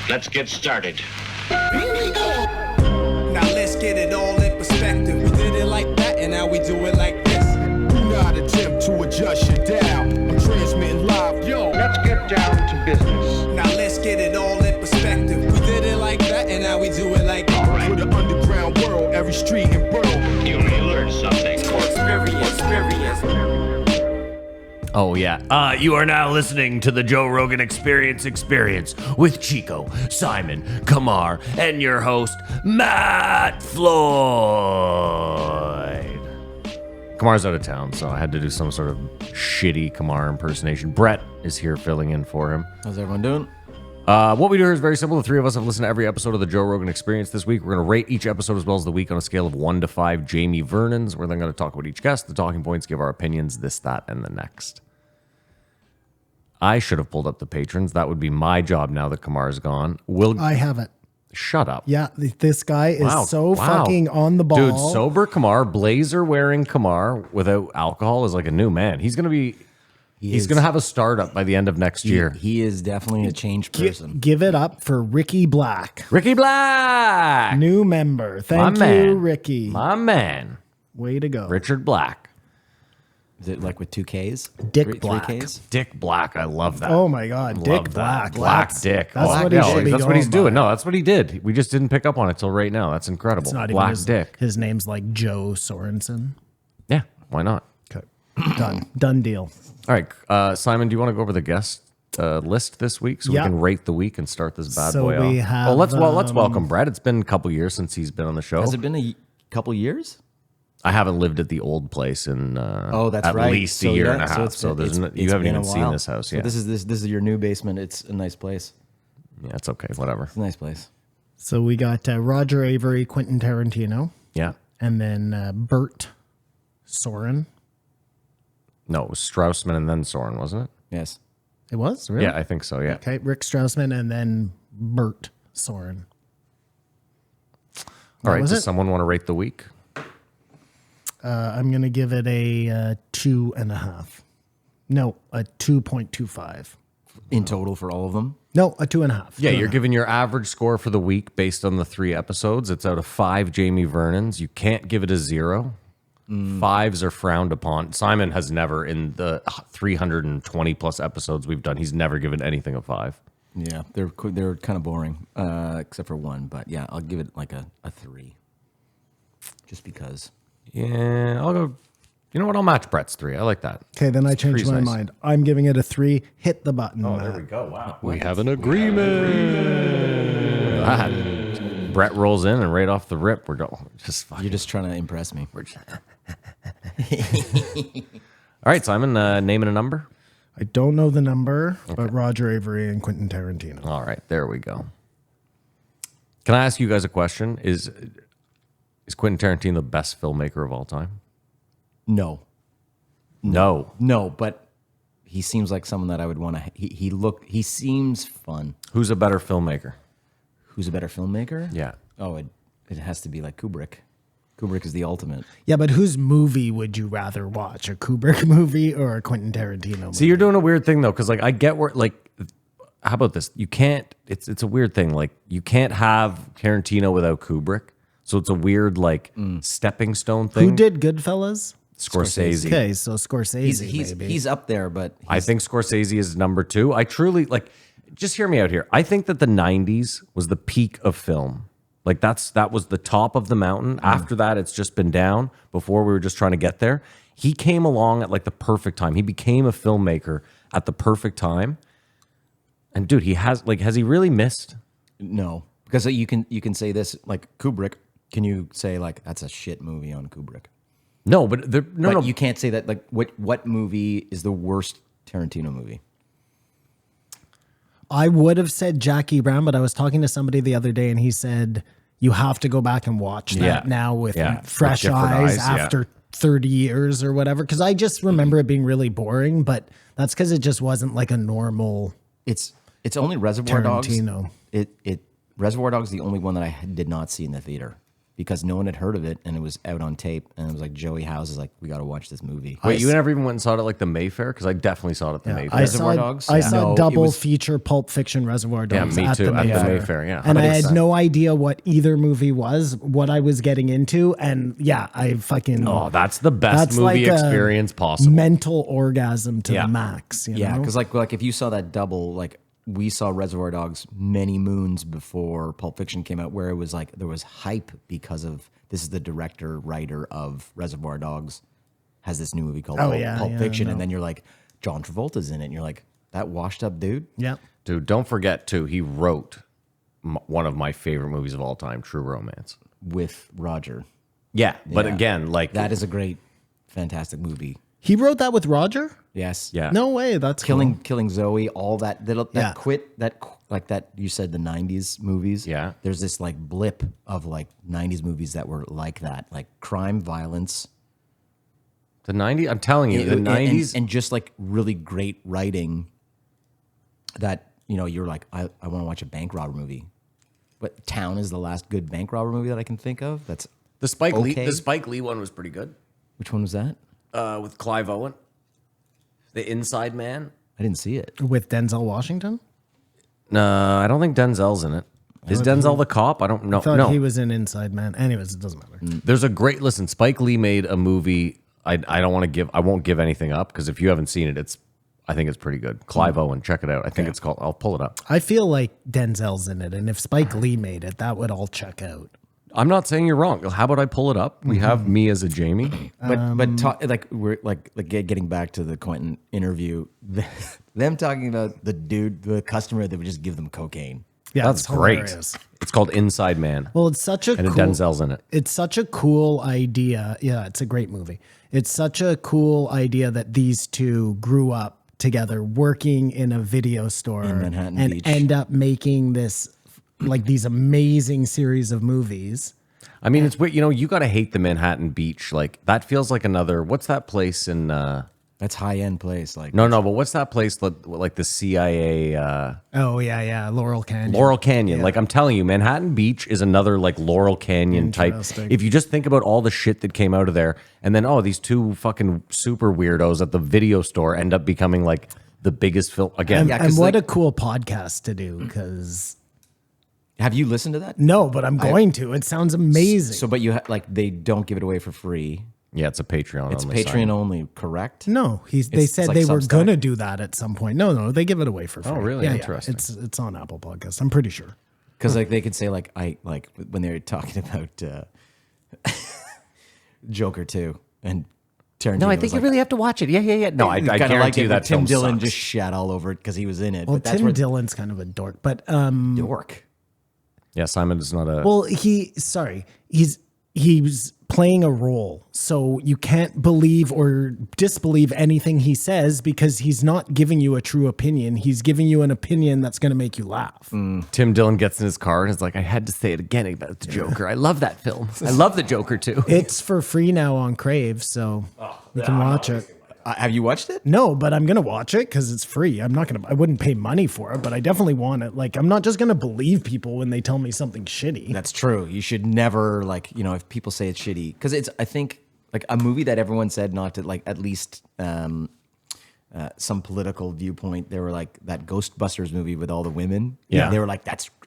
Let's get started. Now let's get it all in perspective. We did it like that, and now we do it like this. Do not attempt to adjust your dial. I'm transmitting live. Yo, Let's get down to business. Now let's get it all in perspective. We did it like that, and now we do it like this. All right. for the underground world, every street and borough. You may learn something. Oh, yeah. You are now listening to the Joe Rogan Experience with Chico, Simon, Kamar, and your host, Matt Floyd. Kamar's out of town, so I had to do some sort of shitty Kamar impersonation. Brett is here filling in for him. How's everyone doing? What we do here is very simple. The three of us have listened to every episode of the Joe Rogan Experience this week. We're going to rate each episode as well as the week on a scale of 1 to 5 Jamie Vernons. We're then going to talk about each guest, the talking points, give our opinions, this, that, and the next. I should have pulled up the patrons. That would be my job now that Kamar's gone. I have it. Shut up. Yeah, this guy is fucking on the ball. Dude, sober Kamar, blazer wearing Kamar without alcohol is like a new man. He's going to be... He's going to have a startup by the end of next year. He is definitely a changed person. Give it up for Ricky Black. Ricky Black! New member. Thank My you, man. Ricky. My man. Way to go. Richard Black. Is it like with 2 Ks? Dick Black. 3 Ks? Dick Black. I love that. Oh my God, Love Dick that. Black. Black Dick. That's Oh, what he no, should be That's what he's going doing. by. No, that's what he did. We just didn't pick up on it till right now. That's incredible. It's not even Black his, Dick. his name's like Joe Sorensen. Yeah, why not? Okay, done deal. All right, Simon, do you want to go over the guest list this week so Yeah. we can rate the week and start this bad So boy we off? have, let's welcome Brett. It's been a couple years since he's been on the show. Has it been a couple years? I haven't lived at the old place in That's at right. least a year and a half. So There's it's you haven't been a even seen while. this house So yet. this is your new basement. It's a nice place. Yeah, it's okay. Whatever. It's a nice place. So we got Roger Avery, Quentin Tarantino, Yeah. and then Bert Soren. No, it was Strassman and then Soren, wasn't it? Yes. It was really? Yeah, I think so. Yeah. Okay, Rick Strassman and then Bert Soren. All right. was Does it? someone want to rate the week? I'm gonna give it a 2.5. No, a 2.25. In total for all of them? No, a 2.5. Yeah, you're giving your average score for the week based on the 3 episodes. It's out of 5 Jamie Vernons. You can't give it a 0. 5s are frowned upon. Simon has never, in the 320 plus episodes we've done, he's never given anything a 5. Yeah, they're kind of boring, except for one. But yeah, I'll give it like a 3, just because. Yeah, I'll go. You know what? I'll match Brett's 3. I like that. Okay, then I changed Three's my nice. mind. I'm giving it a 3. Hit the button. Oh, there we go. Wow. We have an agreement. Brett rolls in and right off the rip, we're going. Just fucking. You're just trying to impress me. All right, Simon, name and a number. I don't know the number, but Roger Avery and Quentin Tarantino. All right, there we go. Can I ask you guys a question? Is Quentin Tarantino the best filmmaker of all time? No, but he seems like someone that I would want to. He seems fun. Who's a better filmmaker? Who's a better filmmaker? Yeah. Oh, it has to be like Kubrick. Kubrick is the ultimate. Yeah, but whose movie would you rather watch? A Kubrick movie or a Quentin Tarantino movie? See, you're doing a weird thing though, because like I get where like, how about this? You can't. It's a weird thing. Like you can't have Tarantino without Kubrick. So it's a weird like stepping stone thing. Who did Goodfellas? Scorsese? Okay, so Scorsese, maybe. He's up there, but I think Scorsese is number 2. I truly like. Just hear me out here. I think that the 90s was the peak of film. Like that was the top of the mountain. After that, it's just been down. Before we were just trying to get there. He came along at like the perfect time. He became a filmmaker at the perfect time. And dude, has he really missed? no, because you can say this like Kubrick. Can you say like that's a shit movie on Kubrick? No, but no. You can't say that. Like what movie is the worst Tarantino movie? I would have said Jackie Brown, but I was talking to somebody the other day and he said you have to go back and watch that now with fresh different eyes eyes, after 30 years or whatever. Because I just remember it being really boring, but that's because it just wasn't like a normal It's only Reservoir Dogs. Tarantino. Reservoir Dogs is the only one that I did not see in the theater. because no one had heard of it, and it was out on tape, and it was like Joey House is like, we got to watch this movie. Wait, you never even went and saw it at like the Mayfair? Because I definitely saw it at the Mayfair. I saw, Dogs? I Yeah. saw No, it double was- feature Pulp Fiction Reservoir Yeah, Dogs me at too. the At Mayfair. the Mayfair, yeah. And I had no idea what either movie was, what I was getting into, and yeah, I fucking that's the best movie like a experience possible. mental orgasm to Yeah. the max. You Yeah, know? because like if you saw that double, like we saw Reservoir Dogs many moons before Pulp Fiction came out, where it was like there was hype because of this is the director writer of Reservoir Dogs has this new movie called Pulp Fiction, and then you're like John Travolta's in it, and you're like that washed up dude. yeah. Dude, don't forget too, he wrote one of my favorite movies of all time, True Romance. With Roger. Yeah, but Yeah. again, like That is a great, fantastic movie. He wrote that with Roger? Yes. Yeah. No way. That's Killing cool. Killing Zoe, all that Yeah. like that you said the 90s movies. Yeah. There's this like blip of like 90s movies that were like that, like crime, violence. the 90s. I'm telling you, the 90s. and just like really great writing that, you know, you're like, I want to watch a bank robber movie. But Town is the last good bank robber movie that I can think of. That's the Spike okay. Lee one was pretty good. Which one was that? With Clive Owen. The Inside Man. I didn't see it. With Denzel Washington? No, I don't think Denzel's in it. Is Denzel the cop? I don't know. I thought No. he was in Inside Man. Anyways, it doesn't matter. There's a great listen. Spike Lee made a movie. I won't give anything up because if you haven't seen it, I think it's pretty good. Clive Owen, check it out. I think it's called. I'll pull it up. I feel like Denzel's in it, and if Spike Lee made it, that would all check out. I'm not saying you're wrong. How about I pull it up? We have me as a Jamie. But we're like getting back to the Quentin interview, them talking about the customer that would just give them cocaine. Yeah, That's it's great. hilarious. It's called Inside Man. Well, it's such a and cool, Denzel's in it. It's such a cool idea. Yeah, it's a great movie. It's such a cool idea that these two grew up together working in a video store In Manhattan and Beach. end up making this like these amazing series of movies. I mean, it's weird. You know, you got to hate the Manhattan Beach. Like that feels like another. What's that place in? That's high end place. Like No, but what's that place like the CIA? Oh yeah, Laurel Canyon. Laurel Canyon. Like I'm telling you, Manhattan Beach is another like Laurel Canyon type. Interesting. If you just think about all the shit that came out of there, and then these two fucking super weirdos at the video store end up becoming like the biggest film again. Yeah, And 'cause, what like- a cool podcast to do because have you listened to that? no, but I'm going to. It sounds amazing. So, but you like they don't give it away for free. Yeah, it's a Patreon. It's only Patreon site. only, correct? No, they It's said like they were Substack. gonna do that at some point. No, they give it away for free. Oh, really? Yeah, Interesting. It's on Apple Podcasts. I'm pretty sure. Because like they could say like when they were talking about Joker 2 and Tarantino. No, I was think like, you really have to watch it. Yeah. No, I kinda guarantee you it, that but Tim film Dillon sucks. just shat all over it because he was in it. Well, but that's Tim where Dillon's kind of a dork, but dork. Yeah, Simon is not a. well, he's playing a role, so you can't believe or disbelieve anything he says because he's not giving you a true opinion. He's giving you an opinion that's going to make you laugh. Tim Dillon gets in his car and is like, I had to say it again about the Joker. I love that film. I love the Joker too. It's for free now on Crave, so you can watch it. Have you watched it? No, but I'm gonna watch it because it's free. I wouldn't pay money for it, but I definitely want it. Like, I'm not just gonna believe people when they tell me something shitty. That's true. You should never if people say it's shitty because I think like a movie that everyone said not to like at least some political viewpoint. They were like that Ghostbusters movie with all the women. Yeah. They were like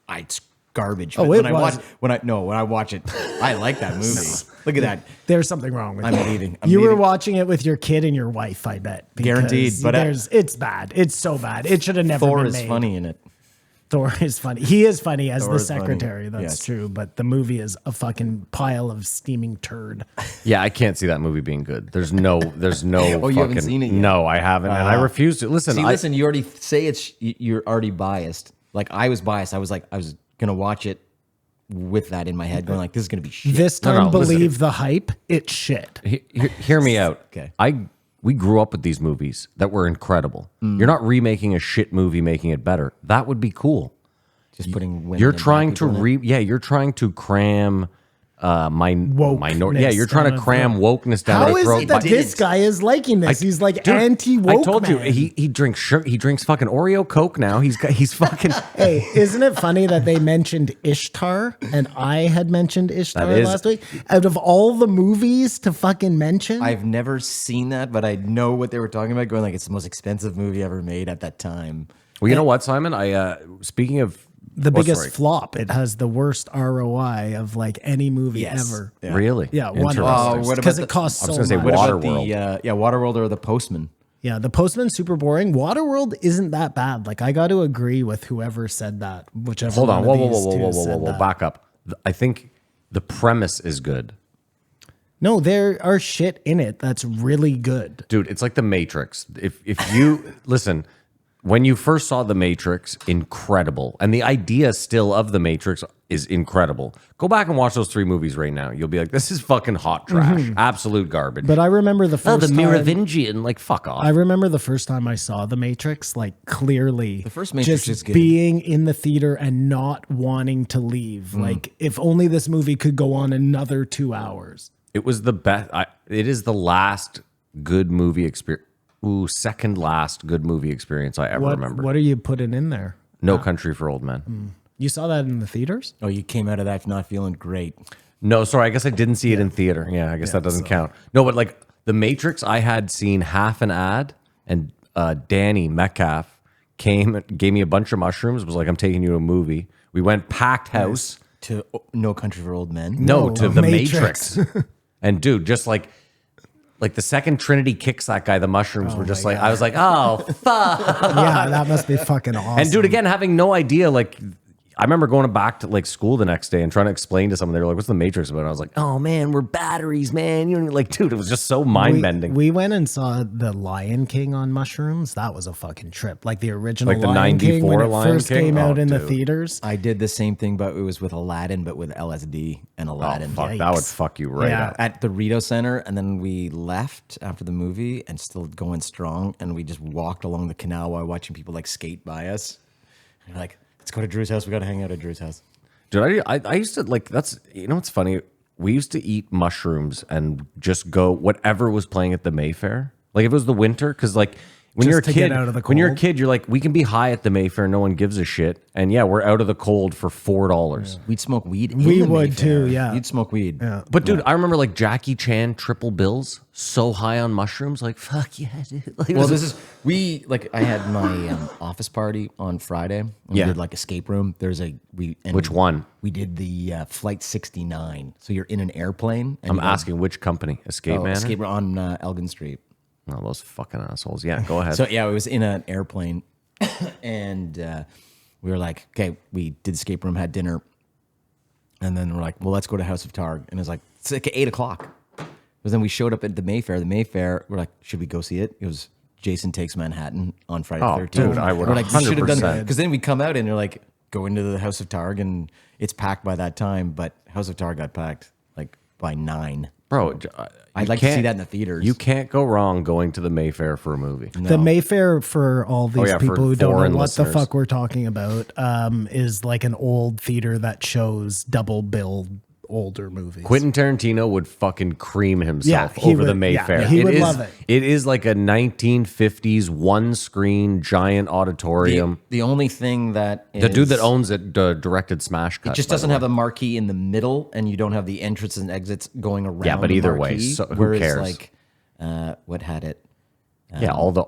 it's garbage. Oh, But it when was. when I watch it, I like that movie. Look at that. There's something wrong with I'm it. leaving. You were watching it with your kid and your wife, I bet. because Guaranteed, but it's bad. It's so bad. It should have never Thor been is made. funny in it. Thor is funny. He is funny as Thor the is funny. secretary. That's Yes. true. But the movie is a fucking pile of steaming turd. Yeah, I can't see that movie being good. There's no. Oh, you haven't seen it yet? No, I haven't, and I refuse to listen. Listen. You already say you're already biased. Like I was biased. I was gonna watch it with that in my head, going like, this is gonna be shit. This No, time, no, listen. believe the hype. It's shit. Hear me out. Okay. We grew up with these movies that were incredible. You're not remaking a shit movie, making it better. That would be cool. Just putting women You're and trying black to people in it. you're trying to cram Wokeness Yeah, you're trying to down cram our wokeness down How our is throat. it that this guy is liking this? He's like anti-woke. I told you man. he drinks he drinks fucking Oreo Coke now. He's fucking. Hey, isn't it funny that they mentioned Ishtar and I had mentioned Ishtar last week? Out of all the movies to fucking mention, I've never seen that, but I know what they were talking about. Going like it's the most expensive movie ever made at that time. Well, you know what, Simon? Speaking of the biggest sorry. flop. It has the worst ROI of like any movie Yes. ever. Yeah. Really? Yeah, Interesting. what because about it costs I was so gonna say much. What about Waterworld. the Waterworld or the Postman? Yeah, The Postman's super boring. Waterworld isn't that bad. Like I got to agree with whoever said that. Whichever. Hold on. one Whoa, of whoa, these whoa, two whoa, whoa, said whoa, whoa. that. Back up. I think the premise is good. No, there are shit in it that's really good. Dude, it's like The Matrix. If you listen, when you first saw The Matrix, incredible. And the idea still of The Matrix is incredible. Go back and watch those 3 movies right now. You'll be like, this is fucking hot trash. Absolute garbage. But I remember the first the time. Merovingian, like fuck off. I remember the first time I saw The Matrix, like clearly the first Matrix just is good. being in the theater and not wanting to leave. Like if only this movie could go on another 2 hours. It was the best. It is the last good movie experience. Second last good movie experience I ever remember. What are you putting in there? No Country for Old Men. You saw that in the theaters? Oh, you came out of that not feeling great. No, sorry. I guess I didn't see it in theater. Yeah, I guess that doesn't count. No, but like The Matrix, I had seen half an ad, and Danny Metcalf came and gave me a bunch of mushrooms. Was like, I'm taking you to a movie. We went packed house. To No Country for Old Men. No, No, to The Matrix. Matrix. And dude, just like the second Trinity kicks that guy, the mushrooms were just like, I was like, oh, fuck. Yeah, that must be fucking awesome. And dude, again, having no idea, like, I remember going back to like school the next day and trying to explain to someone. They were like, "What's the Matrix about?" And I was like, "Oh man, we're batteries, man." You know, like, dude, it was just so mind bending. We went and saw The Lion King on mushrooms. That was a fucking trip. Like the original Like the Lion King when 94 it Lion first King? came out Oh, in the dude. theaters. I did the same thing, but it was with Aladdin, but with LSD and Aladdin. Fuck, that would fuck you right Yeah. up. At the Rito Center, and then we left after the movie and still going strong, and we just walked along the canal while watching people like skate by us. And we're like, let's go to Drew's house. We got to hang out at Drew's house. Dude, I used to like, that's, you know what's funny? We used to eat mushrooms and just go whatever was playing at the Mayfair. Like if it was the winter, because like when Just you're a to get kid, out of the when you're a cold? kid, you're like, we can be high at the Mayfair, no one gives a shit. And yeah, we're out of the cold for $4. We'd smoke weed. We in the would Mayfair. too, yeah. You'd smoke weed. Yeah. But dude, I remember like Jackie Chan triple bills, so high on mushrooms, like fuck yeah, dude. Like, Well, this is I had my office party on Friday. And Yeah. We did like escape room. Which one? We did the Flight 69. So you're in an airplane. And I'm you go- asking which company? Escape Man? escape room on Elgin Street. Oh, those fucking assholes. Yeah, go ahead. So yeah, it was in an airplane, and we were like, okay, we did escape room, had dinner, and then we're like, well, let's go to House of Targ, and it's like 8:00. But then we showed up at the Mayfair. The Mayfair, we're like, should we go see it? It was Jason Takes Manhattan on Friday the Oh, 13th. dude, I would We're like, we should have done 100%. that because then we come out and you're like, go into the House of Targ, and it's packed by that time. But House of Targ got packed like by 9. Bro, I'd like to see that in the theaters. You can't go wrong going to the Mayfair for a movie. The Mayfair, for all these yeah, for people who don't know foreign what listeners. the fuck we're talking about, is like an old theater that shows double billed older movies. Quentin Tarantino would fucking cream himself Yeah, he over the would- Mayfair. yeah, he would is, love it. It is like a 1950s one screen giant auditorium. the only thing that The dude that is- owns it directed Smash Cut. It just doesn't have the marquee in the middle, and you don't have the entrances and exits going around. Yeah, but the either way, marquee, so who whereas cares? Like, what had it? Yeah, all the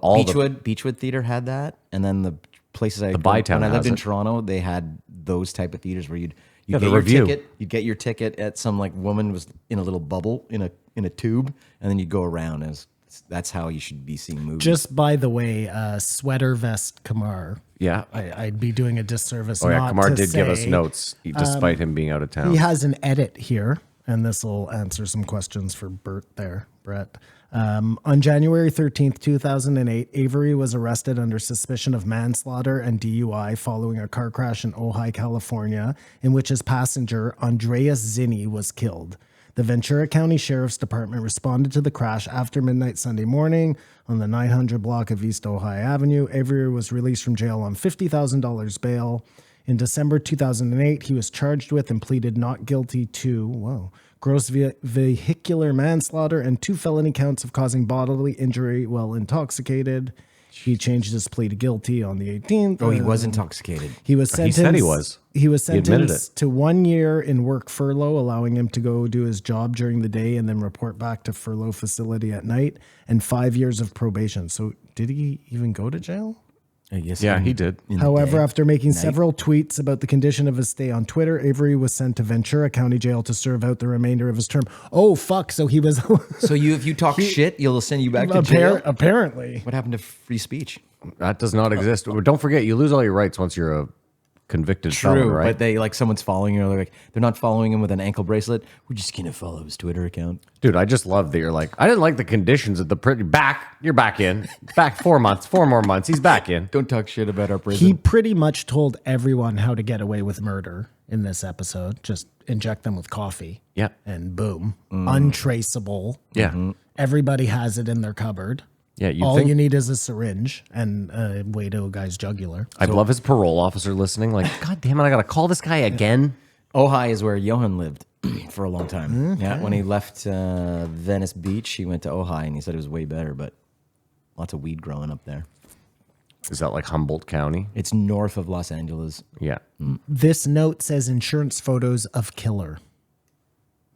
Beechwood Theater had that, and then the places I Bytown when I lived has in it. Toronto, they had those type of theaters where you'd Yeah, get the your Review. ticket, you'd get your ticket at some like woman was in a little bubble in a tube, and then you'd go around. As that's how you should be seeing movies. Just by the way, sweater vest Kamar. Yeah. I'd be doing a disservice. Oh yeah, not Kamar to did give us say- notes despite him being out of town. He has an edit here, and this will answer some questions for Brett. On January 13th, 2008, Avery was arrested under suspicion of manslaughter and DUI following a car crash in Ojai, California, in which his passenger, Andreas Zinni, was killed. The Ventura County Sheriff's Department responded to the crash after midnight Sunday morning on the 900 block of East Ojai Avenue. Avery was released from jail on $50,000 bail. In December 2008, he was charged with and pleaded not guilty to gross vehicular manslaughter and 2 felony counts of causing bodily injury while intoxicated. He changed his plea to guilty on the 18th. Oh, he was intoxicated. He was sentenced. He said he was. He was admitted sentenced to 1 year in work furlough, allowing him to go do his job during the day and then report back to furlough facility at night, and 5 years of probation. So did he even go to jail? I guess. Yeah, he did. However, after making several tweets about the condition of his stay on Twitter, Avery was sent to Ventura County Jail to serve out the remainder of his term. Oh, fuck. So he was... So if you talk shit, you'll send you back to jail? Apparently. What happened to free speech? That does not exist. Don't forget, you lose all your rights once you're a convicted felon, right? But they someone's following you. They're not following him with an ankle bracelet. We're just gonna follow his Twitter account. Dude, I just love that you're like, I didn't like the conditions of the you're back in. Back 4 months, 4 more months. He's back in. Don't talk shit about our prison. He pretty much told everyone how to get away with murder in this episode. Just inject them with coffee. Yeah. And boom. Untraceable. Yeah. Everybody has it in their cupboard. Yeah. All you need is a syringe and a way to a guy's jugular. I'd love his parole officer listening. Like, God damn it, I got to call this guy again. Ojai is where Johan lived for a long time. Okay. Yeah, when he left Venice Beach, he went to Ojai, and he said it was way better, but lots of weed growing up there. Is that like Humboldt County? It's north of Los Angeles. Yeah. This note says insurance photos of killer.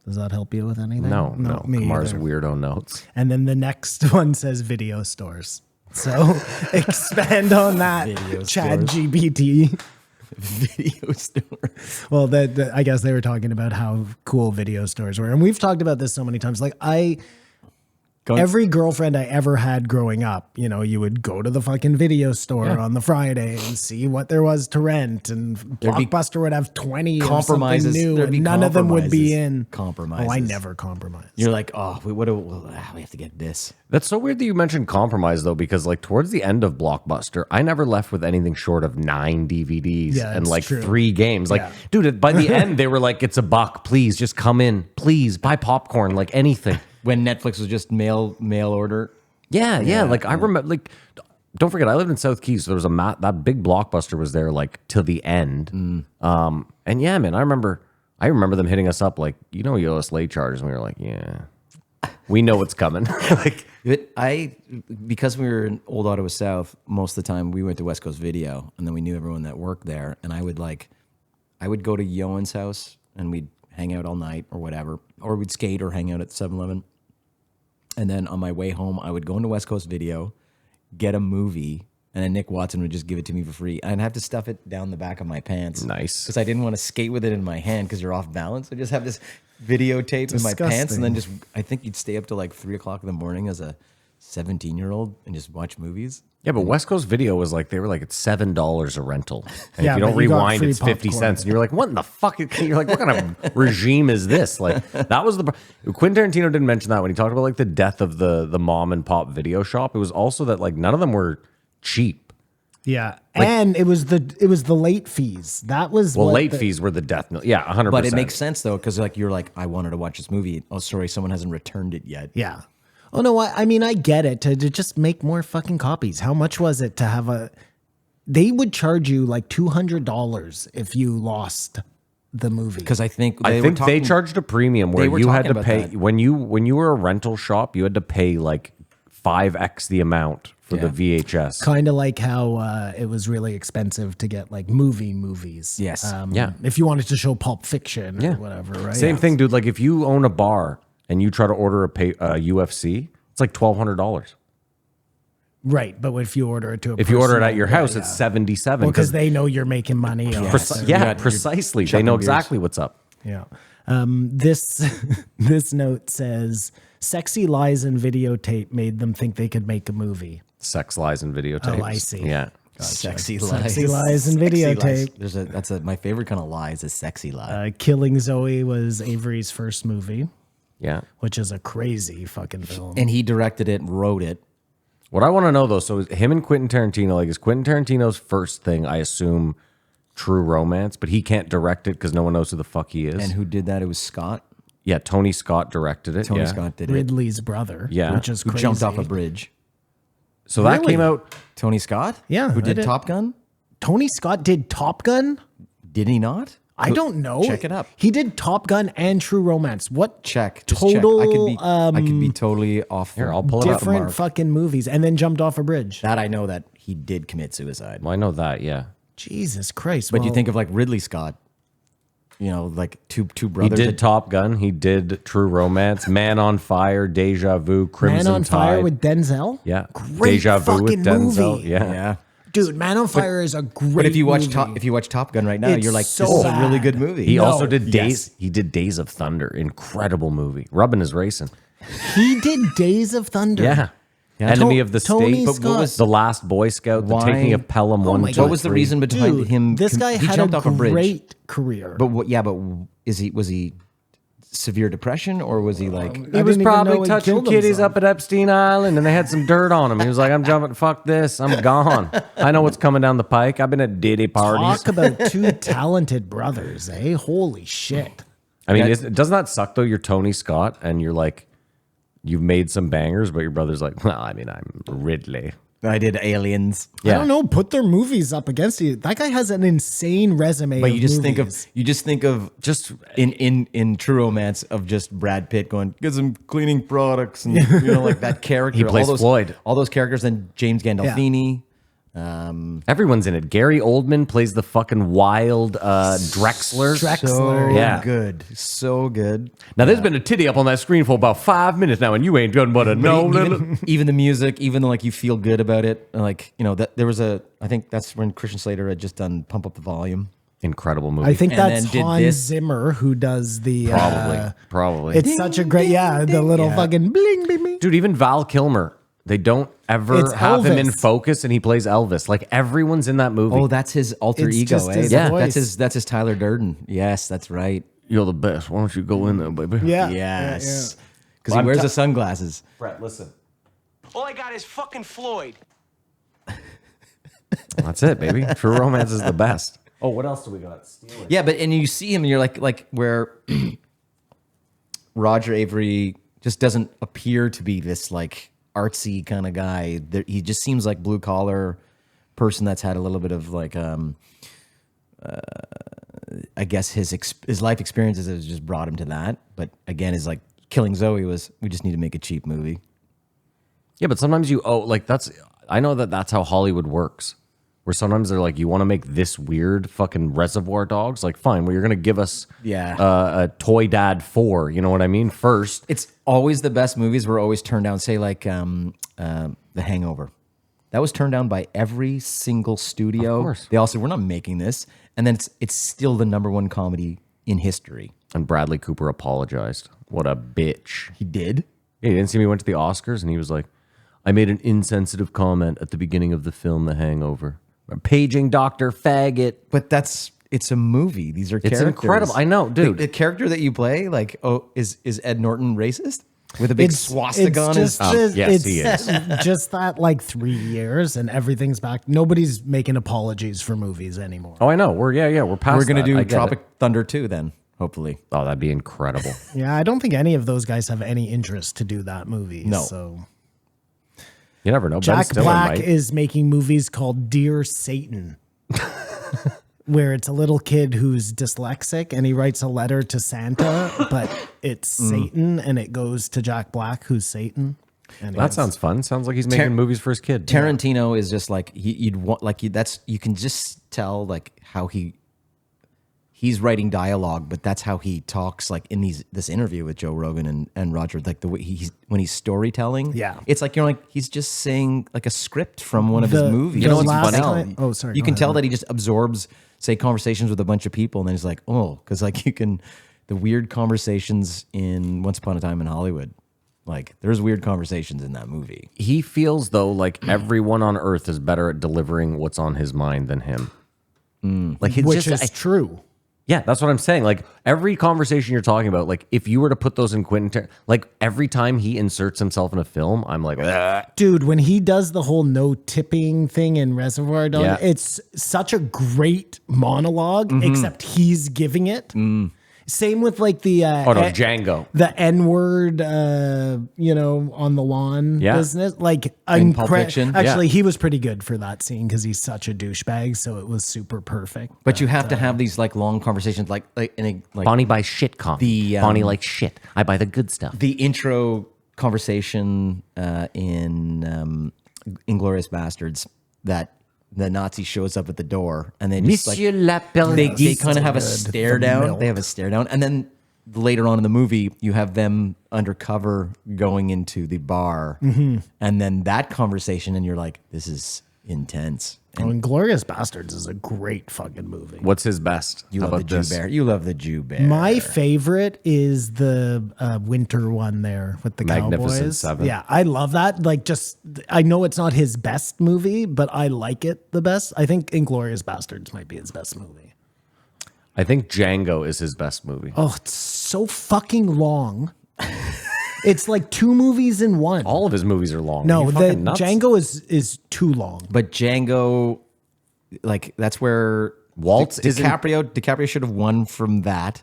Does that help you with anything? No. Me Kamar's either. weirdo notes. And then the next one says video stores. So expand on that, Video Chad stores. GPT. Video stores. Well, I guess they were talking about how cool video stores were. And we've talked about this so many times. Like every girlfriend I ever had growing up, you would go to the fucking video store on the Friday and see what there was to rent. And Blockbuster would have 20 compromises. Or something new. There'd be And none of them would be compromises. in. Compromises. Oh, I never compromised. You're like, oh, we have to get this. That's so weird that you mentioned compromise, though, because like towards the end of Blockbuster, I never left with anything short of 9 DVDs and like true. 3 games. Like, dude, by the end, they were like, it's $1. Please just come in. Please buy popcorn, like anything. When Netflix was just mail order. Yeah. Like I remember, like, don't forget, I lived in South Keys, so there was that big Blockbuster was there like till the end. And yeah, man, I remember them hitting us up like, you owe us late charges, and we were like, yeah, we know what's coming. Like, Because we were in Old Ottawa South, most of the time we went to West Coast Video, and then we knew everyone that worked there, and I would go to Johan's house, and we'd hang out all night or whatever, or we'd skate or hang out at 7-Eleven. And then on my way home, I would go into West Coast Video, get a movie, and then Nick Watson would just give it to me for free. I'd have to stuff it down the back of my pants. Nice. Because I didn't want to skate with it in my hand because you're off balance. I just have this videotape in my pants, and then I think you'd stay up till like 3 o'clock in the morning as a 17-year-old and just watch movies. yeah, but West Coast Video was like, they were like, it's $7 a rental. And Yeah, if you don't but you got rewind, free it's 50 popcorn. cents. And you're like, what in the fuck? You're like, what kind of regime is this? Like, that was Quentin Tarantino didn't mention that when he talked about like the death of the mom and pop video shop. It was also that like none of them were cheap. Yeah. And it was the late fees. That was Late fees were the death. Yeah, 100%. But it makes sense though, because like you're like, I wanted to watch this movie. Oh, sorry, someone hasn't returned it yet. Yeah. Oh no, I mean I get it to just make more fucking copies. How much was it to have they would charge you like $200 if you lost the movie. Because I think they charged a premium where were you had talking to about pay that. when you were a rental shop, you had to pay like 5x the amount for the VHS. Kind of like how it was really expensive to get like movies. Yes. Yeah. If you wanted to show Pulp Fiction or whatever, right? Same thing, dude. Like if you own a bar and you try to order a UFC, it's like $1,200. Right, but if you order it to If you order it at your house, it's $77. because they know you're making money. Precisely. They know exactly what's up. Yeah. This note says sexy lies in videotape made them think they could make a movie. Sex lies and videotapes. Oh, I see. Yeah. Sexy Sexy lies in Sexy videotape. lies. That's my favorite kind of lie is a sexy lie. Killing Zoe was Avery's first movie, Yeah. which is a crazy fucking film. And he directed it, wrote it. What I want to know though, so is him and Quentin Tarantino, like is Quentin Tarantino's first thing, I assume, True Romance, but he can't direct it because no one knows who the fuck he is. And who did that? It was Scott. Yeah, Tony Scott directed it. Tony Scott did it. Ridley's brother, Yeah. which is Who crazy. jumped off a bridge. So that Really? came out. Tony Scott? Yeah, Who I did did. Top Gun? Tony Scott did Top Gun? Did he not? I don't know. Check it up. He did Top Gun and True Romance. What Check. total I could be totally off. Here, I'll pull it up. different fucking movies, and then jumped off a bridge. That I know that he did commit suicide. Well, I know that, yeah. Jesus Christ! But you well, think of like Ridley Scott, you know, like two He brothers. did Top Gun. He did True Romance, Man on Fire, Deja Vu, Crimson Man on Fire Tide. with Denzel? Yeah. Great Deja Vu with fucking Denzel. movie. Yeah. Yeah. Dude, Man on Fire is a great But if you watch movie. Top Gun right now, It's you're like, so this is a really bad. good movie. He No. also did Yes. He did Days of Thunder. Incredible movie. Rubbin is racing. He did Days of Thunder. Yeah. Enemy of the Tony State. Scott. What was the Last Boy Scout? The Why- Taking of Pelham Oh 1, my 2, God. What was the 3. reason behind Dude, him? this guy he had jumped a off a bridge. great career. But was he severe depression or was he like? He I was didn't even probably know he touching killed kitties himself. up at Epstein Island and they had some dirt on him. He was like, I'm jumping, fuck this. I'm gone. I know what's coming down the pike. I've been at Diddy parties. Talk about two talented brothers, eh? Holy shit. I mean, doesn't that suck though? You're Tony Scott and you're like, you've made some bangers, but your brother's like, well, I mean, I'm Ridley. I did Aliens. I don't know. Put their movies up against you. That guy has an insane resume. But of you just movies. think of Just in True Romance of just Brad Pitt going get some cleaning products and you know like that character. He plays all those, Floyd. All those characters and James Gandolfini. everyone's in it. Gary Oldman plays the fucking wild Drexler. Drexler. Yeah. So good. Now there's been a titty up on that screen for about 5 minutes now, and you ain't done but a no. Even the music, even though like you feel good about it, like you know that there was I think that's when Christian Slater had just done Pump Up the Volume. Incredible movie. I think And that's then did Hans this. Zimmer who does the. Probably. It's such a great, the little fucking bling, bling, bling. Dude, even Val Kilmer. They don't ever It's have him in Elvis. focus, and he plays Elvis. Like everyone's in that movie. Oh, that's his alter It's ego, just eh? his Yeah. voice. That's his Tyler Durden. Yes, that's right. You're the best. Why don't you go in there, baby? Yeah. Yes. Because Well, he wears I'm the sunglasses. Brett, listen. All I got is fucking Floyd. That's it, baby. True Romance is the best. Oh, what else do we got? Stealing. Yeah, but and you see him and you're like where Roger Avery just doesn't appear to be this like artsy kind of guy. He just seems like blue collar person that's had a little bit of like I guess his life experiences has just brought him to that. But again, is like Killing Zoe was we just need to make a cheap movie. Yeah, but sometimes I know that's how Hollywood works. Where sometimes they're like, you want to make this weird fucking Reservoir Dogs? Like, fine, well, you're going to give us a Toy Dad 4, you know what I mean? First. It's always the best movies were always turned down. Say like The Hangover. That was turned down by every single studio. Of course. They all said, we're not making this. And then it's still the #1 comedy in history. And Bradley Cooper apologized. What a bitch. He did? Yeah, you didn't see me went to the Oscars and he was like, I made an insensitive comment at the beginning of the film The Hangover. Paging Dr. Faggot. But it's a movie. These are characters. It's incredible. I know, dude. The character that you play, like, is Ed Norton racist? With a big swastika on his... yes, he is. Just that like 3 years and everything's back. Nobody's making apologies for movies anymore. Oh, I know. We're past We're going to that. I do get Tropic it. Thunder 2 then, hopefully. Oh, that'd be incredible. Yeah, I don't think any of those guys have any interest to do that movie. No. So You never know. Ben Jack Stiller Black might. is making movies called Dear Satan, where it's a little kid who's dyslexic and he writes a letter to Santa, but it's Satan and it goes to Jack Black, who's Satan. And That sounds fun. Sounds like he's making movies for his kid. Tarantino is just like you can just tell like how he's writing dialogue, but that's how he talks like in this interview with Joe Rogan and Roger, like the way when he's storytelling. Yeah. It's like he's just saying like a script from one of his movies. You know It's what's funny? funny? Oh, sorry, You go can ahead. tell that he just absorbs, say, conversations with a bunch of people, and then he's like, oh, because like the weird conversations in Once Upon a Time in Hollywood. Like there's weird conversations in that movie. He feels though like everyone on earth is better at delivering what's on his mind than him. Like it's which just, is true. yeah, that's what I'm saying. Like every conversation you're talking about, like if you were to put those in like every time he inserts himself in a film, I'm like, "Ugh." Dude, when he does the whole no tipping thing in Reservoir Dogs, Yeah. it's such a great monologue, except he's giving it. Same with like the Oh no, Django. the N-word, on the lawn Yeah. business. Like In Pulp Fiction? Actually, he was pretty good for that scene because he's such a douchebag. So it was super perfect. But you have to have these like long conversations, like Bonnie buys shit coffee. The, Bonnie likes shit. I buy the good stuff. the intro conversation in Inglourious Bastards that the Nazi shows up at the door and then just Monsieur like Lapierre. they kind of have a good. stare The down. milk. They have a stare down, and then later on in the movie, you have them undercover going into the bar, and then that conversation, and you're like, "This is intense." And Glorious Bastards is a great fucking movie. What's his best? you How love the about Jew this? bear. You love the Jew bear. My favorite is the winter one there with the Magnificent Cowboys. Seven. Yeah, I love that. Like, I know it's not his best movie, but I like it the best. I think Inglourious Bastards might be his best movie. I think Django is his best movie. Oh, it's so fucking long. It's like 2 movies in one. All of his movies are long. No, Are you the fucking nuts? Django is too long. But Django, like that's where Waltz isn't- DiCaprio should have won from that,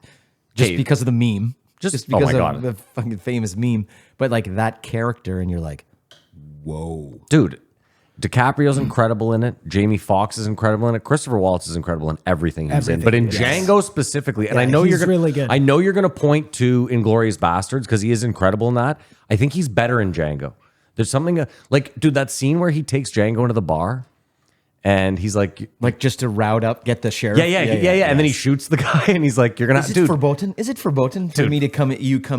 just Okay. because of the meme, Just- because oh my of God. the fucking famous meme. But like that character, and you're like, whoa. Dude, DiCaprio's incredible in it. Jamie Foxx is incredible in it. Christopher Waltz is incredible in everything he's in. But in Django specifically, and Yeah, I know he's you're gonna, really good. I know you're going to point to Inglourious Bastards because he is incredible in that. I think he's better in Django. There's something like, dude, that scene where he takes Django into the bar, and he's like, Like just to route up, get the sheriff. yeah, and then he shoots the guy, and he's like, you're gonna, Is it dude, verboten? Is it verboten for me to come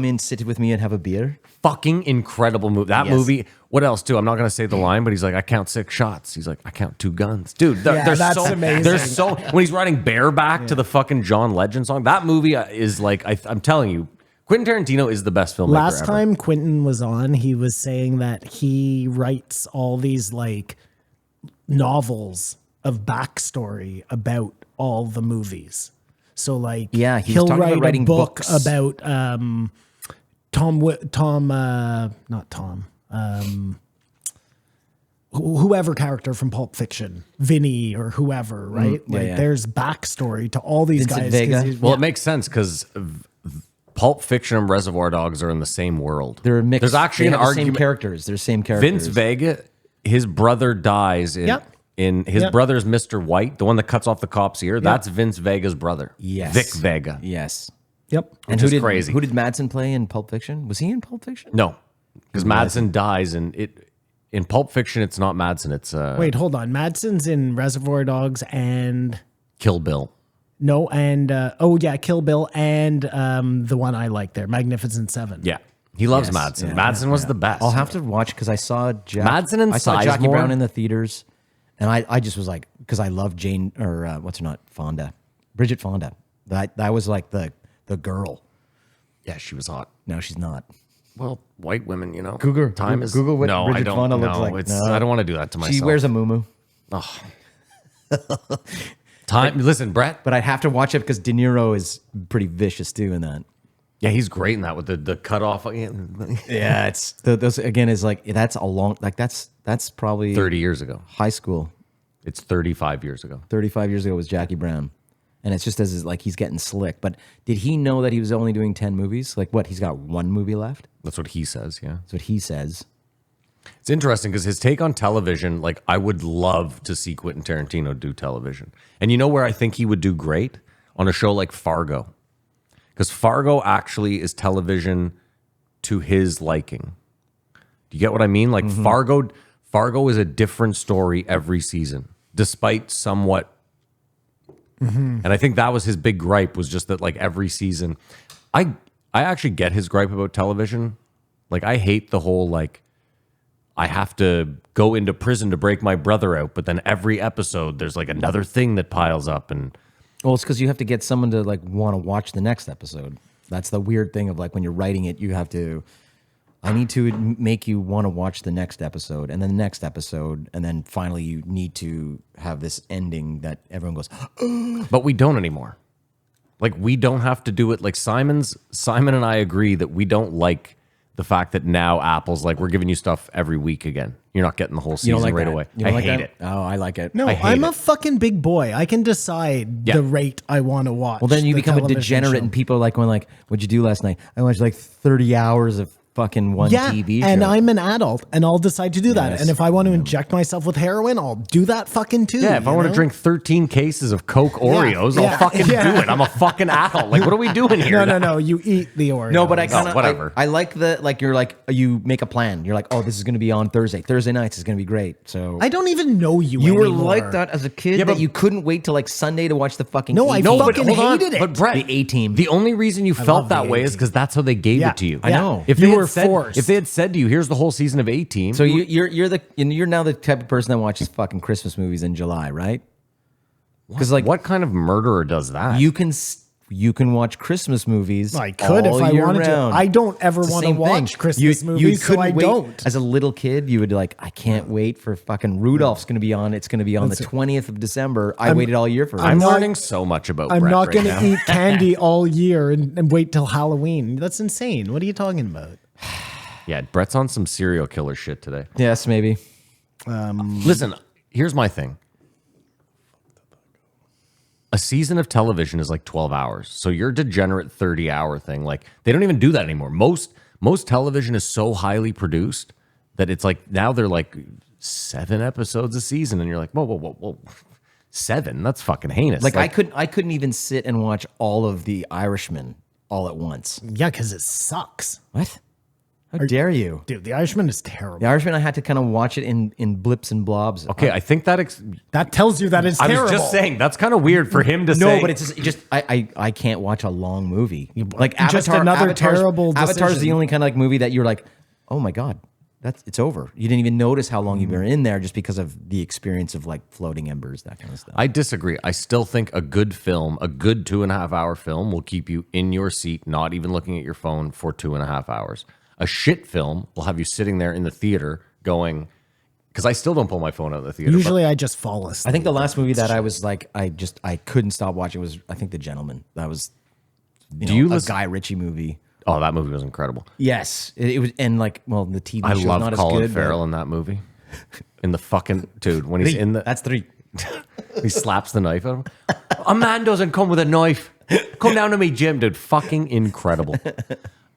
in, sit with me, and have a beer? fucking incredible movie. That Yes. movie. What else too? I'm not gonna say the line, but he's like, I count 6 shots. He's like, I count 2 guns, dude. There's that's so amazing. There's so when he's riding bareback to the fucking John Legend song. That movie is like, I'm telling you, Quentin Tarantino is the best filmmaker. Last ever. time Quentin was on, he was saying that he writes all these like novels of backstory about all the movies. So like, Yeah, he was he'll talking about write a writing book books. about whoever character from Pulp Fiction, Vinny or whoever, right? Like yeah. there's backstory to all these Vincent guys. Vega. 'cause he's- Well, it makes sense because Pulp Fiction and Reservoir Dogs are in the same world. They're a mix. There's actually They an have the same argument. characters. They're same characters. Vince Vega, his brother dies in. Yep. In his Yep. brother's Mr. White, the one that cuts off the cop's ear. That's Vince Vega's brother. Yes. Vic Vega. Yes. Yep. And Which who is did crazy. Who did Madsen play in Pulp Fiction? Was he in Pulp Fiction? No, because Madsen dies, and in Pulp Fiction, it's not Madsen. It's Wait, hold on. Madsen's in Reservoir Dogs and Kill Bill. no, and Kill Bill and the one I like there, Magnificent Seven. Yeah, he loves Yes. Madsen. Yeah. Madsen was the best. I'll have to watch because I saw Madsen and I saw Jackie Sizemore. Brown in the theaters, and I just was like, because I love Jane or what's her name, Fonda, Bridget Fonda. That was like the girl. Yeah, she was hot. No, she's not. Well, white women, you know. Google- time is Google what no, Bridget I don't Fonda know. looks like. It's, No. I don't want to do that to myself. She wears a muumuu. time. Listen, Brett. But I have to watch it because De Niro is pretty vicious too in that. Yeah, he's great in that with the cut off. Yeah, it's those again is like that's a long like that's probably 30 years ago. high school. It's 35 years ago. 35 years ago was Jackie Brown. And it's just as like he's getting slick. But did he know that he was only doing 10 movies? Like what? He's got 1 movie left? That's what he says. Yeah. That's what he says. It's interesting because his take on television, like I would love to see Quentin Tarantino do television. And you know where I think he would do great? On a show like Fargo. Because Fargo actually is television to his liking. Do you get what I mean? Like Fargo is a different story every season, despite somewhat. And I think that was his big gripe was just that like every season, I actually get his gripe about television. Like I hate the whole like I have to go into prison to break my brother out, but then every episode there's like another thing that piles up and Well, it's because you have to get someone to like want to watch the next episode. That's the weird thing of like when you're writing it, you have to. I need to make you want to watch the next episode and then the next episode, and then finally you need to have this ending that everyone goes. but we don't anymore. Like we don't have to do it like Simon and I agree that we don't like the fact that now Apple's like, we're giving you stuff every week again. You're not getting the whole You season don't like right that? away. You don't I like hate that? it. Oh, I like it. No, I hate I'm it. a fucking big boy. I can decide Yeah. the rate I want to watch. Well, then you the become a television degenerate, show. and people are like going like, "What'd you do last night?" I watched like 30 hours of fucking one TV show. and I'm an adult, and I'll decide to do that. Yes. And if I want to inject myself with heroin, I'll do that fucking too. Yeah, if I you want to know? drink 13 cases of Coke Oreos, yeah, I'll fucking yeah. do it. I'm a fucking adult. Like, what are we doing here? No. You eat the Oreos. No, but I kind of whatever. I like the like you're like you make a plan. You're like, oh, this is going to be on Thursday. Thursday nights is going to be great. So I don't even know you. you were anymore. like that as a kid. Yeah, that but- you couldn't wait till like Sunday to watch the fucking. No, I A-Team. fucking hold on. hated it. But Brett, The A-Team. The only reason you love felt the that way is A-Team. because that's how they gave Yeah. it to you. I know. If You they had were said, forced. If they had said to you, "Here's the whole season of A-Team," So you're now the type of person that watches fucking Christmas movies in July, right? Because like what kind of murderer does that? you can watch Christmas movies. I could if all I year wanted round. to. I don't ever It's the want to same watch thing. Christmas movies, so couldn't I wait. don't. As a little kid, you would be like, I can't wait for fucking Rudolph's going to be on. It's going to be on the 20th of December. I waited all year for it. I'm not- learning so much about. I'm Brett not right going now. to eat candy all year and wait till Halloween. That's insane. What are you talking about? Yeah, Brett's on some serial killer shit today. Yes, maybe. Listen, here's my thing. A season of television is like 12 hours. So your degenerate 30-hour thing, like they don't even do that anymore. Most television is so highly produced that it's like now they're like 7 episodes a season, and you're like, whoa. 7? That's fucking heinous. Like I couldn't even sit and watch all of The Irishman all at once. Yeah, because it sucks. What? How dare you? Dude, The Irishman is terrible. The Irishman, I had to kind of watch it in blips and blobs. Okay, I think that That tells you that it's I terrible. was just saying that's kind of weird for him to say. No, but it's just I can't watch a long movie. Like Just Avatar, another terrible Avatar's the decision. only kind of like movie that you're like, oh my god, it's over. You didn't even notice how long you were in there just because of the experience of like floating embers, that kind of stuff. I disagree. I still think a good film, a good 2.5-hour film, will keep you in your seat, not even looking at your phone for 2.5 hours. A shit film will have you sitting there in the theater going, because I still don't pull my phone out of the theater. Usually I just fall asleep. I think the last movie that I was like, I couldn't stop watching was I think The Gentleman. That was a listen- Guy Ritchie movie. Oh, that movie was incredible. Yes, it was, and like, well, the TV I show love not Colin as good. Farrell in that movie. In the fucking dude when he's in the That's 3. he slaps the knife at him. A man doesn't come with a knife. Come down to me, Jim, dude. Fucking incredible.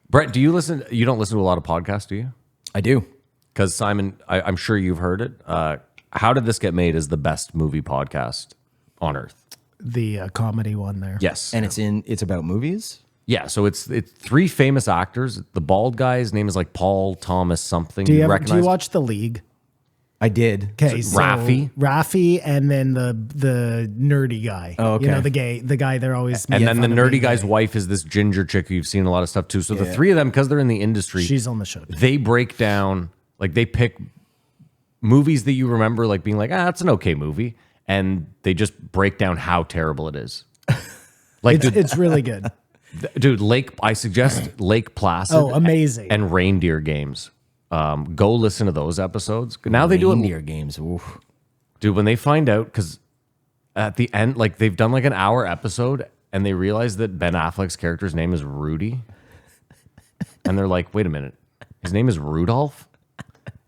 Brett, do you listen? You don't listen to a lot of podcasts, do you? I do. Because Simon, I'm sure you've heard it. How Did This Get Made is the best movie podcast on earth. the comedy one there. Yes, And it's about movies. yeah. So it's 3 famous actors. The bald guy's name is like Paul Thomas something. Do you recognize? watch The League? I did. Okay, so Raffi? and then the nerdy guy. Oh, okay. You know, the guy they're always And making then the fun of nerdy being guy's gay. wife is this ginger chick who you've seen a lot of stuff too. So the 3 of them, because they're in the industry, She's on the show. they break down, like they pick movies that you remember like being like, that's an okay movie. And they just break down how terrible it is. Like, It's really good. dude, I suggest Lake Placid. Oh, amazing. And Reindeer Games. Go listen to those episodes. Now they do it. Reindeer games. Oof. Dude, when they find out, because at the end, like they've done like an hour episode and they realize that Ben Affleck's character's name is Rudy. And they're like, wait a minute, his name is Rudolph?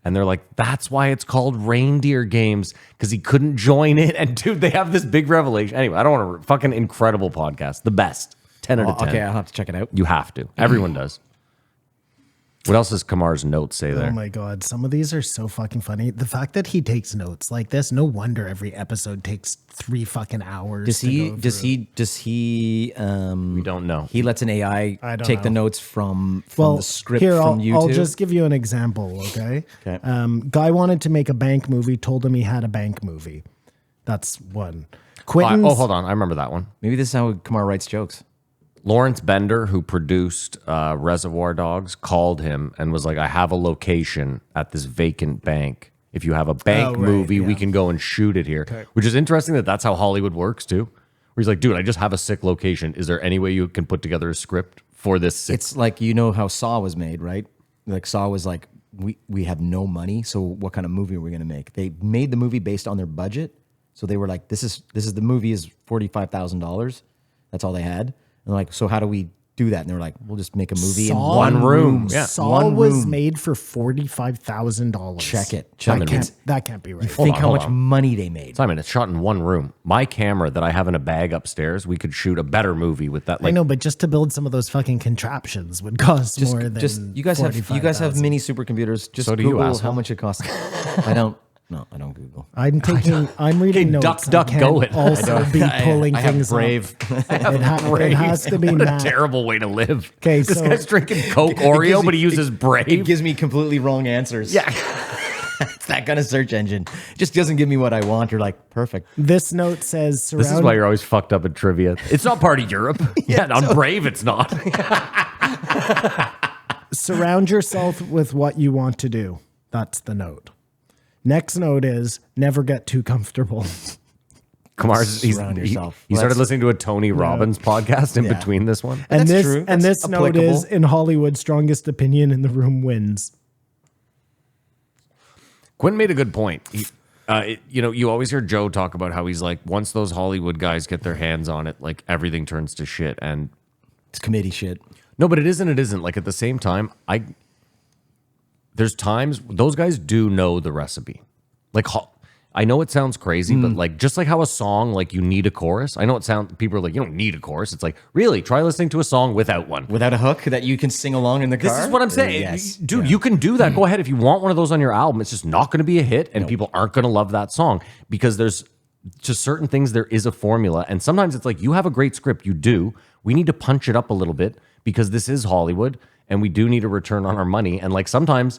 And they're like, that's why it's called Reindeer Games, because he couldn't join it. And dude, they have this big revelation. Anyway, I don't want to, fucking incredible podcast. The best. 10 out of 10. Okay, I'll have to check it out. You have to. Everyone does. What else does Kamar's notes say there? Oh my god, some of these are so fucking funny. The fact that he takes notes like this, no wonder every episode takes 3 fucking hours. Does he We don't know. he lets an AI I don't take the know. notes from well, the script here, from YouTube? I'll just give you an example, okay? Okay. Guy wanted to make a bank movie, told him he had a bank movie. That's one. Quentin's, Oh, hold on. I remember that one. Maybe this is how Kamar writes jokes. Lawrence Bender, who produced Reservoir Dogs, called him and was like, I have a location at this vacant bank. If you have a bank Oh, right, movie, we yeah. can go and shoot it here. Which is interesting that that's how Hollywood works too. Where he's like, dude, I just have a sick location. Is there any way you can put together a script for this sick? It's like, you know how Saw was made, right? Like Saw was like, we have no money, so what kind of movie are we going to make? They made the movie based on their budget. So they were like, this is the movie is $45,000. That's all they had. And they're like, so how do we do that, and they were like, "We'll just make a movie in Saw- One room. Yeah. Saw One was room. made for $45,000. Check it. That can't be right. Think how hold much on. money they made. Simon, it's shot in one room. My camera that I have in a bag upstairs, we could shoot a better movie with that. I know, but just to build some of those fucking contraptions would cost more than You guys have $45,000. mini supercomputers. Just So do you, Google asshole. how much it costs. I don't Google. I'm reading notes. duck, duck, I can't go it. also be pulling I have things up. Brave. It has to be What a Matt. terrible way to live. Okay, this so- guy's drinking Coke Oreo, but he uses It Brave. gives me completely wrong answers. Yeah. It's that kind of search engine. It just doesn't give me what I want. You're like, perfect. This note says This is why you're always fucked up at trivia. It's not part of Europe. Yeah, on Brave, it's not. surround yourself with what you want to do. That's the note. Next note is never get too comfortable. Kamar's, Surround yourself. he Well, started that's- listening to a Tony Robbins podcast in Yeah. between this one. And That's this true. and That's this note is applicable. in Hollywood, strongest opinion in the room wins. Quinn made a good point. You always hear Joe talk about how he's like, once those Hollywood guys get their hands on it, like everything turns to shit. And It's committee shit. no, but it isn't. It isn't. Like at the same time, there's times those guys do know the recipe. Like I know it sounds crazy, but like just like how a song, like you need a chorus. I know it sounds. People are like, you don't need a chorus. It's like, really, try listening to a song without one. Without a hook that you can sing along in the car. This is what I'm saying. Yes. Dude, you can do that. Go ahead. If you want one of those on your album, it's just not going to be a hit and people aren't going to love that song because there's just certain things, there is a formula. And sometimes it's like, you have a great script. You do. We need to punch it up a little bit because this is Hollywood and we do need a return on our money. And like sometimes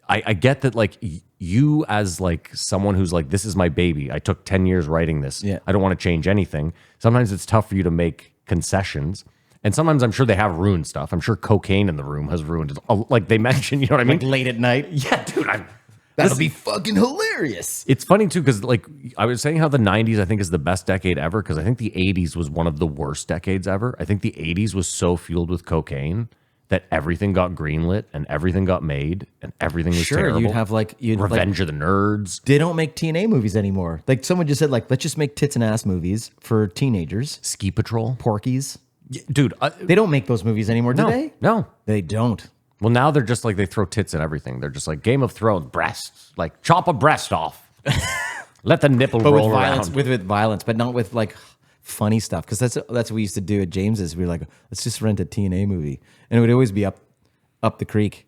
I get that like you as like someone who's like, this is my baby. I took 10 years writing this. Yeah. I don't want to change anything. Sometimes it's tough for you to make concessions. And sometimes I'm sure they have ruined stuff. I'm sure cocaine in the room has ruined it. Like they mentioned, you know what I mean? Like late at night. Yeah, dude. That'll be fucking hilarious. It's funny too, because like I was saying how the 90s I think is the best decade ever, because I think the 80s was one of the worst decades ever. I think the 80s was so fueled with cocaine that everything got greenlit and everything got made and everything was Sure, terrible. you'd have like Revenge of the Nerds. They don't make TNA movies anymore. Like someone just said, like, let's just make tits and ass movies for teenagers. Ski Patrol. Porkies. Dude, They don't make those movies anymore, do no, they? no. They don't. Well, now they're just like, they throw tits at everything. They're just like Game of Thrones, breasts. Like, chop a breast off. Let the nipple But roll with violence, around. with violence, but not with like funny stuff. Because that's what we used to do at James's. We were like, let's just rent a TNA movie, and it would always be up the creek,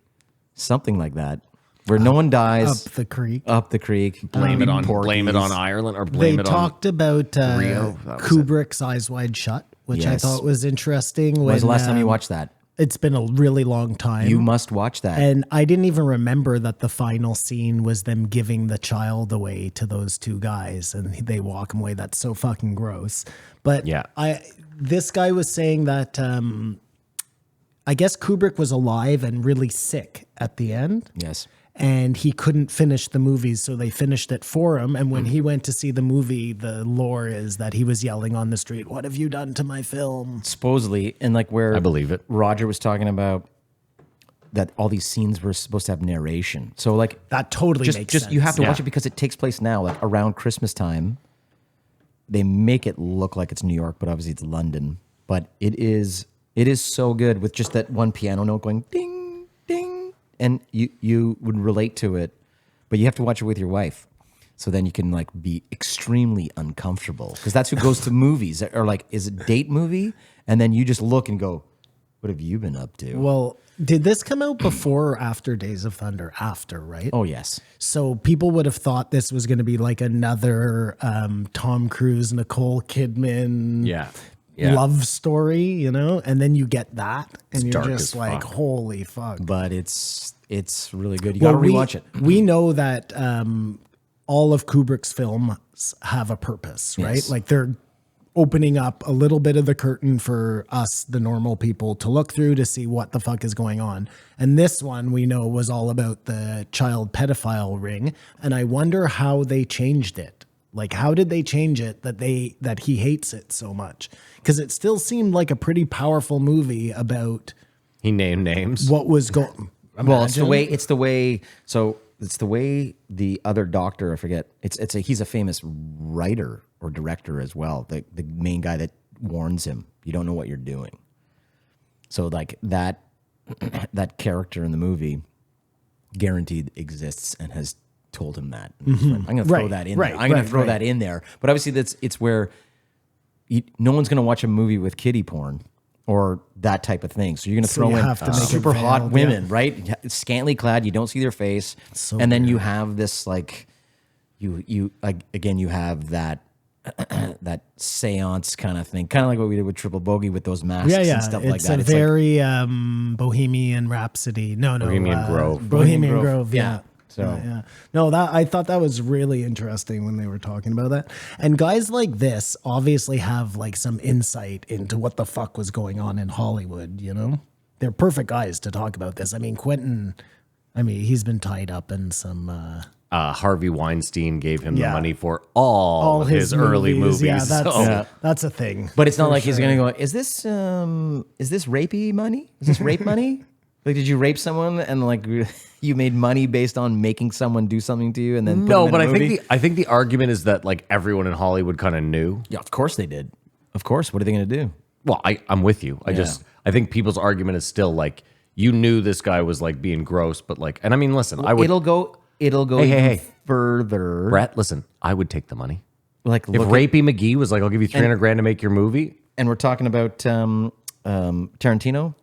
something like that, where no one dies. Up the creek. Up the creek. blame it on Porkies. Ireland or They blame it on talked about Rio. That was Kubrick's Eyes Wide Shut, which I Yes. thought was interesting. When was the last time you watched that? It's been a really long time. You must watch that. And I didn't even remember that the final scene was them giving the child away to those two guys and they walk him away. That's so fucking gross. But Yeah. this guy was saying that I guess Kubrick was alive and really sick at the end. Yes. And he couldn't finish the movies, so they finished it for him. And when he went to see the movie, the lore is that he was yelling on the street, "What have you done to my film?" Supposedly, and like where I believe it. Roger was talking about that all these scenes were supposed to have narration. So like That totally just makes you have to sense. watch Yeah. it because it takes place now, like around Christmas time. They make it look like it's New York, but obviously it's London. But it is so good with just that one piano note going ding ding, and you would relate to it, but you have to watch it with your wife. So then you can like be extremely uncomfortable because that's who goes to movies or like is a date movie, and then you just look and go, "What have you been up to?" Well, did this come out before or after Days of Thunder? After, right? Oh yes, So people would have thought this was going to be like another Tom Cruise, Nicole Kidman Yeah. love story, you know? And then you get that and you're dark just as like, fuck. holy fuck. but it's really good. You got to rewatch it. We know that all of Kubrick's films have a purpose, right? Yes. Like they're opening up a little bit of the curtain for us, the normal people, to look through to see what the fuck is going on. And this one we know was all about the child pedophile ring. And I wonder how they changed it. Like, how did they change it that he hates it so much? Because it still seemed like a pretty powerful movie about He named names. what was going. Well, it's the way the other doctor, I forget. He's a famous writer or director as well. The main guy that warns him, you don't know what you're doing. So like that character in the movie guaranteed exists and has told him that. And he's like, I'm going to throw Right, that in right, there. I'm going right, to throw right. that in there. But obviously it's where no one's going to watch a movie with kiddie porn or that type of thing. So you're going to So throw you in have to make it super hot veiled, women, yeah. right? Scantily clad, you don't see their face. So and then weird. you have this like you again you have that that seance kind of thing, kind of like what we did with Triple Bogey with those masks Yeah, and stuff like it's that. a It's like, very Bohemian Rhapsody. No, Bohemian Grove. Bohemian Grove. Yeah. So- Yeah. No, that I thought that was really interesting when they were talking about that. And guys like this obviously have like some insight into what the fuck was going on in Hollywood, you know? They're perfect guys to talk about this. I mean, Quentin, he's been tied up in some Harvey Weinstein gave him Yeah. the money for all his early movies. Yeah, that's so- that's a thing. but it's not for like he's sure. going to go, is this rapey money? Is this rape money? Like, did you rape someone and like you made money based on making someone do something to you and then put No, them but in a movie? I think the argument is that like everyone in Hollywood kind of knew. Yeah, of course they did. Of course. What are they going to do? Well, I'm with you. I think people's argument is still like you knew this guy was like being gross, but like, and I mean, listen, I would. It'll go Hey, even hey. further. Brett, listen, I would take the money. Like If look at- Rapey McGee was like, I'll give you 300 grand to make your movie. and we're talking about Tarantino.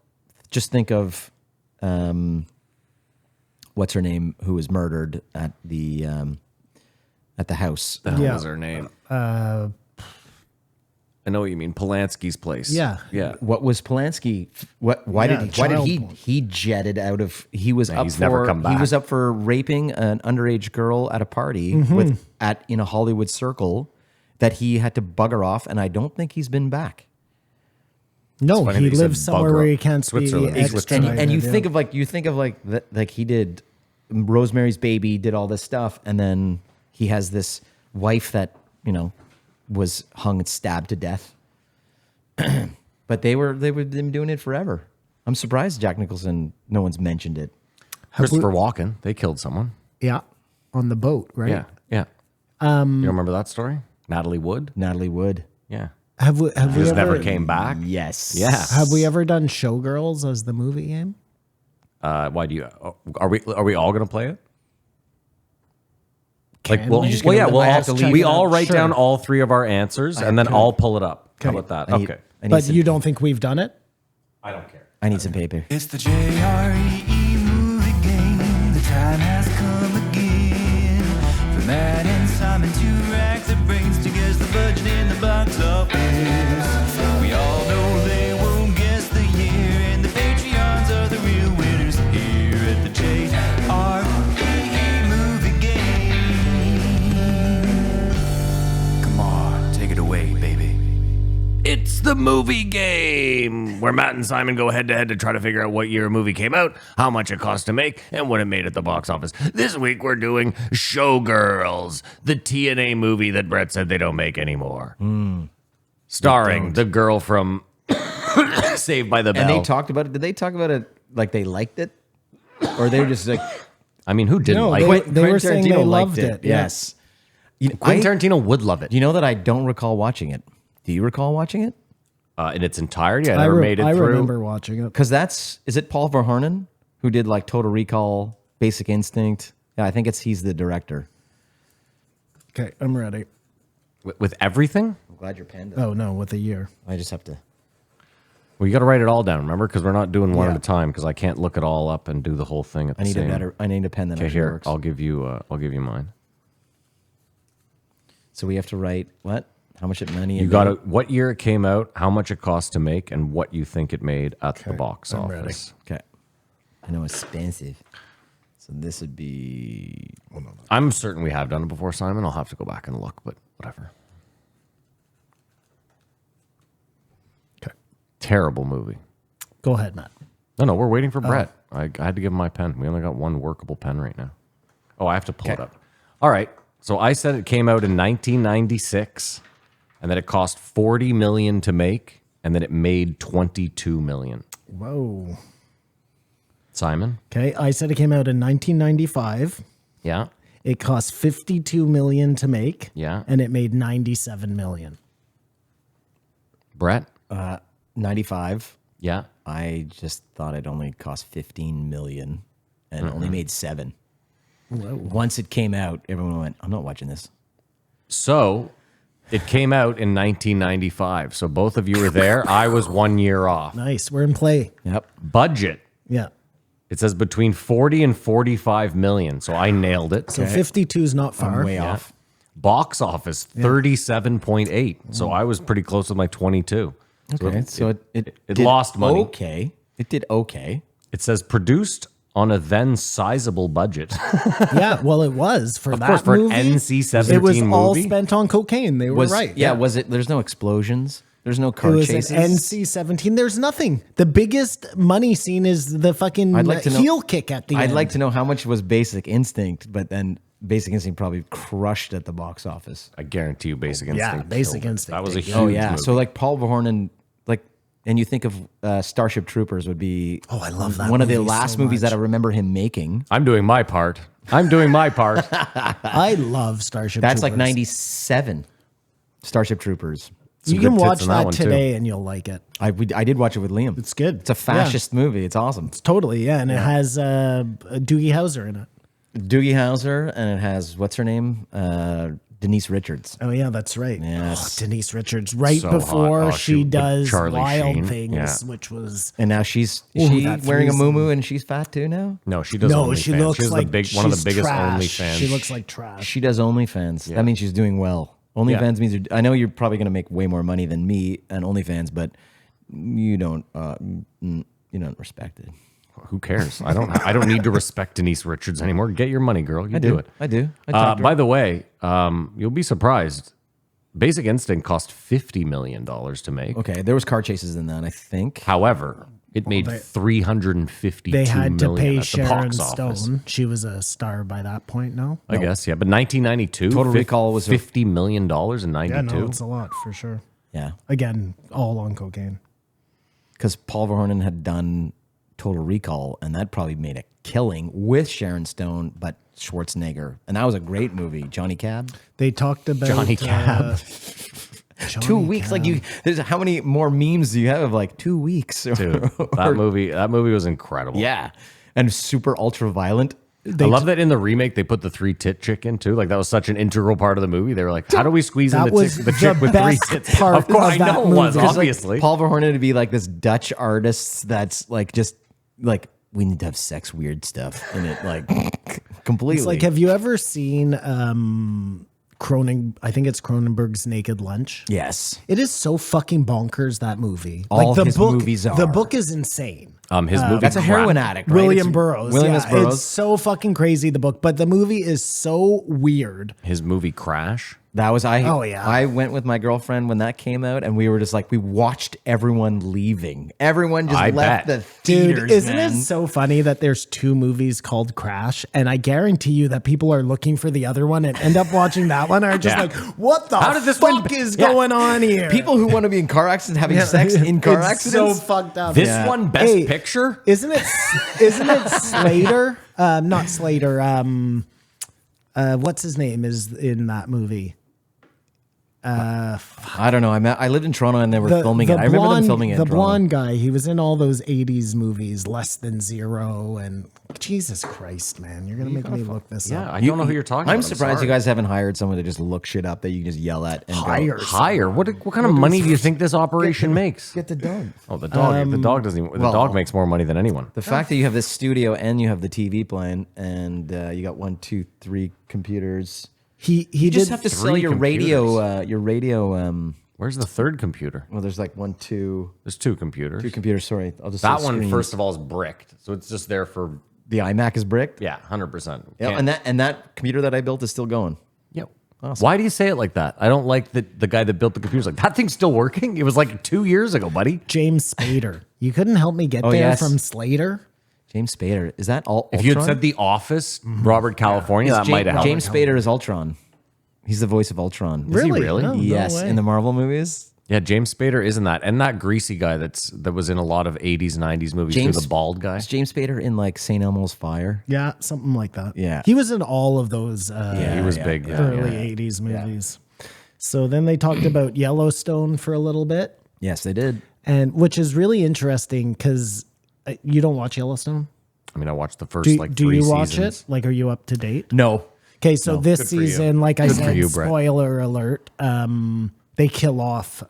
Just think of what's her name, who was murdered at the house. The hell Yeah. was her name? I know what you mean. Polanski's place. Yeah. Yeah. What was Polanski? Why Yeah, did child he porn. he jetted out of? He was up he's for never come he back. was up for raping an underage girl at a party Mm-hmm. in a Hollywood circle that he had to bugger off, and I don't think he's been back. No, funny he that you said lives somewhere bugger where he up. can't be Switzerland. extradited. And you yeah. think of like that, like he did Rosemary's Baby, did all this stuff, and then he has this wife that was hung and stabbed to death. But they were been doing it forever. I'm surprised Jack Nicholson. No one's mentioned it. Christopher Walken, they killed someone. Yeah, on the boat, right? Yeah. Yeah. You remember that story? Natalie Wood? Natalie Wood. Yeah. Have we Just ever, never came back. Yes. Yeah. Have we ever done Showgirls as the movie game? Why do you? Are we all going to play it? Like, Can well, we? well, Just gonna yeah, let we'll my all, ex check we it all out? write Sure. down all three of our answers, and then I'll pull it up. How Okay. about that? I need- Okay. I need But some, you don't think we've done it? I don't care. I need some paper. It's the JREE movie game. The time has come again. For Matt and Simon to rack their brains to guess the budget in the box office. We all know they won't guess the year, and the Patreons are the real winners here at the JREE movie game. Come on, take it away, baby. It's the movie game, where Matt and Simon go head to head to try to figure out what year a movie came out, how much it cost to make, and what it made at the box office. This week we're doing Showgirls, the TNA movie that Brett said they don't make anymore. Starring the girl from Saved by the Bell. And they talked about it. Did they talk about it like they liked it, or they were just like I mean, who didn't No, like they- it? they were Quentin saying they Tarantino loved liked it, yeah. Yes. You know, Quentin Tarantino would love it you know that I don't recall watching it. Do you recall watching it? in its entirety. I never made it I through. remember watching it. Because is it Paul Verhoeven who did like Total Recall, Basic Instinct? Yeah, I think he's the director. Okay, I'm ready. With everything? I'm glad you're panned. Oh no, with a year. I just have to. Well, you got to write it all down, remember? Because we're not doing one Yeah. at a time. Because I can't look it all up and do the whole thing at the I need same. I need a pen that Okay, actually here works. I'll give you mine. So we have to write what? How much it money? You got it. What year it came out, how much it cost to make, and what you think it made at the box I'm ready. office. Okay. I know it's expensive. So this would be. I'm certain we have done it before, Simon. I'll have to go back and look, but whatever. Okay, Terrible movie. go ahead, Matt. No, we're waiting for Brett. I had to give him my pen. We only got one workable pen right now. Oh, I have to pull it up. All right. So I said it came out in 1996, and that it cost $40 million to make, and that it made $22 million. Whoa. Simon? Okay, I said it came out in 1995. Yeah. It cost $52 million to make. Yeah. and it made $97 million. Brett? 95. Yeah. I just thought it only cost 15 million and only made 7. Once it came out, everyone went, I'm not watching this. So it came out in 1995. So both of you were there. I was 1 year off. Nice. We're in play. Yep. Budget. Yeah. It says between 40 and 45 million. So I nailed it. So 52 is not far. I'm way off. Box office 37.8. So I was pretty close with my 22. Okay. So it it did lost money. Okay. It did okay. It says produced on a then sizable budget. Yeah, well, it was for that course, for an movie. NC-17 it was all movie. spent on cocaine. They were right. Yeah, was it? There's no explosions. There's no It car was chases. an NC-17. There's nothing. The biggest money scene is the fucking I'd like to know- heel kick at the end. I'd like to know how much was Basic Instinct, but then Basic Instinct probably crushed at the box office. I guarantee you Basic Instinct. Yeah, Basic killed it. Instinct That was a did huge good. Oh yeah, movie. so like Paul Verhoeven, and you think of Starship Troopers would be. Oh, I love that one of the movie last so movies much. that I remember him making. I'm doing my part. I'm doing my part. I love Starship That's like Troopers. 97. Starship Troopers. You good can tits watch in that that one, too. today and you'll like it. I did watch it with Liam. It's good. It's a fascist movie. It's awesome. Totally, yeah. And it has Doogie Howser in it. Doogie Howser, and it has what's her name, Denise Richards. Oh, yeah, that's right. Yes. Oh, Denise Richards, right So before hot. Oh, she with does Charlie Wild Sheen. Things, Yeah. which was... And now she's Ooh, she that wearing a threesome. muumuu and she's fat too now. No, she does No, OnlyFans. she looks She's like one of the she's biggest trash. OnlyFans. She looks like trash. She does OnlyFans. Yeah. That means she's doing well. OnlyFans Yeah. means I know you're probably going to make way more money than me and OnlyFans, but you don't respect it. Who cares? I don't need to respect Denise Richards anymore. Get your money, girl. You do it. I do. I talked to her. By the way, you'll be surprised. Basic Instinct cost $50 million to make. Okay, there was car chases in that, I think. However, it made $352 They had to million pay at the Sharon box office. Stone. She was a star by that point, no? I guess, yeah. But 1992, Total Recall was $50 million in Yeah, 92. no, it's a lot for sure. Yeah, Again, all on cocaine. because Paul Verhoeven had done Total Recall, and that probably made a killing with Sharon Stone, but Schwarzenegger, and that was a great movie. Johnny Cab. They talked about Johnny Cab. 2 weeks, like you. There's how many more memes do you have of like 2 weeks? Dude, that movie was incredible. Yeah, and super ultra violent. I love that in the remake they put the 3-tit chick in too. Like that was such an integral part of the movie. They were like, how do we squeeze in That was the chick with 3 best tits? part Of course, of I that know it was, movie. obviously. Paul Verhoeven to be like this Dutch artist that's like just like we need to have sex weird stuff in it, like completely. It's like, have you ever seen I think it's Cronenberg's Naked Lunch? yes, It is so fucking bonkers, that movie. All the his book, movies are. The book is insane. His movie that's a heroin addict, right? William It's Burroughs. William yeah, S. Burroughs. It's so fucking crazy, the book. But the movie is so weird. His movie Crash. That was Oh, yeah. I went with my girlfriend when that came out, and we were just like we watched everyone leaving. Everyone just I left bet. the theaters. Dude, isn't man. it so funny that there's 2 movies called Crash? And I guarantee you that people are looking for the other one and end up watching that one are just Yeah. like, what the How did this fuck one- is Yeah. going on here? People who want to be in car accidents having sex in car It's accidents? so fucked up. This Yeah. one, Best Hey, Picture. Isn't it Slater? Not Slater. What's his name is in that movie? I don't know. I lived in Toronto and they were filming it. I remember them filming it. The in Toronto. blonde guy. He was in all those 80s movies, Less Than Zero, and Jesus Christ, man. You're going to make me look this Yeah, up. I don't know who you're talking about. I'm surprised sorry. you guys haven't hired someone to just look shit up that you can just yell at and Hire. go, Hire? What kind of money do you think this operation makes? get the dog. Oh, the dog. The dog doesn't. Even, the dog makes more money than anyone. The fact that you have this studio and you have the TV playing and you got 1, 2, 3 computers. He You just did have to 3 sell your radio. Where's the third computer? Well, there's like 1, 2, There's 2 computers. 2 computers. Sorry, I'll just That say one, screens. first of all, is bricked, so it's just there for The iMac is bricked. 100%. Yeah, and that computer that I built is still going. Yep. Why do you say it like that? I don't like the guy that built the computers. Like that thing's still working. It was like 2 years ago, buddy. James Spader. You couldn't help me get there yes. from Slater? James Spader. Is that all? If you had Ultron? said The Office, Robert California, that might have helped. James Spader is Ultron. He's the voice of Ultron. Is he really? No, no Yes, way. in the Marvel movies. Yeah, James Spader isn't that, and that greasy guy that was in a lot of 80s, 90s movies. James- too, the bald guy. Is James Spader in like St. Elmo's Fire? Yeah, something like that. Yeah. He was in all of those He was big. Yeah, early yeah. 80s movies. So then they talked about Yellowstone for a little bit. Yes, they did. and which is really interesting because you don't watch Yellowstone. I mean, I watched the first Do 3 you watch seasons. it? Like, are you up to date? No. Okay, so this Good for you. season, like I Good for said, you, Brett. spoiler alert, they kill off.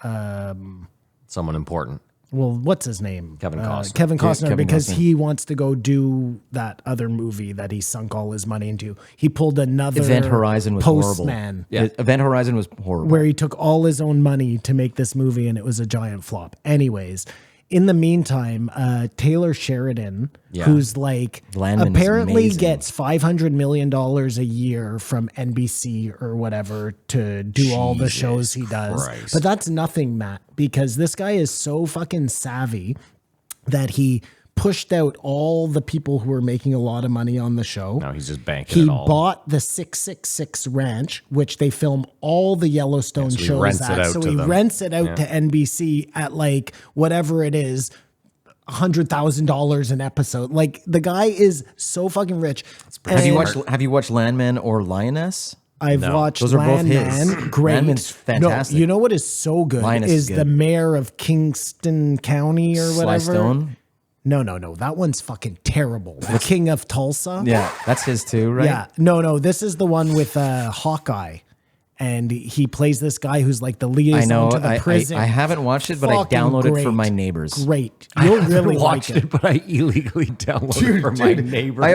Someone important. Well, what's his name? Kevin Costner. Kevin Costner, Kevin because Costner. he wants to go do that other movie that he sunk all his money into. He pulled another Event Horizon was Postman, horrible. Event Horizon was horrible. where he took all his own money to make this movie, and it was a giant flop. Anyways, in the meantime, Taylor Sheridan, who's like Landman is apparently amazing. gets $500 million a year from NBC or whatever to do all the shows he does. Christ. But that's nothing, Matt, because this guy is so fucking savvy that he pushed out all the people who were making a lot of money on the show. Now he's just banking He it all. bought the 666 Ranch, which they film all the Yellowstone so he shows rents it at. out So to he them. rents it out to NBC at like whatever it is, $100,000 an episode. Like the guy is so fucking rich. Have you watched Landman or Lioness? I've No. watched Those are both his. Landman. Great. Landman's fantastic. No, you know what is so good Lioness is is good. the mayor of Kingston County or Sly whatever. Stone? No. That one's fucking terrible. The King of Tulsa. Yeah, that's his too, right? Yeah. No. This is the one with Hawkeye. And he plays this guy who's like the liaison I know. to the prison. I haven't watched it, but I Fucking downloaded it great. for my neighbors. Great. You'll really like watched it. it, but I illegally downloaded it for my neighbors. I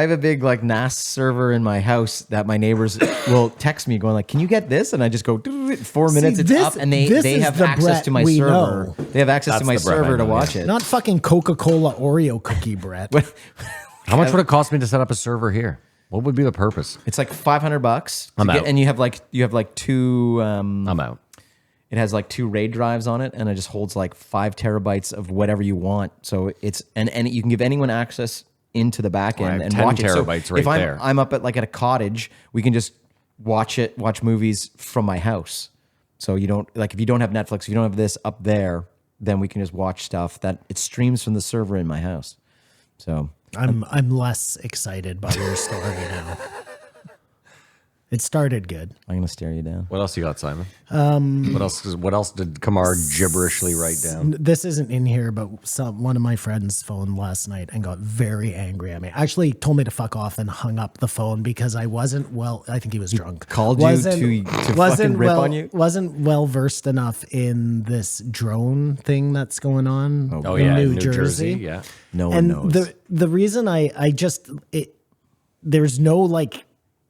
have a big like NAS server in my house that my neighbors will text me going like, "Can you get this?" And I just go 4 minutes. It's this- up, and they this they is have the access Brett to my we server. know. They have access That's to my the Brett I server to know, watch yeah. it. Not fucking Coca-Cola Oreo cookie, Brett. How much would it cost me to set up a server here? What would be the purpose? It's like $500. I'm out. And you have like two. I'm out. It has like 2 RAID drives on it, and it just holds like 5 terabytes of whatever you want. So it's and you can give anyone access into the back I end have and 10 watch it. So terabytes right if I'm, there. I'm up at a cottage, we can just watch movies from my house. So you don't like if you don't have Netflix, if you don't have this up there, then we can just watch stuff that it streams from the server in my house. So I'm less excited by your story now. It started good. I'm gonna stare you down. What else you got, Simon? What else did Kamar gibberishly write down? This isn't in here, but one of my friends phoned last night and got very angry at me. Actually told me to fuck off and hung up the phone because I wasn't I think he was drunk. Called you to fucking rip on you? Wasn't well versed enough in this drone thing that's going on Oh in yeah, New New Jersey. Yeah. No one And knows. the reason I just there's no like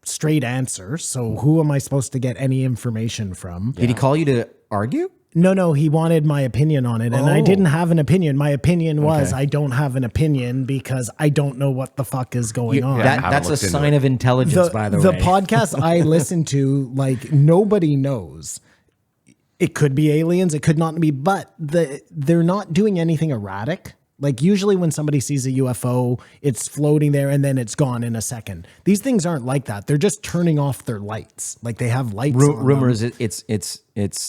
straight answer. So who am I supposed to get any information from? Did he call you to argue? No, he wanted my opinion on it, and I didn't have an opinion. My opinion was I don't have an opinion because I don't know what the fuck is going on. haven't That's a looked into sign it. of intelligence, by the way. The podcast I listen to, like nobody knows. It could be aliens, it could not be, but they're not doing anything erratic. Like usually when somebody sees a UFO, it's floating there and then it's gone in a second. These things aren't like that. They're just turning off their lights. Like they have lights on them. Rumors it's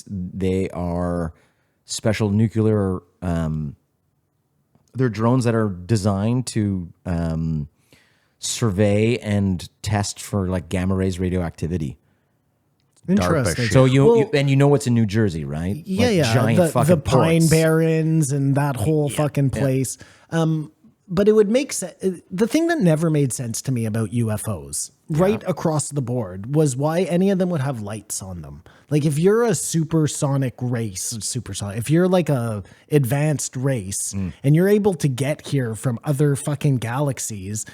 they are special nuclear they're drones that are designed to survey and test for like gamma rays radioactivity. Interesting. So you know what's in New Jersey, right? Yeah, Like yeah. giant the fucking Pine ports. Barrens and that whole fucking place. But it would make sense. The thing that never made sense to me about UFOs, right across the board, was why any of them would have lights on them. Like if you're a supersonic race, if you're like a advanced race and you're able to get here from other fucking galaxies,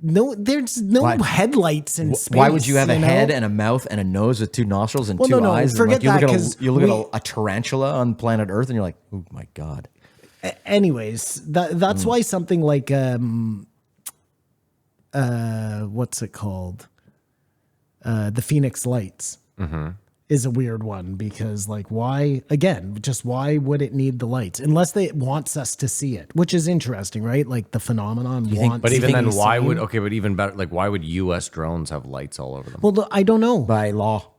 there's no headlights in space. Why would you have a know? head and a mouth and a nose with 2 nostrils and Well, 2 no, eyes? And, forget like, that, you 'cause look at a tarantula on planet Earth and you're like, oh my God. Anyways, that's why something like what's it called? The Phoenix Lights is a weird one because like why would it need the lights unless it wants us to see it, which is interesting, right? Like the phenomenon wants. But even to then, be why seen. would but even better, like why would U.S. drones have lights all over them? Well, I don't know. By law.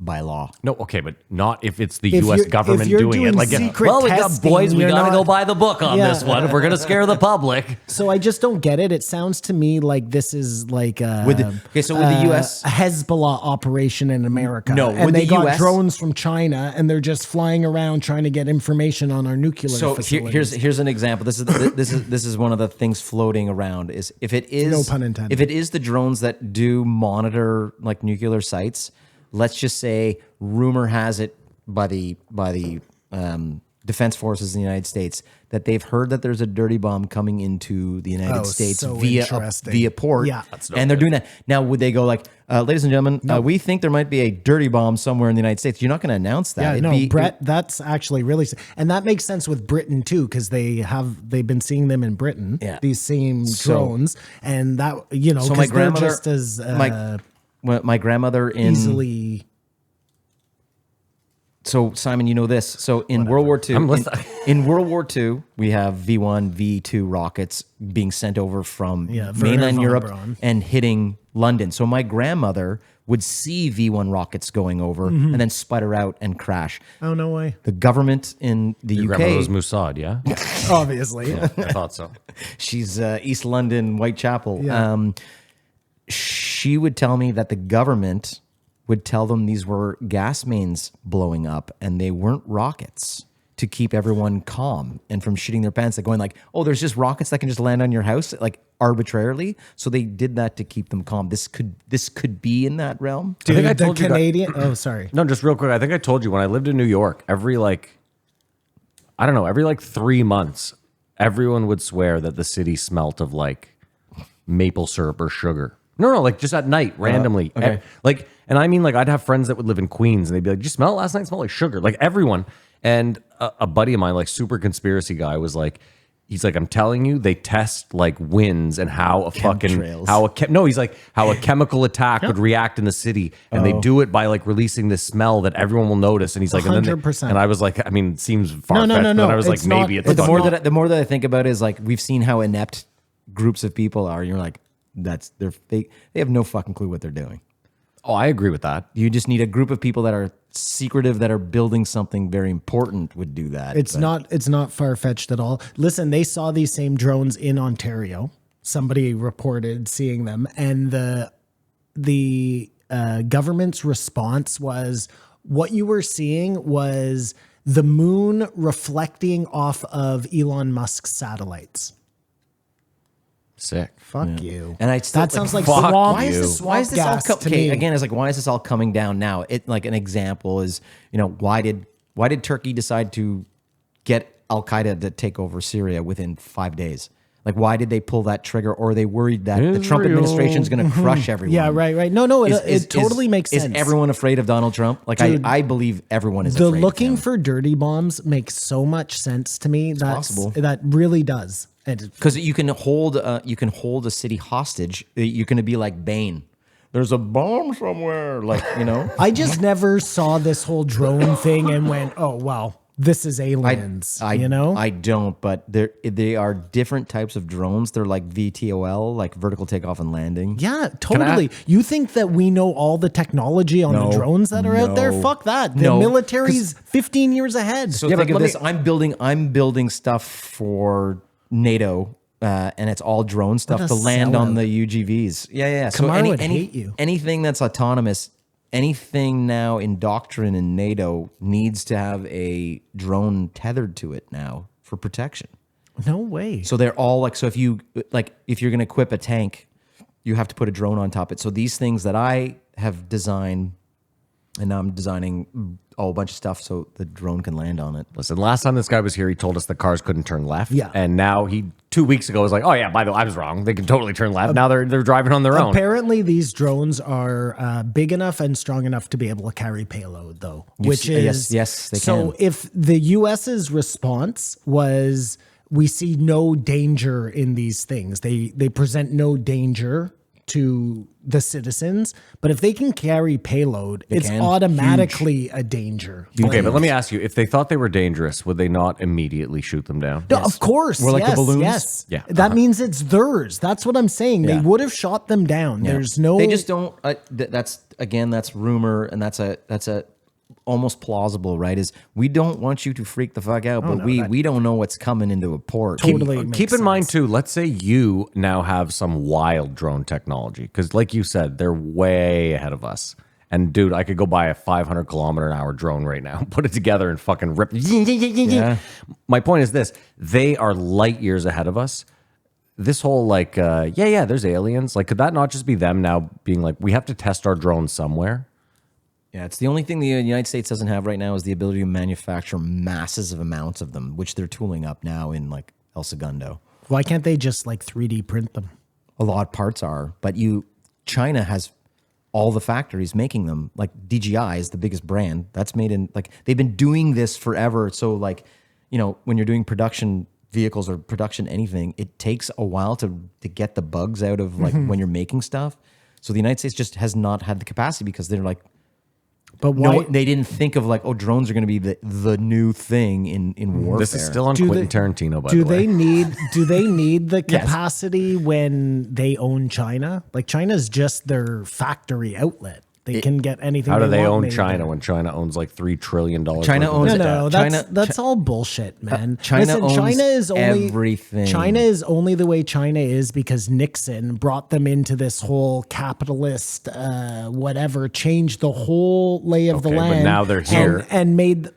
by law. No, okay, but not if it's the If U.S. you're- government if you're doing it. doing Like, secret well, we got testing, boys, we you're got to not- go by the book on Yeah. this one if we're going to scare the public. So I just don't get it. It sounds to me like this is like With the US, a Hezbollah operation in America. No, and with they the got US drones from China, and they're just flying around trying to get information on our nuclear so facilities. here's an example. This is one of the things floating around. Is if it is No pun intended. if it is the drones that do monitor like nuclear sites, let's just say rumor has it by the defense forces in the United States that they've heard that there's a dirty bomb coming into the United States so via interesting. port. Yeah. And they're doing that. Now, would they go like, ladies and gentlemen, we think there might be a dirty bomb somewhere in the United States? You're not going to announce that. Yeah, It'd no, be- Brett, that's actually really, and that makes sense with Britain too, because they've been seeing them in Britain, Yeah. these same So- drones, and that, you know, So my because they're grandmother, just as my grandmother in easily. So Simon, you know this. So in World War II, I'm listening. in World War II, we have V1, V2 rockets being sent over from Werner mainland von Europe Braun. and hitting London. So my grandmother would see V1 rockets going over and then sputter out and crash. Oh, no way. The government in the Your UK, grandmother was Mossad, yeah? Obviously. I thought so. she's East London, Whitechapel. Yeah. She would tell me that the government would tell them these were gas mains blowing up and they weren't rockets, to keep everyone calm and from shitting their pants and going like, oh, there's just rockets that can just land on your house like arbitrarily. So they did that to keep them calm. This could be in that realm. I think I Dude, the told you that- Canadian. Oh, sorry. No, just real quick. I think I told you when I lived in New York, every 3 months, everyone would swear that the city smelt of like maple syrup or sugar. No, like just at night, randomly. okay. And I mean, like, I'd have friends that would live in Queens and they'd be like, "Did you smell it last night? It smelled like sugar." Like everyone. And a buddy of mine, like super conspiracy guy, was like, he's like, "I'm telling you, they test like winds and how a Chemtrails. he's like how a chemical attack would react in the city, and they do it by like releasing this smell that everyone will notice." And he's like, 100%. and I was like, I mean, it seems far No, fetched. no, But no, I was like, it's not- maybe it's it's But not- the more that I think about it is like, we've seen how inept groups of people are. You're like, they have no fucking clue what they're doing. Oh, I agree with that. You just need a group of people that are secretive, that are building something very important would do that. It's not far fetched at all. Listen, they saw these same drones in Ontario. Somebody reported seeing them, and the government's response was, what you were seeing was the moon reflecting off of Elon Musk's satellites. Sick. Fuck you. And I still, that sounds like fuck swamp. why is this? Why is this all gas to okay? me. Again, it's like, why is this all coming down now? It like an example is, why did Turkey decide to get Al Qaeda to take over Syria within 5 days? Like, why did they pull that trigger? Or are they worried that the Trump Israel. administration is going to crush everyone? Yeah, right. No, it totally makes sense. Is everyone afraid of Donald Trump? Like, Dude, I believe everyone is the afraid looking of him. for dirty bombs makes so much sense to me. That's possible. That really does. And Because you can hold a city hostage. You're going to be like Bane. There's a bomb somewhere, like, I just never saw this whole drone thing and went, "Oh wow, this is aliens." I don't, but they are different types of drones. They're like VTOL, like vertical takeoff and landing. Yeah, totally. You think that we know all the technology on the drones that are out there? no. Fuck that. The No, military's 15 years ahead. So Yeah, think but of let this. I'm building stuff for NATO, and it's all drone stuff What a to land on sellout. the UGVs. Yeah. Kamar would hate you. Anything that's autonomous, anything now in doctrine in NATO needs to have a drone tethered to it now for protection. No way. So they're all like, so if you're going to equip a tank, you have to put a drone on top of it. So these things that I have designed, and now I'm designing a whole bunch of stuff so the drone can land on it. Listen, last time this guy was here, he told us the cars couldn't turn left. Yeah. And now 2 weeks ago was like, "Oh yeah, by the way, I was wrong. They can totally turn left." Now they're driving on their own. Apparently, these drones are big enough and strong enough to be able to carry payload, though. Which is yes, they so. can. If the U.S.'s response was, "We see no danger in these things. They present no danger to the citizens, but if they can carry payload, it's can. automatically a danger." Okay, but let me ask you: if they thought they were dangerous, would they not immediately shoot them down? No, of course. We're like the yes, balloons? Yes. Yeah. That means it's theirs. That's what I'm saying. They Yeah. would have shot them down. There's no. They just don't. That's again, that's rumor, and that's a almost plausible, right? Is we don't want you to freak the fuck out, but we don't know what's coming into a port. Totally. Keep in mind too, let's say you now have some wild drone technology, because like you said, they're way ahead of us. And dude, I could go buy a 500 kilometer an hour drone right now, put it together and fucking rip. Yeah. My point is this: they are light years ahead of us. This whole like, there's aliens. Like, could that not just be them now being like, we have to test our drones somewhere? Yeah, it's the only thing the United States doesn't have right now is the ability to manufacture massive amounts of them, which they're tooling up now in like El Segundo. Why can't they just like 3D print them? A lot of parts are, but China has all the factories making them. Like DJI is the biggest brand that's made in, like, they've been doing this forever. So like, when you're doing production vehicles or production anything, it takes a while to get the bugs out of like when you're making stuff. So the United States just has not had the capacity because they're like, but why? No, they didn't think of like, drones are going to be the new thing in warfare. This is still on Quentin Tarantino, by the way. Do they need the capacity when they own China? Like, China's just their factory outlet. They can get anything. How do they own made China there. when China owns like $3 trillion? China owns No, China, that's all bullshit, man. China owns China is only everything. China is only the way China is because Nixon brought them into this whole capitalist, whatever, changed the whole lay of the Okay, but land. now they're here. and made.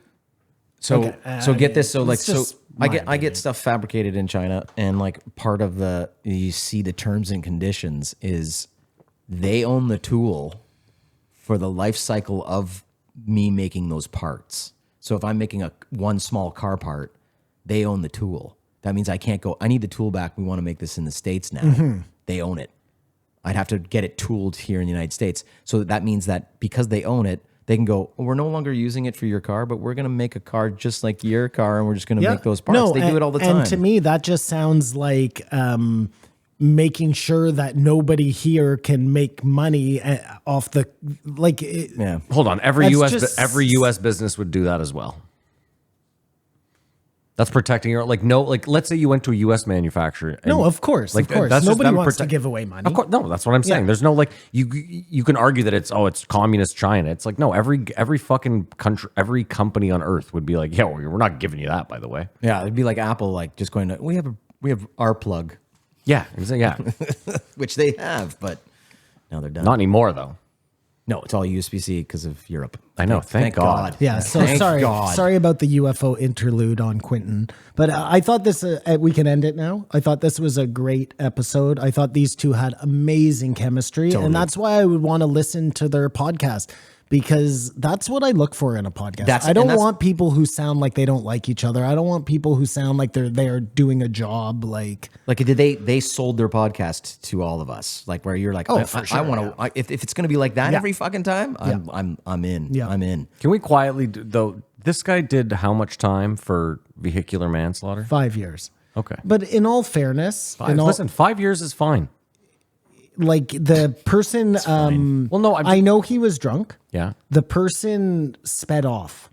So get this. So like, it's so just I my get stuff fabricated in China, and like part of you see the terms and conditions is they own the tool for the life cycle of me making those parts. So if I'm making one small car part, they own the tool. That means I can't go, I need the tool back. We want to make this in the States now. They own it. I'd have to get it tooled here in the United States. So that means that because they own it, they can go, we're no longer using it for your car, but we're going to make a car just like your car, and we're just going to make those parts. No, they do it all the time. And to me, that just sounds like making sure that nobody here can make money off the Yeah. Hold on, every That's US just- business would do that as well. That's protecting your let's say you went to a US manufacturer. And, No, of course. that's just Nobody them wants to give away money. Of course, no, that's what I'm saying. Yeah. There's no you can argue that it's communist China. It's like, no, every fucking country, every company on earth would be like, yeah, we're not giving you that, by the way. Yeah, it'd be like Apple, like just going to, we have our plug, Yeah, yeah. which they have, but now they're done. Not anymore though. No, it's all USB-C because of Europe. I know. Thank God. Yeah, so Thank sorry. God. Sorry about the UFO interlude on Quentin. But I thought this, we can end it now. I thought this was a great episode. I thought these two had amazing chemistry. And that's why I would want to listen to their podcast, because that's what I look for in a podcast. I don't want people who sound like they don't like each other. I don't want people who sound like they're doing a job like they sold their podcast to all of us, like where you're like, I want to. If it's going to be like that every fucking time, I'm in. Yeah. I'm in. Can we quietly though? This guy did how much time for vehicular manslaughter? 5 years. Okay, But in all fairness, listen, 5 years is fine. like the person, Well, no, I know he was drunk. Yeah. The person sped off.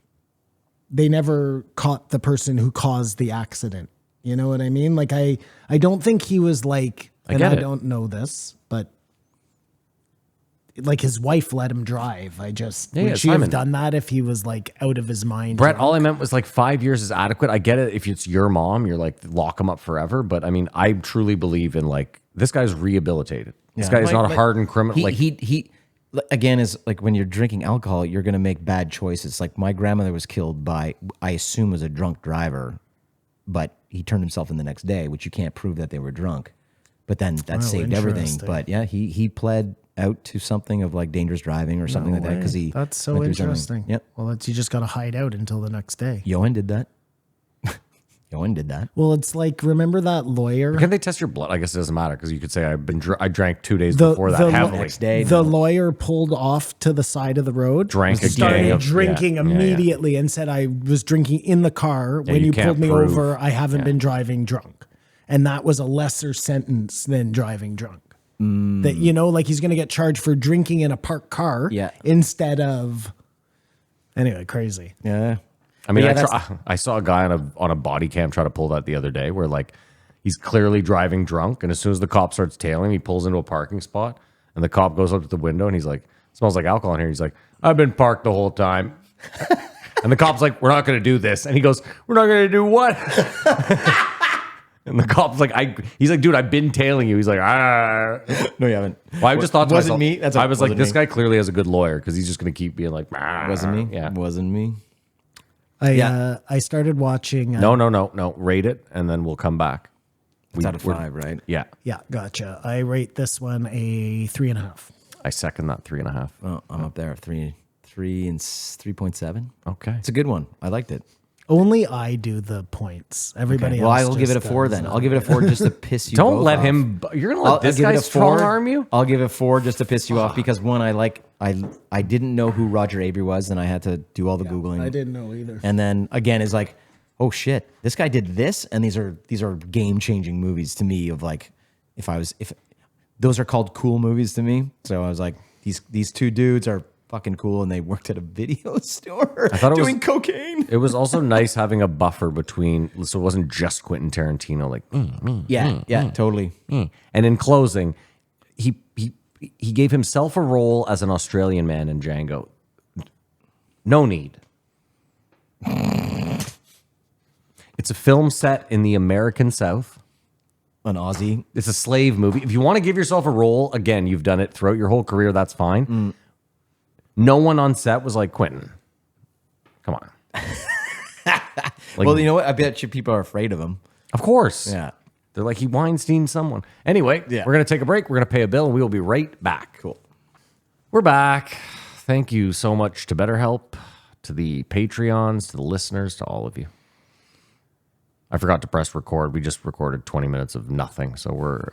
They never caught the person who caused the accident. You know what I mean? Like I don't think he was like, I and get I it. don't know this, but like his wife let him drive. Would yeah, she Simon. have done that if he was like out of his mind? Brett, drunk? all I meant was like 5 years is adequate. I get it. If it's your mom, you're like, lock him up forever. But I mean, I truly believe in like, this guy's rehabilitated. This guy is not a hardened criminal. He again is like when you're drinking alcohol, you're going to make bad choices. Like my grandmother was killed by, I assume, was a drunk driver, but he turned himself in the next day, which you can't prove that they were drunk. But then that saved everything. interesting. But yeah, he pled out to something of like dangerous driving or something like that because he. That's so went through something. interesting. Yep. Well, you just got to hide out until the next day. Johan did that. Johan did that. Well, it's like, remember that lawyer? Can they test your blood? I guess it doesn't matter because you could say I drank 2 days before that heavily. Next day, The lawyer pulled off to the side of the road, Drank a started gang of- drinking yeah, yeah, yeah. immediately, and said, "I was drinking in the car when you you can't pulled me prove. over. I haven't been driving drunk," and that was a lesser sentence than driving drunk. That like he's going to get charged for drinking in a parked car, instead of anyway, crazy. Yeah. I mean, Yeah, I saw a guy on a body cam try to pull that the other day where like he's clearly driving drunk. And as soon as the cop starts tailing, he pulls into a parking spot and the cop goes up to the window and he's like, smells like alcohol in here. He's like, I've been parked the whole time. And the cop's like, we're not going to do this. And he goes, we're not going to do what? And the cop's like, he's like, dude, I've been tailing you. He's like, ah. No, you haven't. Well, I just thought to wasn't myself, me. I was like, wasn't this me. guy clearly has a good lawyer because he's just going to keep being like, ah. Wasn't me. Yeah. Wasn't me. I started watching. No. Rate it, and then we'll come back. It's out of 5, right? Yeah. Yeah, gotcha. I rate this one a 3.5. I second that 3.5. Well, I'm up there at 3 and 3.7. Okay. It's a good one. I liked it. Only I do the points. Everybody Well, else. I'll give it a just 4 does, then. I'll give it a 4 just to piss you Don't both let off. him. You're going to let this give guy it a strong 4. arm you? I'll give it a 4 just to piss you off because one, I didn't know who Roger Avery was, and I had to do all the Googling. I didn't know either. And then again, is like, oh shit, this guy did this, and these are game changing movies to me. Of like, if those are called cool movies to me. So I was like, these two dudes are fucking cool, and they worked at a video store doing cocaine. It was also nice having a buffer between, so it wasn't just Quentin Tarantino. Like, Totally. And in closing, he gave himself a role as an Australian man in Django. No need. It's a film set in the American South. An Aussie. It's a slave movie. If you want to give yourself a role, again, you've done it throughout your whole career, that's fine. No one on set was like, Quentin, come on. Like, Well, you know what? I bet you people are afraid of him. of course. Yeah. They're like, he Weinstein someone. Anyway, Yeah. we're going to take a break. We're going to pay a bill, and we will be right back. Cool. We're back. Thank you so much to BetterHelp, to the Patreons, to the listeners, to all of you. I forgot to press record. We just recorded 20 minutes of nothing. So we're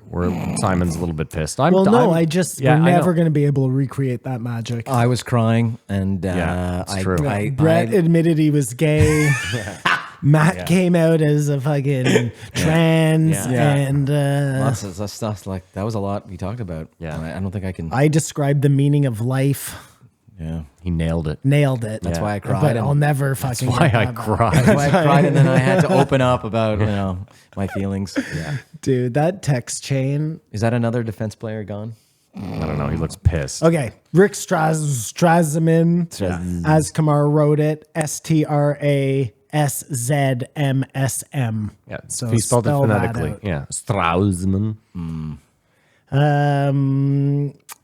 Simon's a little bit pissed. we're never going to be able to recreate that magic. I was crying, and it's true. Brett admitted he was gay. Matt came out as a fucking trans, and lots of stuff like that was a lot we talked about. Yeah. I don't think I can. I described the meaning of life. Yeah, He nailed it. Nailed it. that's why I cried. But and- I'll never fucking. Why get I that back. cried. That's why I cried, and then I had to open up about my feelings. Yeah, Dude, that text chain. is that another defense player gone? I don't know. He looks pissed. Okay, Rick Strassman, as Kamar wrote it, STRASZMSM. Yeah, So he spelled it spell that phonetically. out. Yeah, Strausman.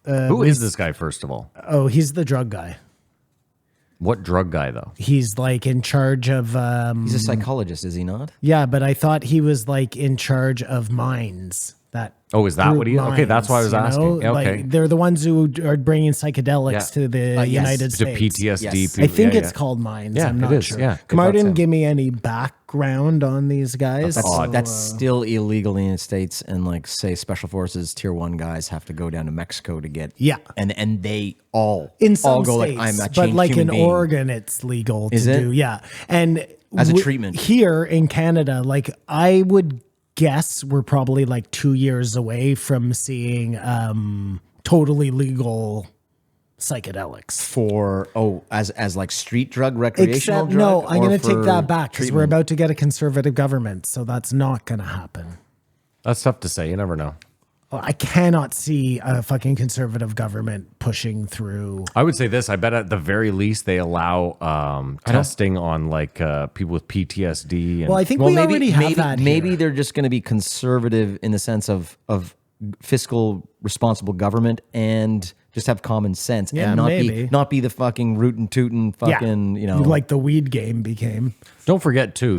Who is this guy, first of all? Oh, he's the drug guy. What drug guy, though? He's like in charge of. He's a psychologist, is he not? Yeah, but I thought he was like in charge of mines. That. Oh, is that group what he is? Okay, that's why I was mines, you asking. know? Okay. Like, they're the ones who are bringing psychedelics Yeah. to the Yes. United To States. PTSD. Yes. I think yeah, it's yeah. called mines. Yeah, I'm not it is, sure. yeah. Kamar If that's didn't him. give me any background on these guys. That's still illegal in the United States, and like say special forces tier 1 guys have to go down to Mexico to get and they all in some go states, like I'm a but changed like human in being. Oregon, it's legal Is to it? do. Yeah, and As a treatment. here in Canada, like I would guess we're probably like 2 years away from seeing totally legal psychedelics. for as like street drug recreational Except drug. no, I'm or going to take for that back because we're treatment? about to get a conservative government, so that's not going to happen. That's tough to say. You never know. I cannot see a fucking conservative government pushing through. I would say this. I bet at the very least they allow testing on like people with PTSD. And, Well, I think we already have maybe, that. maybe here. they're just going to be conservative in the sense of fiscal responsible government and just have common sense Yeah, and maybe. not be the fucking rootin' tootin' fucking like the weed game became. don't forget too,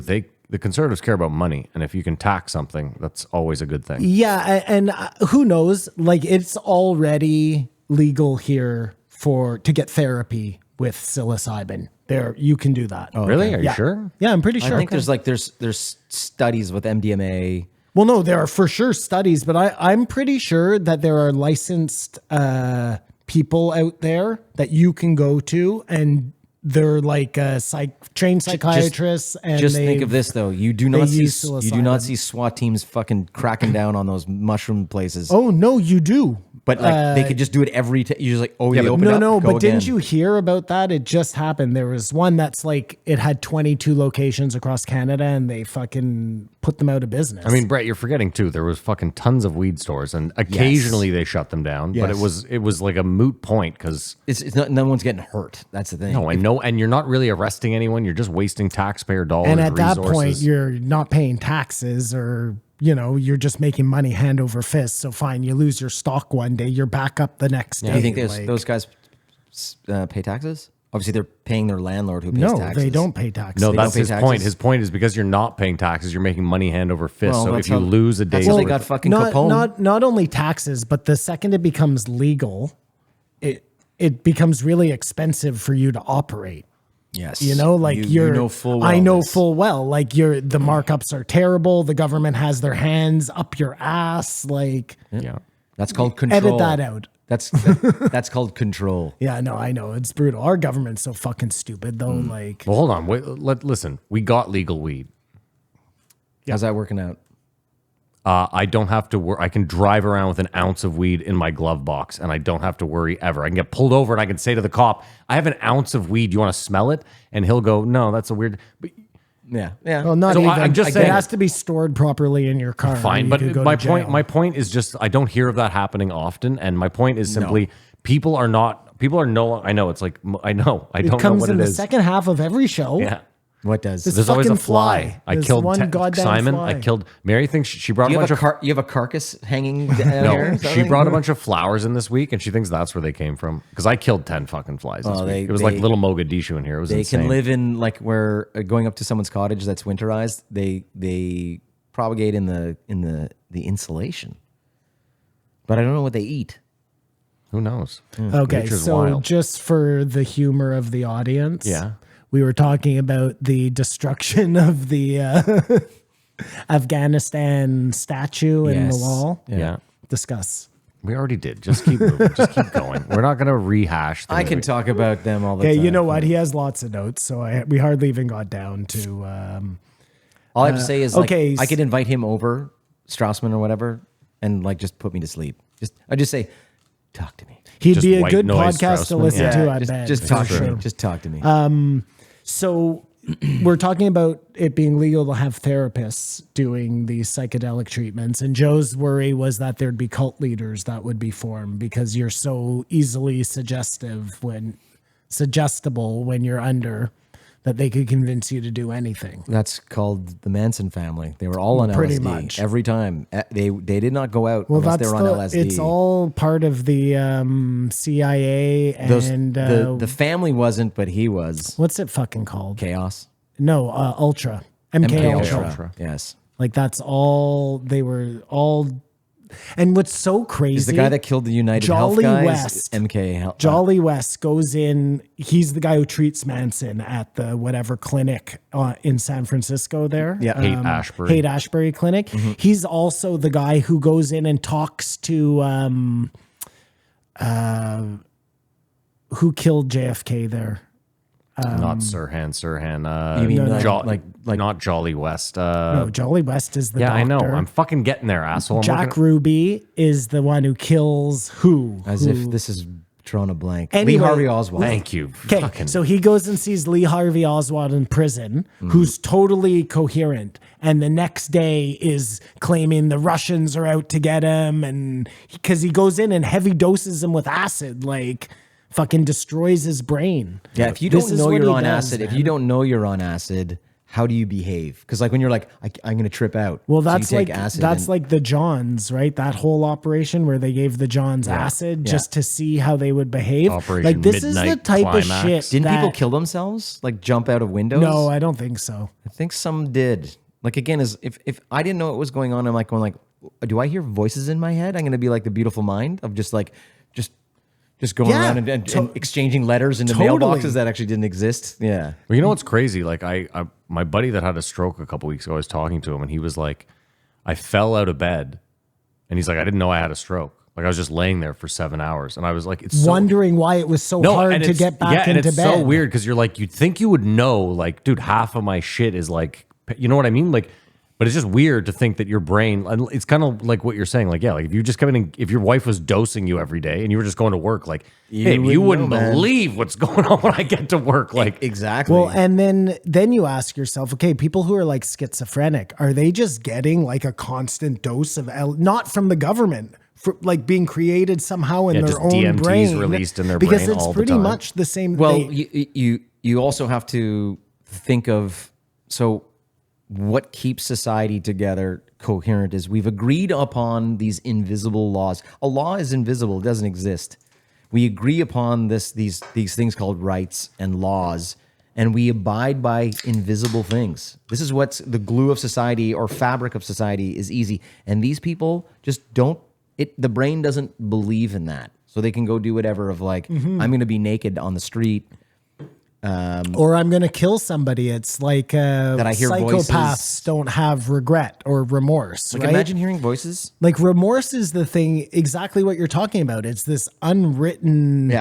the conservatives care about money, and if you can tax something, that's always a good thing. Yeah, and who knows? Like it's already legal here to get therapy with psilocybin. There, you can do that. Really? Are you Yeah. sure? Yeah, I'm pretty I sure. think there's studies with MDMA. Well, no, there are for sure studies, but I'm pretty sure that there are licensed people out there that you can go to, and they're like trained psychiatrists. And Just think of this though: you do not see use you do not psilocybin. see SWAT teams fucking cracking down on those mushroom places. Oh no, you do. But like they could just do it every time. You're just like, oh, yeah, they open No, up, no, go but didn't again. you hear about that? It just happened. There was one that's like it had 22 locations across Canada, and they fucking put them out of business. I mean, Brett, you're forgetting too. There was fucking tons of weed stores, and occasionally they shut them down. But Yes. it was like a moot point because It's not, no one's getting hurt. That's the thing. no, and you're not really arresting anyone. You're just wasting taxpayer dollars. and at that resources. point, you're not paying taxes, or you're just making money hand over fist. So fine, you lose your stock one day, you're back up the next day. Do you think like- those guys pay taxes? Obviously, they're paying their landlord who pays No, taxes. they don't pay taxes. No, They that's don't his pay point. taxes? His point is because you're not paying taxes, you're making money hand over fist. Well, so that's if you how- lose a that's day's how they worth- got fucking not, Capone. not only taxes, but the second it becomes legal, it becomes really expensive for you to operate. Yes. Like you know full well I know this. full well, like the markups are terrible. The government has their hands up your ass. Like, yeah. That's called control. edit that out. That's called control. Yeah, no, I know it's brutal. Our government's so fucking stupid, though. Like, Well, hold on. Wait, listen. We got legal weed. How's that working out? I don't have to worry. I can drive around with an ounce of weed in my glove box, and I don't have to worry ever. I can get pulled over, and I can say to the cop, "I have an ounce of weed. You want to smell it?" And he'll go, "No, that's a weird." But Yeah. Yeah. well, not So even. I'm just it saying- has to be stored properly in your car. fine. You But could go my to point, jail. my point is just I don't hear of that happening often, and my point is simply people are no. I know it's like I know. I It don't know comes what in it the is. second half of every show. Yeah. What does? This- There's always a fucking fly. fly. I There's killed one goddamn Simon. fly. I killed Mary. Thinks she brought a you bunch have of you have a carcass hanging down no. here? She brought a bunch of flowers in this week, and she thinks that's where they came from. Because I killed 10 fucking flies this Oh, week. It was like little Mogadishu in here. It was They insane. can live in like where going up to someone's cottage that's winterized. They propagate in the insulation. But I don't know what they eat. Who knows? Okay, Nature's so wild. just for the humor of the audience, Yeah. we were talking about the destruction of the Afghanistan statue in the Yes. wall. Yeah. Discuss. We already did. Just keep moving. Just keep going. We're not going to rehash. I can talk about them all the Okay, time. you know what? He has lots of notes, so we hardly even got down to. All I have to say is like okay, I could invite him over, Strassman or whatever, and like just put me to sleep. I just say, talk to me. He'd Just be a white good noise podcast to Strassman. listen Yeah, to. I just, bet. just for talk to sure. me. Just talk to me. So we're talking about it being legal to have therapists doing these psychedelic treatments. And Joe's worry was that there'd be cult leaders that would be formed because you're so easily suggestible when you're under that they could convince you to do anything. That's called the Manson family. They were all on Pretty LSD much. every time. They did not go out Well, unless that's they were on LSD. it's all part of the CIA and the family wasn't, but he was. what's it fucking called? Chaos. No, Ultra. MK Ultra. Ultra. Yes. Like that's all they were all. And what's so crazy Is the guy that killed the United Jolly Health guys? West. MK Health. Jolly West goes in. He's the guy who treats Manson at the whatever clinic in San Francisco there. Yeah. Haight-Ashbury. Haight-Ashbury Clinic. He's also the guy who goes in and talks to who killed JFK there. Not Sirhan. You mean like not Jolly West. No, Jolly West is the yeah, doctor. I know. I'm fucking getting there, asshole. I'm Jack working- Ruby is the one who kills who? as if this is drawing a blank. Anyway, Lee Harvey Oswald. Thank you. Okay, Fucking- so he goes and sees Lee Harvey Oswald in prison, who's totally coherent, and the next day is claiming the Russians are out to get him, and because he goes in and heavy doses him with acid, like fucking destroys his brain. Yeah, if you This don't is know what you're he on does, acid, if man. you don't know you're on acid, how do you behave? Because like when you're like, I'm going to trip out. Well, so you that's take like acid that's and- like the Johns, right? That whole operation where they gave the Johns acid yeah. just to see how they would behave. Operation like this is the Midnight type Climax. of shit. Didn't people that- kill themselves? Like jump out of windows? No, I don't think so. I think some did. Like again, is if I didn't know what was going on, I'm like going like, do I hear voices in my head? I'm going to be like the beautiful mind of just going Yeah, around and exchanging letters into totally. mailboxes that actually didn't exist. Yeah. Well, you know what's crazy? Like I my buddy that had a stroke a couple weeks ago, I was talking to him, and he was like, I fell out of bed, and he's like, I didn't know I had a stroke. Like I was just laying there for 7 hours, and I was like, it's so, Wondering why it was so and hard to it's- get back and into it's bed. so weird because you're like, you'd think you would know, like, dude, half of my shit is like, you know what I mean? Like, But it's just weird to think that your brain, it's kind of like what you're saying. Like, yeah, like if you just come in and if your wife was dosing you every day and you were just going to work, like, you wouldn't believe what's going on when I get to work. Like, Exactly. Well, and then you ask yourself, okay, people who are like schizophrenic, are they just getting like a constant dose of not from the government, like being created somehow in their just own DMTs brain, released in their because brain it's all the pretty time. much the same. Well, you also have to think of, so what keeps society together coherent is we've agreed upon these invisible laws. A law is invisible; it doesn't exist. We agree upon these things called rights and laws, and we abide by invisible things. This is what's the glue of society or fabric of society is easy. And these people just don't. The brain doesn't believe in that, so they can go do whatever. Of like, I'm going to be naked on the street. or I'm going to kill somebody. It's like I hear psychopaths voices. don't have regret or remorse. Like, right? imagine hearing voices. Like remorse is the thing, exactly what you're talking about. It's this unwritten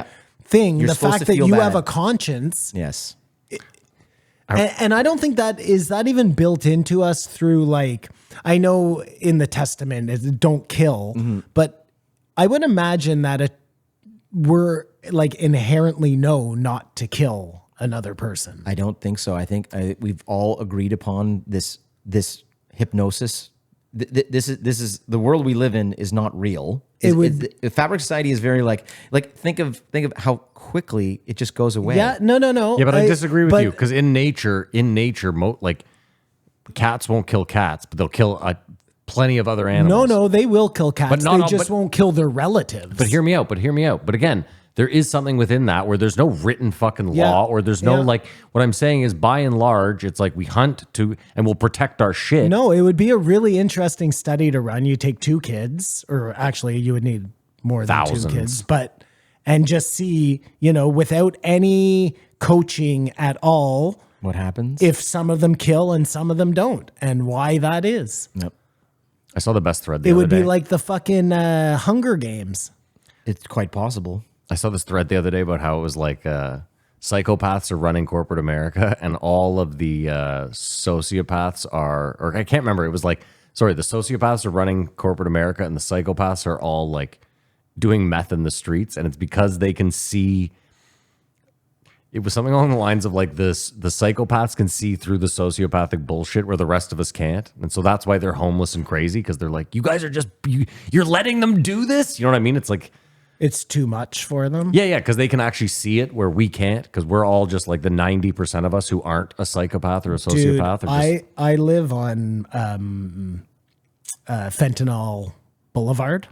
thing. You're the supposed fact to that feel you bad. have a conscience. Yes. And I don't think that is that even built into us through, like, I know in the Testament, it's don't kill, but I would imagine that we're like inherently know not to kill another person. I don't think so. I think we've all agreed upon this hypnosis. This is the world we live in is not real. The fabric society is very like think of how quickly it just goes away. Yeah, no. yeah, but I disagree with you because in nature, like cats won't kill cats, but they'll kill plenty of other animals. No, they will kill cats. But They just won't kill their relatives. But hear me out. But again, there is something within that where there's no written fucking law or there's no like, what I'm saying is by and large, it's like we hunt to and we'll protect our shit. No, it would be a really interesting study to run. You take 2 kids, or actually you would need more than Thousands. 2 kids, and just see, without any coaching at all, What happens? if some of them kill and some of them don't, and why that is. Yep. I saw the best thread the It other would day. be like the fucking Hunger Games. It's quite possible. I saw this thread the other day about how it was like psychopaths are running corporate America and all of the sociopaths are, or I can't remember. It was like, sorry, the sociopaths are running corporate America and the psychopaths are all like doing meth in the streets. And it's because they can see, it was something along the lines of like this, the psychopaths can see through the sociopathic bullshit where the rest of us can't. And so that's why they're homeless and crazy, because they're like, you guys are just, you're letting them do this? You know what I mean? It's like, It's too much for them. yeah, because they can actually see it where we can't, because we're all just like the 90% of us who aren't a psychopath or a Dude, sociopath. Or just, I live on Fentanyl Boulevard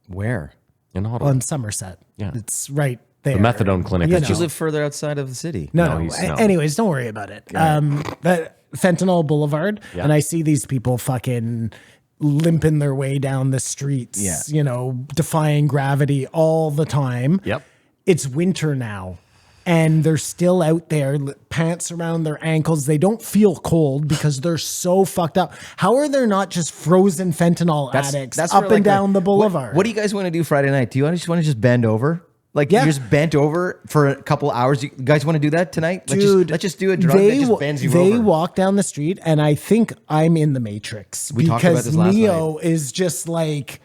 Where? in Ottawa. on Somerset. Yeah. It's right there. The methadone clinic. You is know. You just- live further outside of the city. No. he's- no. Anyways, don't worry about it. But Fentanyl Boulevard, Yeah. and I see these people fucking limping their way down the streets, Yeah. defying gravity all the time. Yep. It's winter now, and they're still out there, pants around their ankles. They don't feel cold because they're so fucked up. How are there not just frozen fentanyl addicts up where, and like, down the boulevard? What do you guys want to do Friday night? Do you want to just bend over? Like, Yeah. you just bent over for a couple hours. You guys want to do that tonight? Dude, let's just do a drug that just bends you they over. walk down the street, and I think I'm in the Matrix We talked about because this last Neo is just like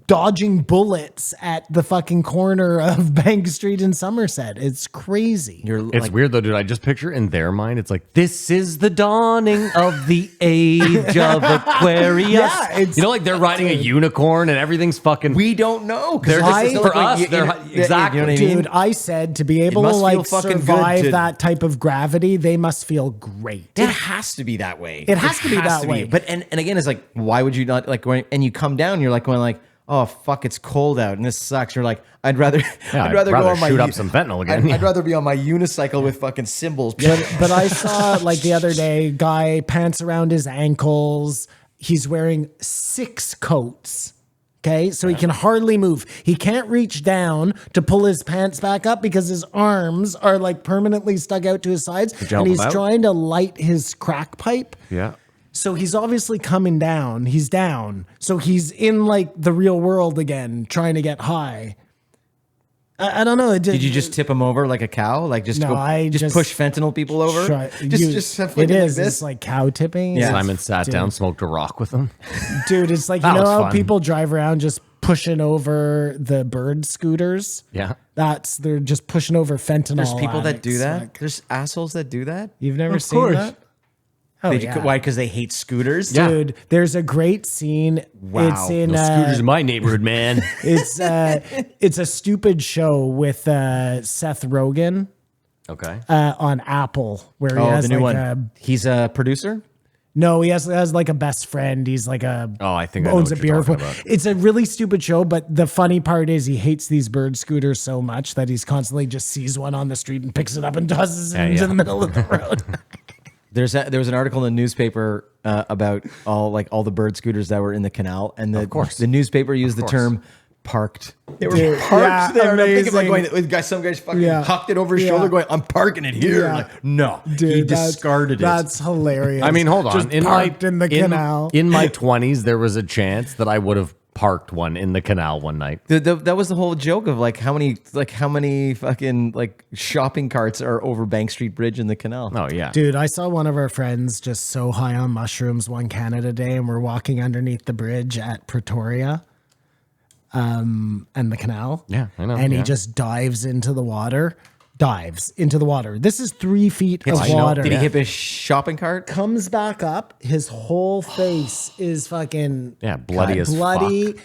dodging bullets at the fucking corner of Bank Street in Somerset. It's crazy. It's weird though, dude. I just picture in their mind, it's like, this is the dawning of the age of Aquarius. Yeah, it's- like they're riding a unicorn and everything's fucking. We don't know. 'Cause They're it's just, still for like, us, you they're know, exactly. You know what I mean? Dude, I said to be able to must feel like fucking good survive to- that type of gravity, they must feel great. It has to be that way. It has to be that way. But and again, it's like, why would you not like going? And you come down, you're like going like, oh fuck, it's cold out and this sucks. You're like, I'd rather I'd go rather on my shoot up some fentanyl again. I'd rather be on my unicycle with fucking cymbals. But I saw like the other day, guy pants around his ankles. He's wearing 6 coats. Okay, so he can hardly move. He can't reach down to pull his pants back up because his arms are like permanently stuck out to his sides, you help and he's him out? trying to light his crack pipe. Yeah. So he's obviously coming down. He's down. So he's in like the real world again, trying to get high. I don't know. It Did you just tip them over like a cow? Like just No, I just push fentanyl people over? Just it fucking is. like It's this? like cow tipping. Yeah. Simon sat down, smoked a rock with him. Dude, it's like, you That know was how fun. people drive around just pushing over the bird scooters? Yeah. They're just pushing over fentanyl. There's people that do addicts. that. Like, There's assholes that do that. you've never Of seen course. that? Oh, yeah. Why? Because they hate scooters. Dude, there's a great scene. Wow. It's in No scooters in my neighborhood, man. it's a stupid show with Seth Rogen Okay. on Apple where he Oh, has the new like one. He's a producer. no, he has like a best friend. He's like Oh, I think I know owns what a you're beer. talking about. It's a really stupid show, but the funny part is he hates these bird scooters so much that he's constantly just sees one on the street and picks it up and tosses it into yeah. the middle of the road. There was an article in the newspaper about all the bird scooters that were in the canal, and the newspaper used the term parked. They were Dude, parked yeah, there. And I'm thinking like amazing. some guy's fucking Yeah. hucked it over his Yeah. shoulder, going, "I'm parking it here." Yeah. Like, no, Dude, he discarded it. That's hilarious. I mean, hold on. Just parked in the canal. In my 20s, there was a chance that I would have parked one in the canal one night. That was the whole joke of how many fucking shopping carts are over Bank Street Bridge in the canal. Oh, yeah. Dude, I saw one of our friends just so high on mushrooms one Canada Day, and we're walking underneath the bridge at Pretoria, and the canal. Yeah, I know, And he yeah. just dives into the water. This is 3 feet of I know. water. Did he hit his shopping cart? Comes back up. His whole face is fucking bloody as bloody.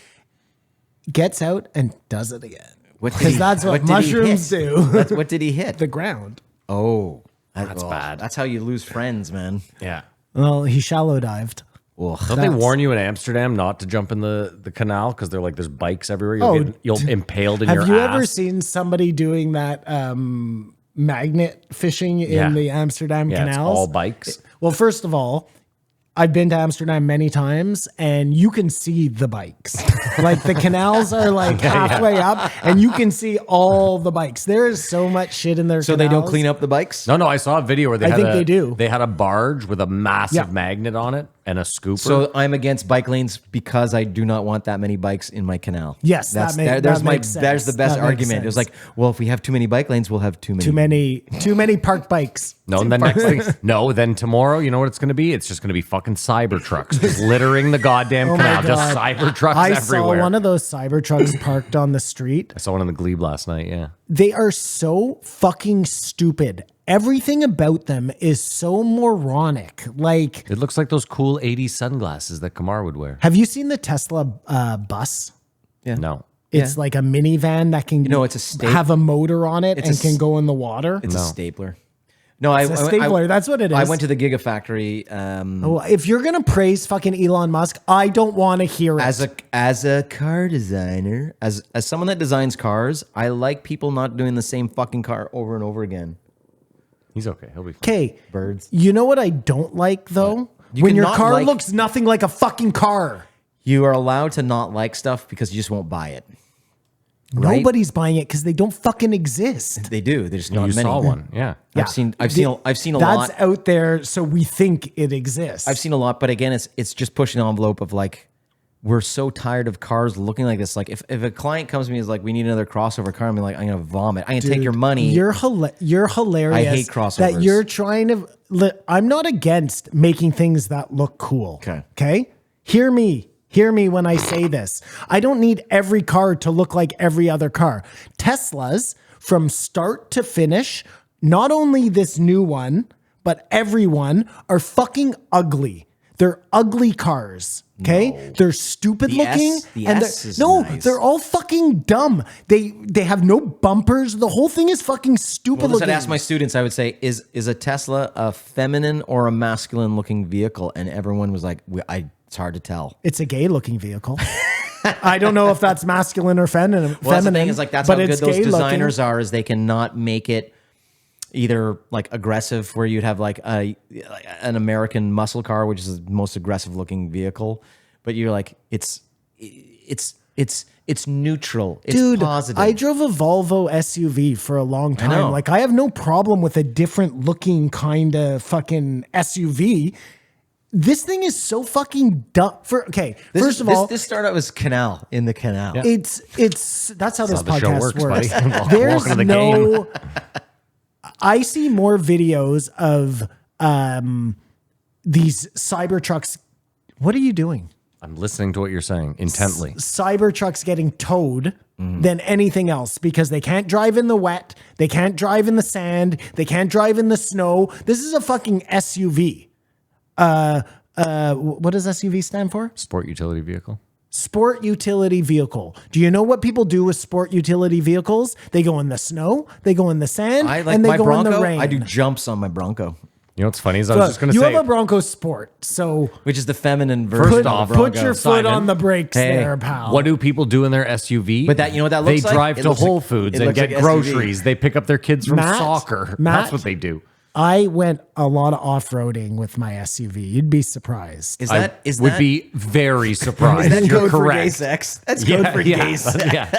Gets out and does it again. What did Because he- that's what did he mushrooms hit? do. What did he hit? The ground. Oh, That's bad. That's how you lose friends, man. Yeah. Well, he shallow dived. Ugh. Don't they warn you in Amsterdam not to jump in the canal because they're like there's bikes everywhere? You'll impaled in your Have you ass. ever seen somebody doing that magnet fishing in Yeah. the Amsterdam Yeah, it's canals? all bikes. Well, first of all, I've been to Amsterdam many times and you can see the bikes. Like the canals are like halfway up and you can see all the bikes. There is so much shit in there. So they don't clean up the bikes? No, I saw a video where I think they do. They had a barge with a massive Yeah. magnet on it and a scooper. So I'm against bike lanes because I do not want that many bikes in my canal. Yes, there's that my makes sense. there's the best That makes argument. It was sense. like, well, if we have too many bike lanes, we'll have too many. Too many parked bikes. no, and then next thing, then tomorrow, you know what it's going to be? It's just going to be fucking cyber trucks just littering the goddamn Oh my canal. Just God. cyber trucks I everywhere. saw one of those cyber trucks parked on the street. I saw one in the Glebe last night. Yeah. They are so fucking stupid. Everything about them is so moronic. Like, It looks like those cool 80s sunglasses that Kamar would wear. have you seen the Tesla bus? No. It's like a minivan that can it's a sta- have a motor on it It's and a can s- go in the water. It's a stapler. No, It's a stapler. That's what it I is. went to the Gigafactory Well, if you're going to praise fucking Elon Musk, I don't want to hear it. as a car designer, as someone that designs cars. I like people not doing the same fucking car over and over again. He's okay. He'll be fine. Okay. Birds. You know what I don't like though? You when your cannot car like- looks nothing like a fucking car. You are allowed to not like stuff because you just won't buy it. Right? Nobody's buying it because they don't fucking exist. They do. There's not You many. saw one. Yeah. Yeah. I've seen a That's lot. out there, so we think it exists. I've seen a lot, but again, it's just pushing the envelope of like, we're so tired of cars looking like this. Like if a client comes to me and is like, we need another crossover car, I'm like, I'm gonna vomit. I can take your money. You're hilarious. I hate crossovers. That you're trying to. I'm not against making things that look cool. Okay. Okay. Hear me. Hear me when I say this. I don't need every car to look like every other car. Teslas, from start to finish, not only this new one, but every one, are fucking ugly. They're ugly cars. Okay, No. they're stupid The looking, S- the and S is no, nice. they're all fucking dumb. They have no bumpers. The whole thing is fucking stupid Well, looking. I'd ask my students, I would say, is a Tesla a feminine or a masculine looking vehicle? And everyone was like, it's hard to tell. It's a gay looking vehicle. I don't know if that's masculine or feminine. Well, that's the thing is like that's how but good it's those gay designers looking. are. Is they cannot make it either like aggressive, where you'd have like an American muscle car, which is the most aggressive looking vehicle, but you're like it's neutral. It's Dude, positive. I drove a Volvo SUV for a long know. time. Like, I have no problem with a different looking kind of fucking SUV. this thing is so fucking dumb. First of all, this started out as canal in the canal. Yeah. it's that's how this how the show podcast works, works. buddy. There's Welcome to the no. I see more videos of these cyber trucks. What are you doing? I'm listening to what you're saying intently. Cyber trucks getting towed than anything else because they can't drive in the wet, they can't drive in the sand, they can't drive in the snow. This is a fucking SUV. What does SUV stand for? Sport utility vehicle. Sport utility vehicle. Do you know what people do with sport utility vehicles? They go in the snow, they go in the sand, I like and they my go in the Bronco. rain. I do jumps on my Bronco, You know what's funny is I was just going to you say. have a Bronco Sport, so which is the feminine version First of off, the Bronco. put your foot Simon. on the brakes Hey, there, pal. What do people do in their SUV? But that, you know what that looks they like? drive It to looks like- Whole Foods it and looks get like SUV. groceries. They pick up their kids from soccer. Matt, That's what they do. I went a lot of off-roading with my SUV. You'd be surprised. Is I that is would that, be very surprised. is that You're code for correct. gay sex? That's code for gay sex. Yeah.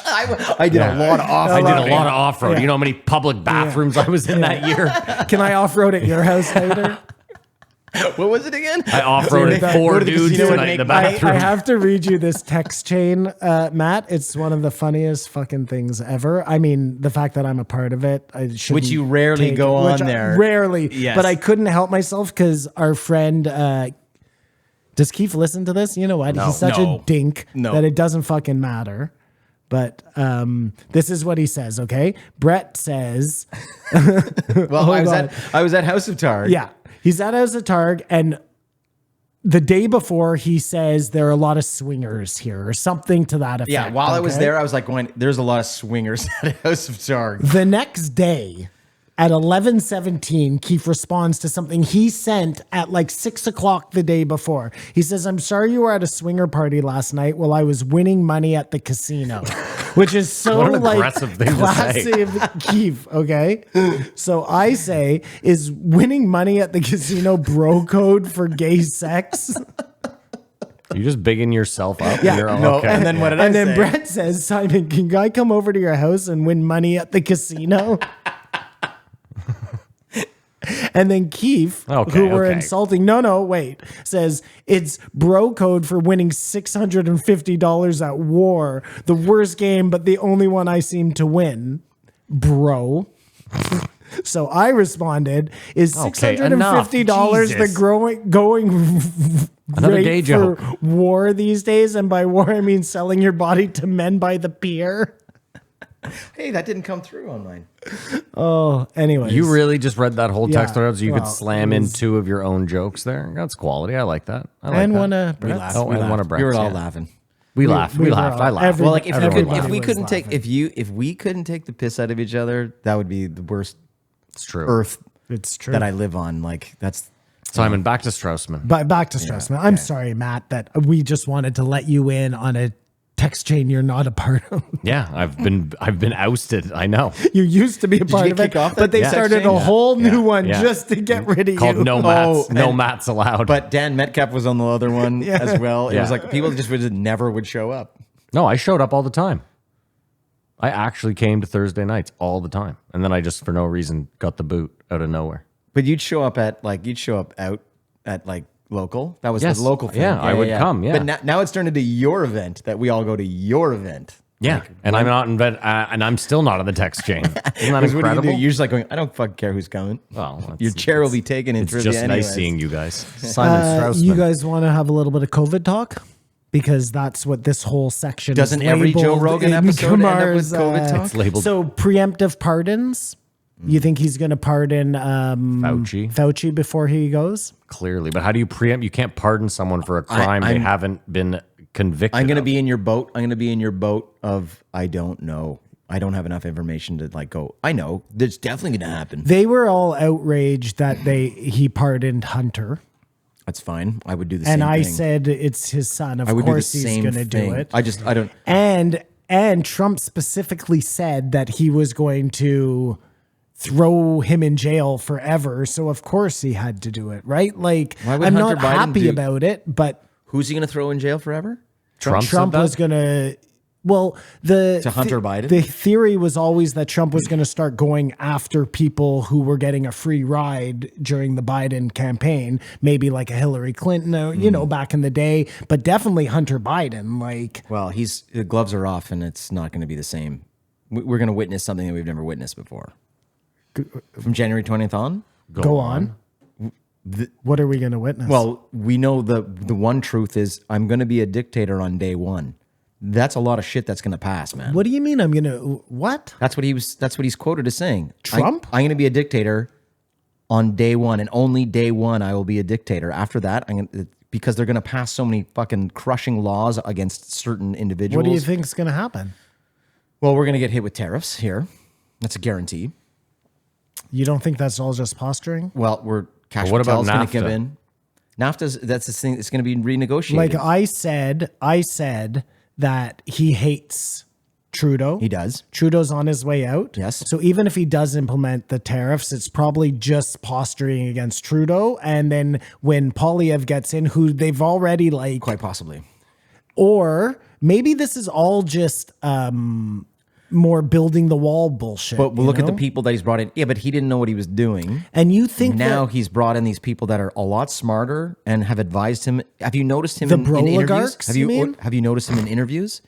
I did a lot of off. I did a lot of off-road. Yeah. You know how many public bathrooms I was in that year? Can I off-road at your house later? What was it again? I off-roaded Dude, four go to the dudes casino and tonight in the make- bathroom. I have to read you this text chain, Matt. It's one of the funniest fucking things ever. I mean, the fact that I'm a part of it, I should. Which you rarely go on there. Rarely, Yes. but I couldn't help myself because our friend. Does Keith listen to this? You know what? He's such a dink that it doesn't fucking matter. But this is what he says. Okay, Brett says. Well, I on. was at House of Targ. Yeah, he's at House of Targ, and the day before he says there are a lot of swingers here, or something to that effect. Yeah, while I was okay? there, I was like going, there's a lot of swingers at House of Targ. The next day at 11:17, Keith responds to something he sent at like 6 o'clock the day before. He says, "I'm sorry you were at a swinger party last night while I was winning money at the casino," which is so What an like aggressive thing to say. classic Keith. Okay, so I say, is winning money at the casino bro code for gay sex? You just bigging yourself up. Yeah. You're all, No, okay. and then what did I And then say? Brett says, "Simon, can I come over to your house and win money at the casino?" And then Keith, Okay, who we're okay. insulting, wait, says it's bro code for winning $650 at war. The worst game, but the only one I seem to win, bro. So I responded, is Okay, $650 the enough. going Another rate gay for joke. war these days? And by war, I mean selling your body to men by the pier. Hey, that didn't come through on mine. Oh, anyways. You really just read that whole text Yeah, out so you well, could slam it in was- 2 of your own jokes there? That's quality. I like that. I like And that. one of We Brett's. laughed. Oh, we and one laughed. of Brett's, We were all yeah. laughing. We laughed. We we laughed. were I all- laughed. every- Well, like if Everybody we was couldn't take laughing. if we couldn't take the piss out of each other, that would be the worst It's true. earth It's true. that I live on. Like that's Simon, back to Strassman. But back to Strassman. I'm sorry, Matt, that we just wanted to let you in on a text chain you're not a part of. Yeah, I've been ousted. I know. You used to be a part get of it, kicked off but that they text started chain? a whole new one yeah. just to get rid of Called you. no mats. Oh, No and- mats allowed. But Dan Metcalf was on the other one as well. It was Yeah. like people just never would show up. no, I showed up all the time. I actually came to Thursday nights all the time, and then I just for no reason got the boot out of nowhere. But you'd show up out at like local. That was Yes. the local thing. Yeah, I would come, yeah. But now it's turned into your event that we all go to your event. Yeah, and I'm not in bed, and I'm still not on the text chain. Isn't that Because what do you incredible? do? You're just like going, I don't fucking care who's coming. Well, it's- Your chair will be taken in It's trivia just anyways. nice seeing you guys. Simon Strassman. You guys want to have a little bit of COVID talk? Because that's what this whole section Doesn't is every Joe labeled Rogan in episode end up with Kumar's, COVID talk? It's labeled So preemptive pardons. You think he's going to pardon Fauci before he goes? clearly, but how do you preempt? You can't pardon someone for a crime they I'm- haven't been convicted. I'm going to of. be in your boat. I'm going to be in your boat of I don't know. I don't have enough information to like go. I know. That's definitely going to happen. They were all outraged that he pardoned Hunter. That's fine. I would do the same And thing. I said it's his son. Of I would do the course he's same going to do thing. it. I don't. And Trump specifically said that he was going to throw him in jail forever. So of course he had to do it, right? Like Why would I'm Hunter not Biden happy do- about it, but Who's he going to throw in jail forever? Trump said Trump that? was going to Well, To Hunter Biden? The theory was always that Trump was going to start going after people who were getting a free ride during the Biden campaign, maybe like a Hillary Clinton, you know, back in the day, but definitely Hunter Biden. Like, Well, the gloves are off, and it's not going to be the same. We're going to witness something that we've never witnessed before. From January 20th on? go on. What are we going to witness? Well, we know the one truth is I'm going to be a dictator on day one. That's a lot of shit that's going to pass, man. what do you mean? I'm going to what? That's what he's quoted as saying. Trump? I'm going to be a dictator on day one, and only day one I will be a dictator. After that, because they're going to pass so many fucking crushing laws against certain individuals. What do you think is going to happen? Well, we're going to get hit with tariffs here. That's a guarantee. You don't think that's all just posturing? Well, Cash Well, what about Patel's going to give NAFTA? in. NAFTA's that's the thing. It's going to be renegotiated. Like I said that he hates Trudeau. He does. Trudeau's on his way out. Yes. So even if he does implement the tariffs, it's probably just posturing against Trudeau. And then when Polyev gets in, who they've already like, Quite possibly. or maybe this is all just more building the wall bullshit. But we'll look at the know? people that he's brought in. Yeah, but he didn't know what he was doing. And you think Now that he's brought in these people that are a lot smarter and have advised him. Have you noticed him The in interviews? Broligarchs, you mean? Have you noticed him in interviews?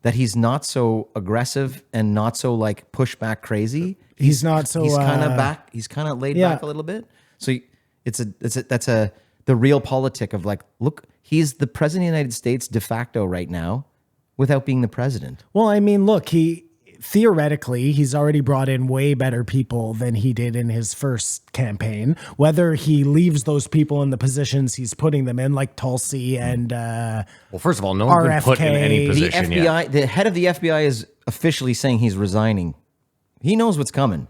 That he's not so aggressive and not so like pushback crazy. He's not so, He's kind of back. He's kind of laid yeah. back a little bit. So that's the real politic of like, look, he's the president of the United States de facto right now, without being the president. Well, I mean, look, theoretically, he's already brought in way better people than he did in his first campaign. Whether he leaves those people in the positions he's putting them in, like Tulsi and Well, first of all, no one's been put in any RFK. The position FBI, yet. the head of the FBI is officially saying he's resigning. He knows what's coming.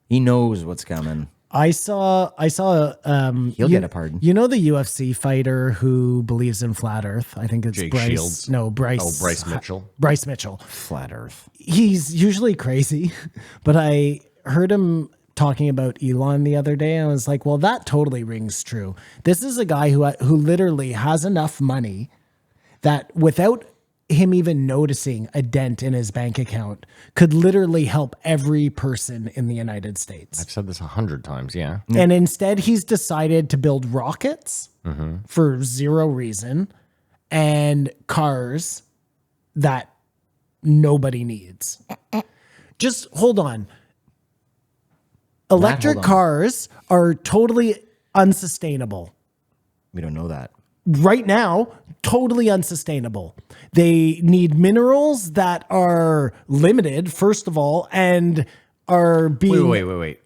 He knows what's coming. I saw He'll get a pardon. You know the UFC fighter who believes in flat Earth? I think it's Jake Bryce. Shields. No, Bryce. Oh, Bryce Mitchell. Bryce Mitchell. Flat Earth. He's usually crazy, but I heard him talking about Elon the other day. And I was like, well, that totally rings true. This is a guy who literally has enough money that without him even noticing a dent in his bank account could literally help every person in the United States. I've said this 100 times, yeah. And instead he's decided to build rockets for zero reason and cars that nobody needs. Just hold on. Electric hold on. cars are totally unsustainable. We don't know that. Right now, totally unsustainable. They need minerals that are limited, first of all, and are being Wait.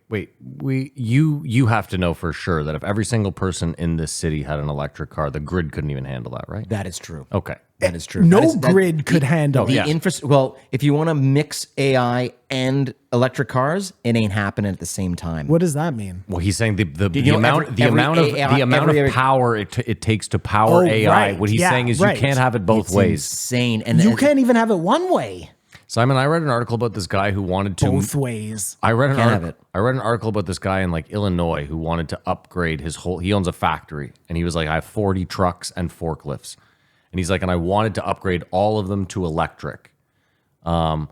You have to know for sure that if every single person in this city had an electric car, the grid couldn't even handle that, right? That is true. Okay. That is true. No grid could handle the it. Well, if you want to mix AI and electric cars, it ain't happening at the same time. What does that mean? Well, he's saying the know amount every of power it takes to power Oh, AI. right. What he's Yeah, saying is right. you can't have it both It's ways. insane. And You can't even have it one way. Simon, I read an article about this guy who wanted to Both ways. I read Can't have it. I read an article about this guy in like Illinois who wanted to upgrade his whole. He owns a factory, and he was like, I have 40 trucks and forklifts, and he's like, and I wanted to upgrade all of them to electric. And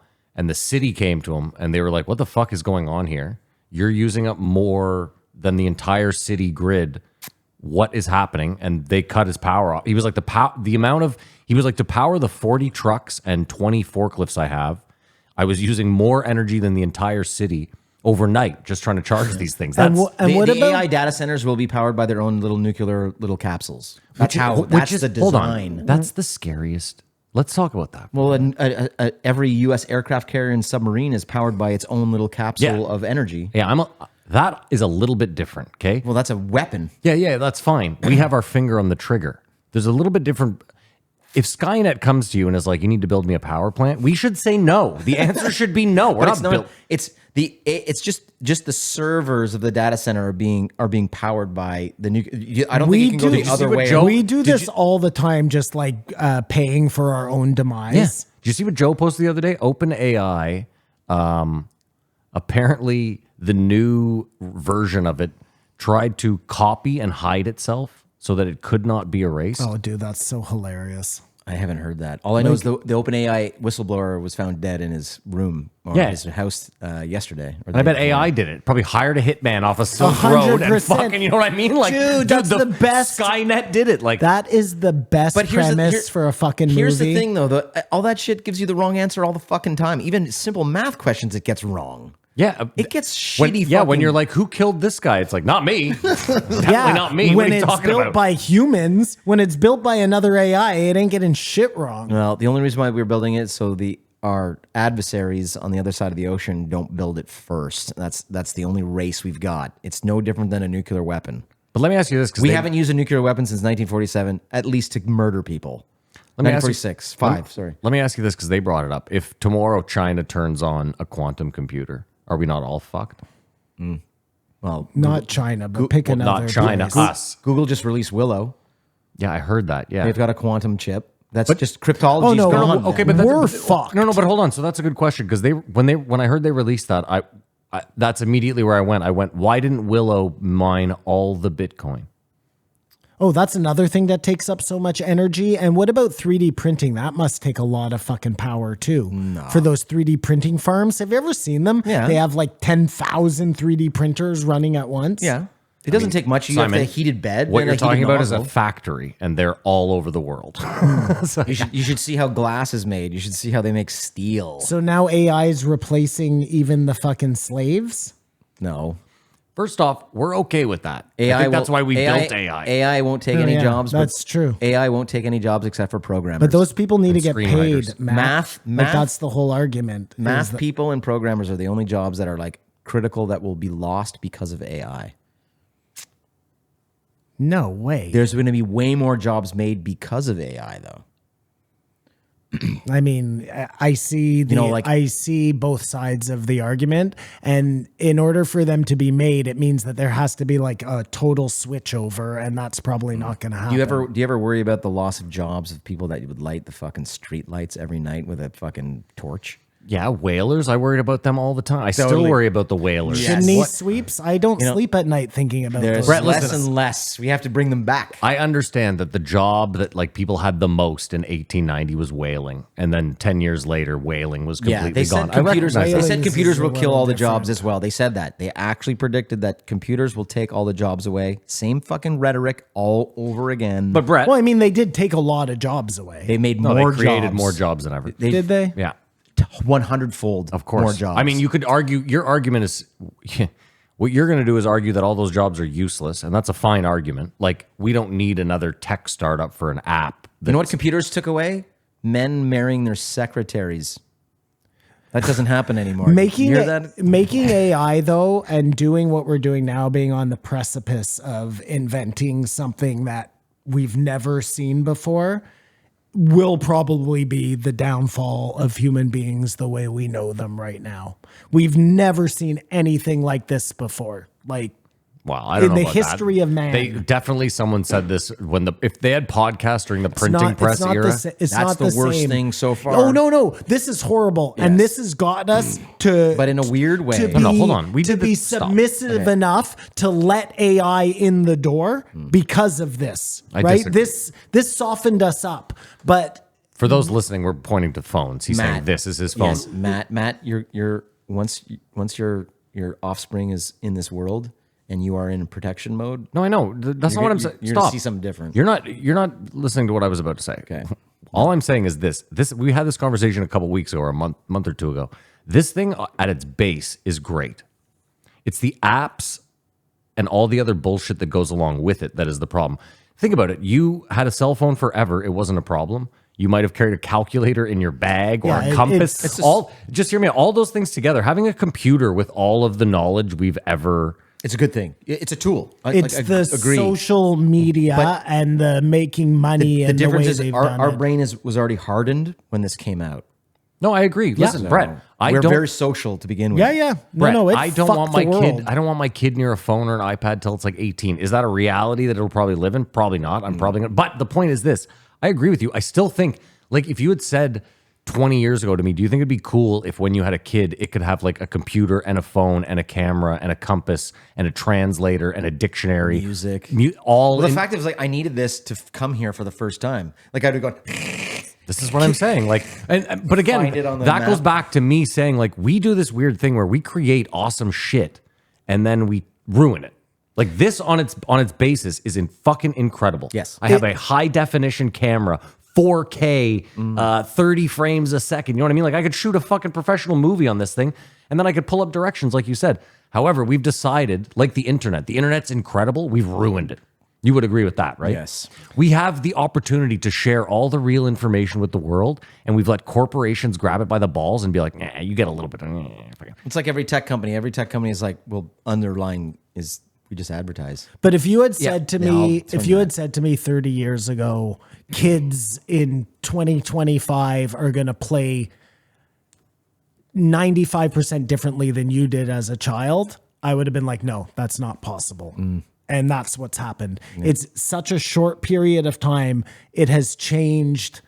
the city came to him, and they were like, "What the fuck is going on here? You're using up more than the entire city grid. What is happening?" And they cut his power off. He was like, he was like, to power the 40 trucks and 20 forklifts I have, I was using more energy than the entire city overnight just trying to charge these things. And That's what the about AI data centers will be powered by their own little nuclear little capsules. That's how. which That's is- the hold design. on. That's the scariest. Let's talk about that. Well, every U.S. aircraft carrier and submarine is powered by its own little capsule Yeah. of energy. Yeah, that is a little bit different, okay? Well, that's a weapon. Yeah, that's fine. We have our finger on the trigger. There's a little bit different. If Skynet comes to you and is like, you need to build me a power plant, we should say no. The answer should be no. We're But not built. it's just the servers of the data center are being powered by the nuclear. I don't We think you can go do- the other way. we do this all the time, just like paying for our own demise. Yeah. Did you see what Joe posted the other day? OpenAI, apparently the new version of it tried to copy and hide itself so that it could not be erased. Oh, dude, that's so hilarious. I haven't heard that. All I know is the OpenAI whistleblower was found dead in his room or his house yesterday. Or I bet AI did it. Probably hired a hitman off a Silk Road and 100%. fucking, you know what I mean? Like, Dude, that's the best. Skynet did it. Like That is the best premise for a fucking movie. Here's the thing, though. All that shit gives you the wrong answer all the fucking time. Even simple math questions, it gets wrong. Yeah, it gets shitty. When you're like, who killed this guy? It's like, not me. Definitely not me. When What are you it's talking built about? by humans, when it's built by another AI, it ain't getting shit wrong. Well, the only reason why we were building it so our adversaries on the other side of the ocean don't build it first. That's the only race we've got. It's no different than a nuclear weapon. But let me ask you this, because We haven't used a nuclear weapon since 1947, at least to murder people. Let me ask you- 1946, sorry. Let me ask you this, because they brought it up. If tomorrow China turns on a quantum computer, are we not all fucked? Well, Not China, but pick well, another not China, place. us. Google just released Willow. Yeah, I heard that. Yeah. They've got a quantum chip. That's just cryptology. Oh, no, gone. okay, but but we're fucked. No, but hold on. So that's a good question, because when I heard they released that, I that's immediately where I went. I went, why didn't Willow mine all the Bitcoin? Oh, that's another thing that takes up so much energy. And what about 3D printing? That must take a lot of fucking power too. For those 3D printing farms. Have you ever seen them? Yeah. They have like 10,000 3D printers running at once. Yeah. It doesn't take much. You Simon, have a heated bed. What and you're a heated talking about is a nozzle. factory, and they're all over the world. You should see how glass is made. You should see how they make steel. So now AI is replacing even the fucking slaves? No. First off, we're okay with that. AI I think that's will- why we built AI. AI won't take any yeah, jobs. that's true. AI won't take any jobs except for programmers. But those people need to get screenwriters. paid. Math. Math- That's the whole argument. math people and programmers are the only jobs that are like critical that will be lost because of AI. No way. There's going to be way more jobs made because of AI, though. I mean, I see the, like- I see both sides of the argument, and in order for them to be made, it means that there has to be like a total switch over, and that's probably not going to happen. Do you ever worry about the loss of jobs of people that would light the fucking street lights every night with a fucking torch? Yeah, whalers. I worried about them all the time. I still Totally. worry about the whalers. chimney sweeps? I don't sleep at night thinking about There's those. Brett, less listen. and less. We have to bring them back. I understand that the job that like people had the most in 1890 was whaling, and then 10 years later, whaling was Yeah, completely they gone. said computers. I recognize They that. said Whaling's computers is will a kill little all the different. jobs as well. They said that. They actually predicted that computers will take all the jobs away. Same fucking rhetoric all over again. But Brett, Well, I mean, they did take a lot of jobs away. they made no, more they created jobs. more jobs than ever. Did they? Yeah, 100-fold. of course. more jobs. I mean, you could argue. Your argument is what you're going to do is argue that all those jobs are useless, and that's a fine argument. Like we don't need another tech startup for an app. You know what computers took away? Men marrying their secretaries. That doesn't happen anymore. Making You hear that? making AI though, and doing what we're doing now, being on the precipice of inventing something that we've never seen before, will probably be the downfall of human beings the way we know them right now. We've never seen anything like this before. Like, Wow, I don't in know the about history that. of man. They definitely someone said this when if they had podcasts during the printing press era. It's That's not the worst same. thing so far. Oh no, this is horrible, and this has got us to, But in a weird way. to No, be, no, hold on. We to did be this- stop. submissive enough to let AI in the door because of this. I right? disagree. This softened us up, but For those listening, we're pointing to phones. He's saying this is his phone. Yes, Matt, you're once your offspring is in this world and you are in protection mode. No, I know. That's not what I'm saying. You're gonna Stop. see something different. You're not listening to what I was about to say. Okay. All I'm saying is this. We had this conversation a couple weeks ago or a month or two ago. This thing at its base is great. It's the apps and all the other bullshit that goes along with it that is the problem. Think about it. You had a cell phone forever. It wasn't a problem. You might have carried a calculator in your bag or Yeah, a compass. it's Just hear me out. All those things together. Having a computer with all of the knowledge we've ever. It's a good thing. It's a tool. it's I the agree. social media But and the making money The and the difference way is they've our done it. brain was already hardened when this came out. No, I agree. Listen, Brett, We're very social to begin with. Yeah. Brett, No, it I don't fucked want my the kid. world. I don't want my kid near a phone or an iPad till it's like 18. Is that a reality that it'll probably live in? Probably not. I'm probably gonna. But the point is this: I agree with you. I still think, like, if you had said 20 years ago to me, do you think it'd be cool if when you had a kid, it could have like a computer and a phone and a camera and a compass and a translator and a dictionary, Music. all Well, the in- fact is, like, I needed this to come here for the first time. Like, I'd have gone, This is what I'm saying. Like, but again, Find it on the that map. goes back to me saying, like, we do this weird thing where we create awesome shit and then we ruin it. Like, this on its basis is fucking incredible. Yes. I have a high definition camera, 4K, 30 frames a second. You know what I mean? Like, I could shoot a fucking professional movie on this thing, and then I could pull up directions, like you said. However, we've decided, like the internet's incredible. We've ruined it. You would agree with that, right? Yes. We have the opportunity to share all the real information with the world, and we've let corporations grab it by the balls and be like, nah, you get a little bit. It's like every tech company. Every tech company is like, well, underlying is we just advertise. But if you had said to me, I'll turn if you had that. said to me 30 years ago, kids in 2025 are going to play 95% differently than you did as a child, I would have been like, no, that's not possible. And that's what's happened. It's such a short period of time. It has changed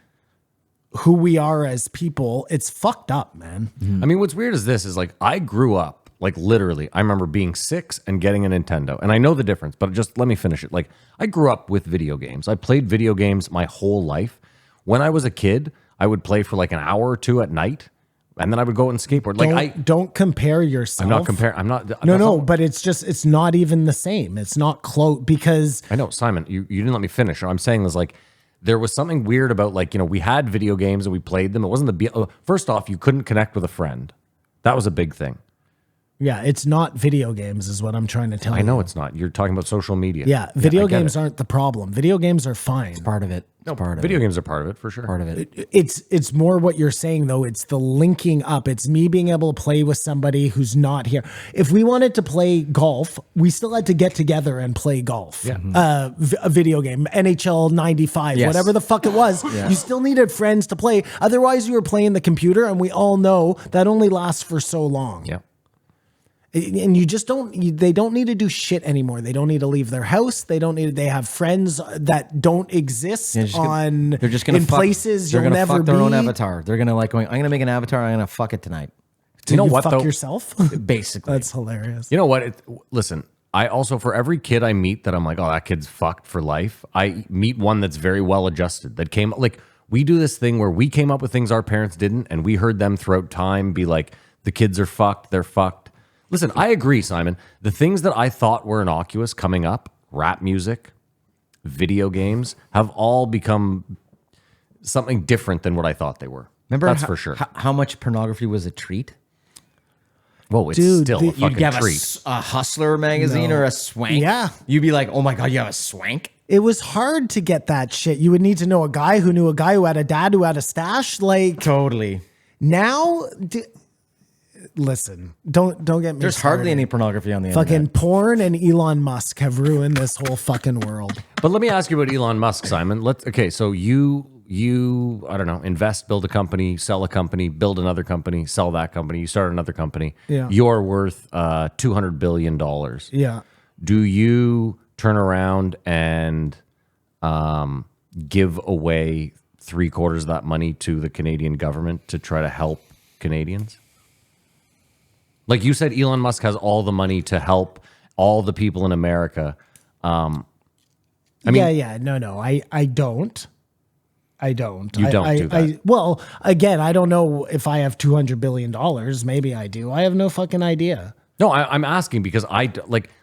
who we are as people. It's fucked up, man. I mean, what's weird is this is like, I grew up, like literally, I remember being 6 and getting a Nintendo. And I know the difference, but just let me finish it. Like, I grew up with video games. I played video games my whole life. When I was a kid, I would play for like an hour or two at night. And then I would go and skateboard. Like, Don't compare yourself. I'm not comparing. I'm not. No, but it's not even the same. It's not close because I know, Simon, you didn't let me finish. What I'm saying is like, there was something weird about like, we had video games and we played them. It wasn't first off, you couldn't connect with a friend. That was a big thing. yeah, it's not video games is what I'm trying to tell you. I know it's not. You're talking about social media. Yeah, video I get games it. aren't the problem. Video games are fine. Part of it. No, part of video it. games are part of it for sure. Part of it. It's more what you're saying though. It's the linking up. It's me being able to play with somebody who's not here. If we wanted to play golf, we still had to get together and play golf. Yeah. A video game, NHL 95, Yes. whatever the fuck it was. You still needed friends to play. Otherwise, you were playing the computer, and we all know that only lasts for so long. Yeah. And you just they don't need to do shit anymore. They don't need to leave their house. They have friends that don't exist They're just gonna in fuck, places they're you'll gonna never fuck their be. own avatar. They're gonna like going, I'm gonna make an avatar. I'm gonna fuck it tonight. You know You what fuck though? yourself? Basically. That's hilarious. You know what? Listen, I also, for every kid I meet that I'm like, oh, that kid's fucked for life, I meet one that's very well adjusted that came, like, we do this thing where we came up with things our parents didn't, and we heard them throughout time be like, the kids are fucked, they're fucked. Listen, I agree, Simon. The things that I thought were innocuous coming up, rap music, video games, have all become something different than what I thought they were. Remember That's how, for sure. how much pornography was a treat? Whoa, it's Dude, still a you'd fucking have treat. a Hustler magazine or a Swank. Yeah. You'd be like, oh my God, you have a Swank? It was hard to get that shit. You would need to know a guy who knew a guy who had a dad who had a stash. Like Totally. now, listen, don't get me There's started. hardly any pornography on the Fucking internet. porn and Elon Musk have ruined this whole fucking world. But let me ask you about Elon Musk, Simon. So you I don't know, invest, build a company, sell a company, build another company, sell that company, you start another company. Yeah. You're worth $200 billion. Yeah. Do you turn around and give away 3/4 of that money to the Canadian government to try to help Canadians? Like you said, Elon Musk has all the money to help all the people in America. I mean, Yeah. No. I don't. I don't. You don't do that. Well, again, I don't know if I have $200 billion. Maybe I do. I have no fucking idea. no, I'm asking because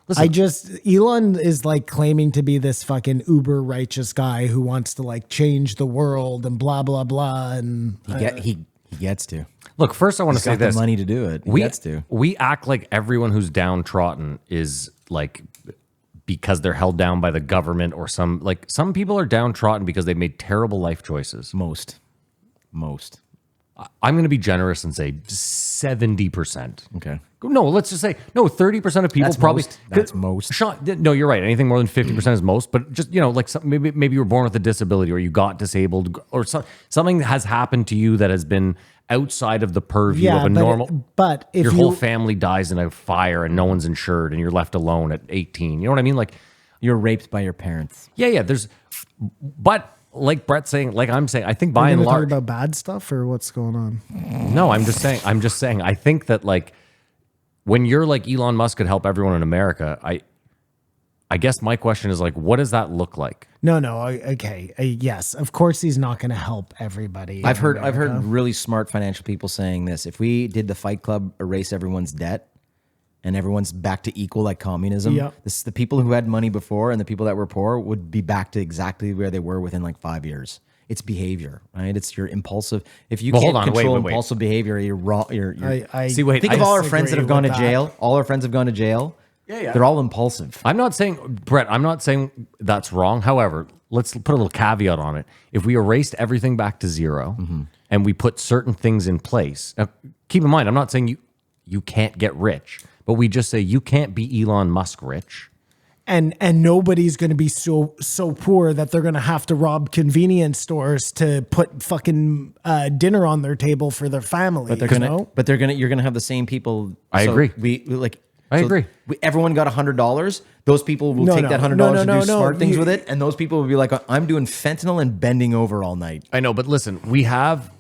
listen, Elon is like claiming to be this fucking uber righteous guy who wants to like change the world and blah, blah, blah. And He gets to. look, first I want to He's say got this. the money to do it. He gets to. We act like everyone who's downtrodden is like because they're held down by the government or some people are downtrodden because they've made terrible life choices. Most. I'm going to be generous and say 70%. Okay. No, let's just say 30% of people That's probably. most. That's most. Sean, no, you're right. Anything more than 50% is most. But just like maybe you were born with a disability or you got disabled or something has happened to you that has been outside of the purview of a normal. But if your you, whole family dies in a fire and no one's insured and you're left alone at 18. You know what I mean? Like, You're raped by your parents. yeah. But like Brett's saying, like I'm saying, I think by are and we talk large, about bad stuff or what's going on? no, I'm just saying, I think that like when you're like Elon Musk could help everyone in America, I guess my question is like, what does that look like? No, okay, yes, of course he's not going to help everybody. I've in heard America. really smart financial people saying this. If we did the Fight Club, erase everyone's debt, and everyone's back to equal like communism, Yeah. this the people who had money before and the people that were poor would be back to exactly where they were within like 5 years. It's behavior, right? It's your impulsive. If you Well, can't hold on, wait, control wait. impulsive behavior, you're wrong. You're I See, wait, think I of all our friends that disagree have gone to with that. jail. All our friends have gone to jail. Yeah. They're all impulsive. I'm not saying, Brett, I'm not saying that's wrong. However, let's put a little caveat on it. If we erased everything back to zero and we put certain things in place, now keep in mind, I'm not saying you can't get rich, but we just say you can't be Elon Musk rich. and nobody's going to be so poor that they're going to have to rob convenience stores to put fucking dinner on their table for their family. But you're gonna have the same people. I agree. I agree. Everyone got $100. Those people will No, take no, that $100 no, and no, do no, smart things you- with it, and those people will be like, "I'm doing fentanyl and bending over all night." I know, but listen, we have,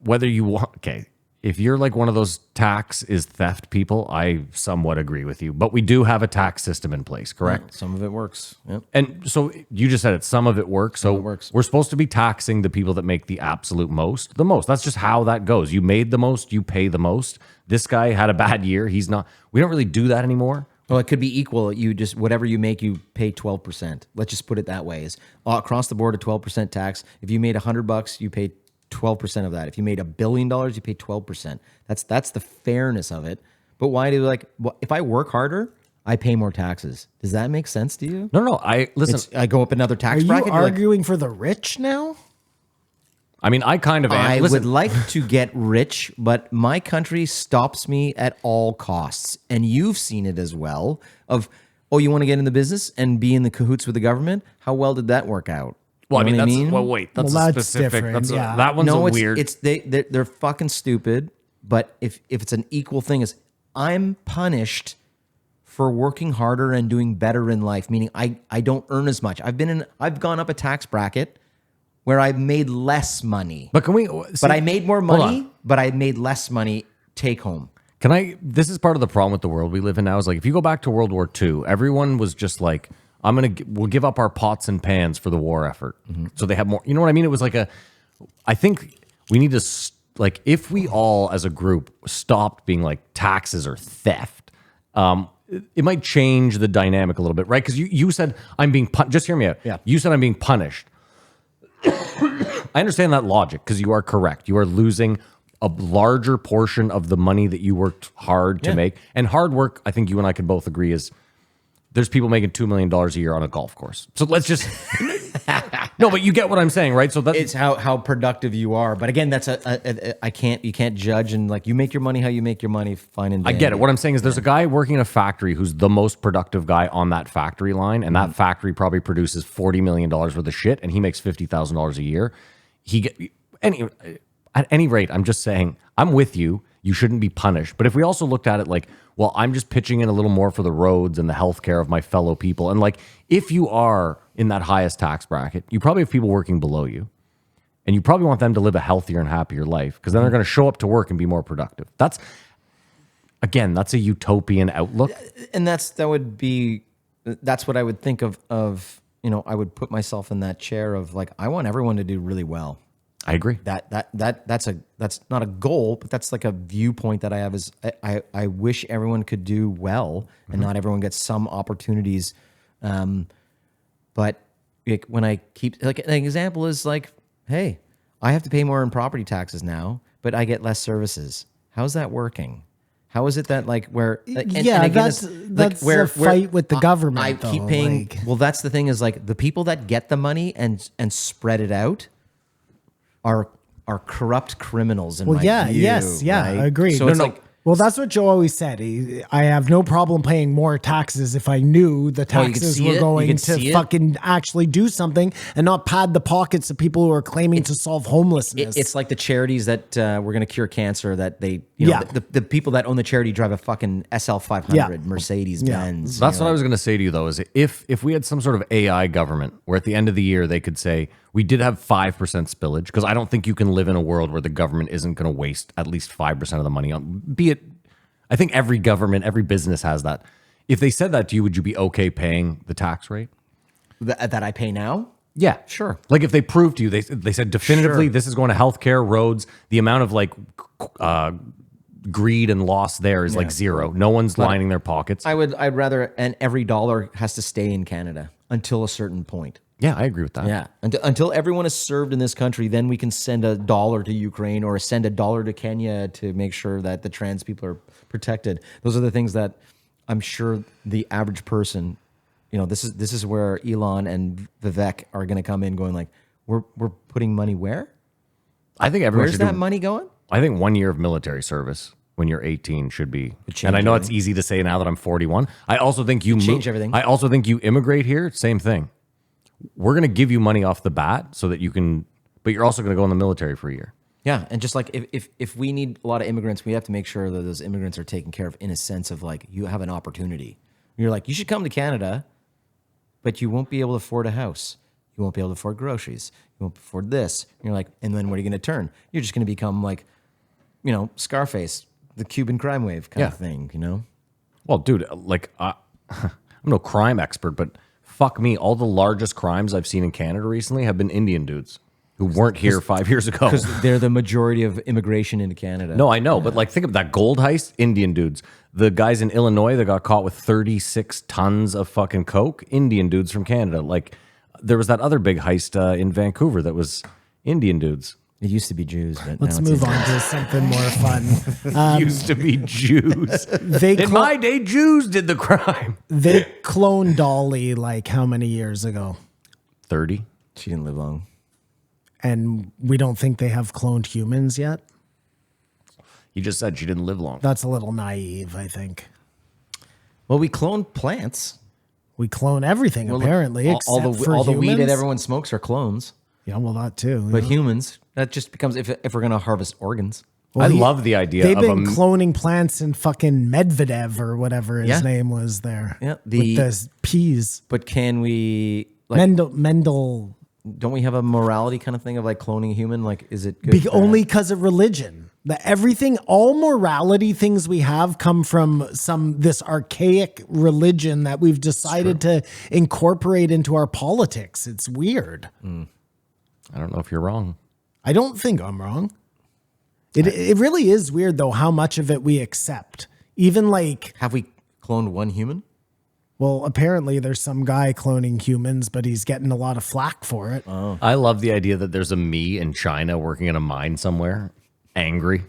whether you want, okay, if you're like one of those tax is theft people, I somewhat agree with you. But we do have a tax system in place, correct? Some of it works. Yep. And so you just said it, some of it works. So it works. we're supposed to be taxing the people that make the absolute most, the most. That's just how that goes. You made the most, you pay the most. This guy had a bad year. He's not, we don't really do that anymore. Well, it could be equal. You just whatever you make, you pay 12%. Let's just put it that way: is across the board a 12% tax. If you made $100, you pay 12% of that. If you made $1 billion, you pay 12%. That's the fairness of it. But why do if I work harder, I pay more taxes? Does that make sense to you? No, I listen. I go up another tax Are you bracket. you're like, arguing for the rich now? I mean, I kind of am. I Listen, would like to get rich, but my country stops me at all costs. And you've seen it as well of, oh, you want to get in the business and be in the cahoots with the government? How well did that work out? well, I You mean, know what that's, well, wait, that's Well, a that's specific, different, that's yeah. that one's No, a weird. they're fucking stupid. But if it's an equal thing, is I'm punished for working harder and doing better in life, meaning I don't earn as much. I've gone up a tax bracket where I've made less money. but can we, But I made more hold money, on. but I made less money take home. This is part of the problem with the world we live in now is like, if you go back to World War II, everyone was just like, we'll give up our pots and pans for the war effort. So they have more, you know what I mean? It was like I think we need to, if we all as a group stopped being like taxes or theft, it might change the dynamic a little bit, right? Because you said I'm being just hear me out. Yeah. You said I'm being punished. I understand that logic because you are correct. You are losing a larger portion of the money that you worked hard to make. And hard work, I think you and I can both agree, is there's people making $2 million a year on a golf course. So let's just no, but you get what I'm saying, right? So It's how productive you are. But again, that's you can't judge, and like you make your money how you make your money, fine and I dandy. get it. What I'm saying is there's a guy working in a factory who's the most productive guy on that factory line, and that factory probably produces $40 million worth of shit, and he makes $50,000 a year. At any rate, I'm just saying, I'm with you. You shouldn't be punished. But if we also looked at it like, well, I'm just pitching in a little more for the roads and the healthcare of my fellow people. And like, if you are in that highest tax bracket, you probably have people working below you. And you probably want them to live a healthier and happier life because then they're going to show up to work and be more productive. That's a utopian outlook. And that's what I would think of, I would put myself in that chair of like, I want everyone to do really well. I agree. That's not a goal, but that's like a viewpoint that I have is I wish everyone could do well and not everyone gets some opportunities. But like when I keep like an example is like, hey, I have to pay more in property taxes now, but I get less services. How's that working? How is it that like where? And again, that's a fight with the government. I keep paying. Well, that's the thing is like the people that get the money and spread it out are corrupt criminals in my view. I agree. So it's like, well, that's what Joe always said. I have no problem paying more taxes if I knew the you can taxes see were it. You going can to see it. fucking actually do something and not pad the pockets of people who are claiming to solve homelessness. it's like the charities that we're going to cure cancer that they, Yeah. the people that own the charity drive a fucking SL 500 Yeah. Mercedes Benz. That's what I was going to say to you, though, is if we had some sort of AI government where at the end of the year they could say, we did have 5% spillage, because I don't think you can live in a world where the government isn't going to waste at least 5% of the money on, be it, I think every government, every business has that. If they said that to you, would you be okay paying the tax rate? That I pay now? Yeah, Sure. Like if they proved to you, they said definitively Sure. this is going to healthcare, roads. The amount of like greed and loss there is like zero. No one's lining their pockets. I'd rather, and every dollar has to stay in Canada until a certain point. Yeah, I agree with that. Yeah. Until everyone is served in this country, then we can send $1 to Ukraine or send $1 to Kenya to make sure that the trans people are protected. Those are the things that I'm sure the average person, this is where Elon and Vivek are going to come in going like, we're putting money where? I think everyone Where's should that do, money going? I think 1 year of military service when you're 18 should be. change And I know it's everything. easy to say now that I'm 41. I also think you change everything. I also think you immigrate here. Same thing. We're going to give you money off the bat so that you can, but you're also going to go in the military for a year. Yeah, and just like if we need a lot of immigrants, we have to make sure that those immigrants are taken care of in a sense of like you have an opportunity. You're like, you should come to Canada, but you won't be able to afford a house. You won't be able to afford groceries. You won't afford this. And you're like, and then what are you going to turn? You're just going to become like, Scarface, the Cuban crime wave kind of thing, Well, dude, like I'm no crime expert, but fuck me, all the largest crimes I've seen in Canada recently have been Indian dudes who weren't here 5 years ago. Because they're the majority of immigration into Canada. No, I know, but like think of that gold heist, Indian dudes. The guys in Illinois that got caught with 36 tons of fucking coke, Indian dudes from Canada. Like there was that other big heist in Vancouver that was Indian dudes. It used to be Jews, but Let's now move it's on to something more fun. Used to be Jews. They In my day, Jews did the crime. they cloned Dolly like how many years ago? 30. She didn't live long. And we don't think they have cloned humans yet? You just said she didn't live long. That's a little naive, I think. Well, we cloned plants. We clone everything, apparently, except for all the humans. weed that everyone smokes are clones. Yeah, well, that too. But yeah. humans, that just becomes if we're going to harvest organs. Well, I love the idea They've of been cloning plants in fucking Medvedev or whatever his Yeah. name was there. Yeah, with the peas. But can we like Mendel. don't we have a morality kind of thing of like cloning a human? Like, is it good? bad? Only because of religion. All morality things we have come from this archaic religion that we've decided to incorporate into our politics. It's weird. I don't know if you're wrong. I don't think I'm wrong. It really is weird though how much of it we accept. Even like, Have we cloned one human? well, apparently there's some guy cloning humans, but he's getting a lot of flack for it. I love the idea that there's a me in China working in a mine somewhere, angry.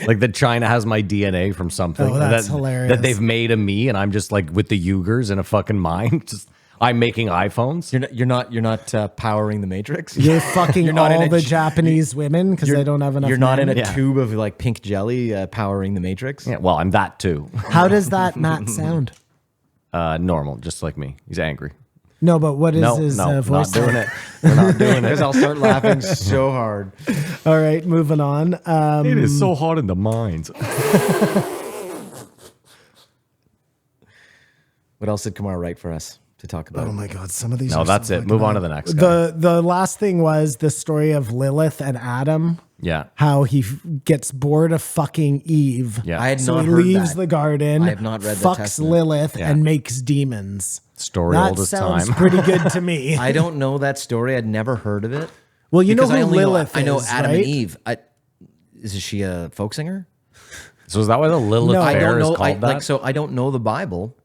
Like that China has my DNA from something. Oh, that's that, hilarious. That they've made a me and I'm just like with the Uyghurs in a fucking mine. Just I'm making iPhones. You're not powering the Matrix. You're fucking You're not in all a the j- Japanese women because they don't have enough. You're not in men. a tube of like pink jelly powering the Matrix. Yeah, well, I'm that too. How does that not sound? Normal, just like me. He's angry. No, but what is No, his no, voice? not doing it. We're not doing it. Because I'll start laughing so hard. All right, moving on. It is so hot in the mines. What else did Kamar write for us to talk about? Oh my God, some of these. No, are that's so it. fucking Move on to bad. the next guy. The last thing was the story of Lilith and Adam. Yeah. How he gets bored of fucking Eve. Yeah. I had So not he heard leaves that. the garden. I have not read the fucks Testament. Lilith Yeah. and makes demons. Story That old as sounds time. pretty good to me. I don't know that story. I'd never heard of it. Well, you know Because who I only Lilith I know is, Adam right? and Eve. Is she a folk singer? So is that why the Lilith No. I Fair don't is know. called that? So I don't know the Bible.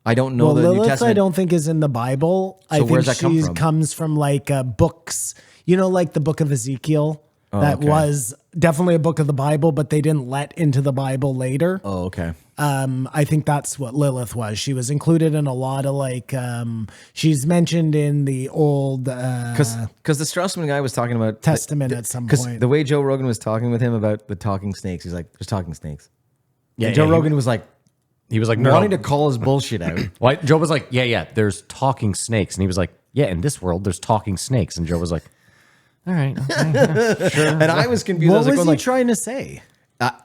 I don't know Well, the New Lilith, Testament. I don't think is in the Bible. I think where's that come she from? comes from like books. You know, like the Book of Ezekiel. That okay. was definitely a book of the Bible, but they didn't let into the Bible later. Oh, okay. I think that's what Lilith was. She was included in a lot of like. She's mentioned in the old Because the Strassman guy was talking about Testament at some Because point. the way Joe Rogan was talking with him about the talking snakes, he's like, "There's talking snakes." Yeah, And Joe yeah, Rogan was like He was like, no. wanting to call his bullshit out. Why? Joe was like, yeah, there's talking snakes. And he was like, yeah, in this world, there's talking snakes. And Joe was like, all right. Okay. And I was confused. I what was was like, he going, trying to say?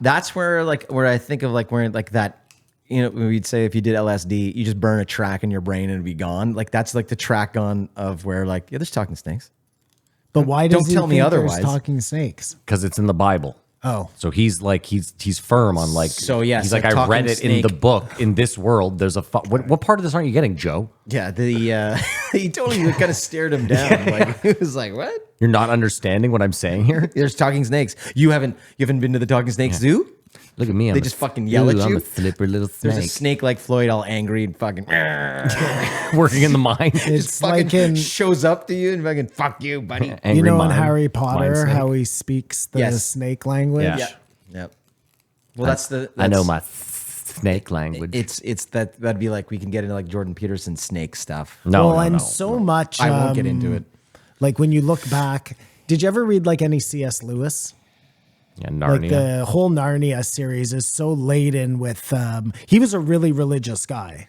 that's where I think of like where like that. You know, we'd say if you did LSD, you just burn a track in your brain and it'd be gone. Like that's like the track gone of where like there's talking snakes. But why does Don't he tell me think otherwise. there's talking snakes? Because it's in the Bible. Oh, So he's firm on like. So, yes, he's like, a I read talking it in the snake. book. In this world, there's a what part of this aren't you getting, Joe? Yeah, he totally kind of stared him down. Like he was like, "What? You're not understanding what I'm saying here. There's talking snakes. You haven't been to the talking snake zoo? Look at me. They just fucking yell at I'm you. a slippery little There's a snake snake like Floyd, all angry and fucking working in the mine. it's fucking like in shows up to you and fucking fuck you, buddy. you Angry know in mine. Harry Mine Potter snake. how he speaks the Yes. snake language. Yeah. Yep. Well, that's I know my snake language. It's that'd be like we can get into like Jordan Peterson snake stuff. no, well, no, and no. so much. I won't get into it. Like when you look back, did you ever read like any C.S. Lewis? Yeah, Like Narnia. the whole Narnia series is so laden with. He was a really religious guy.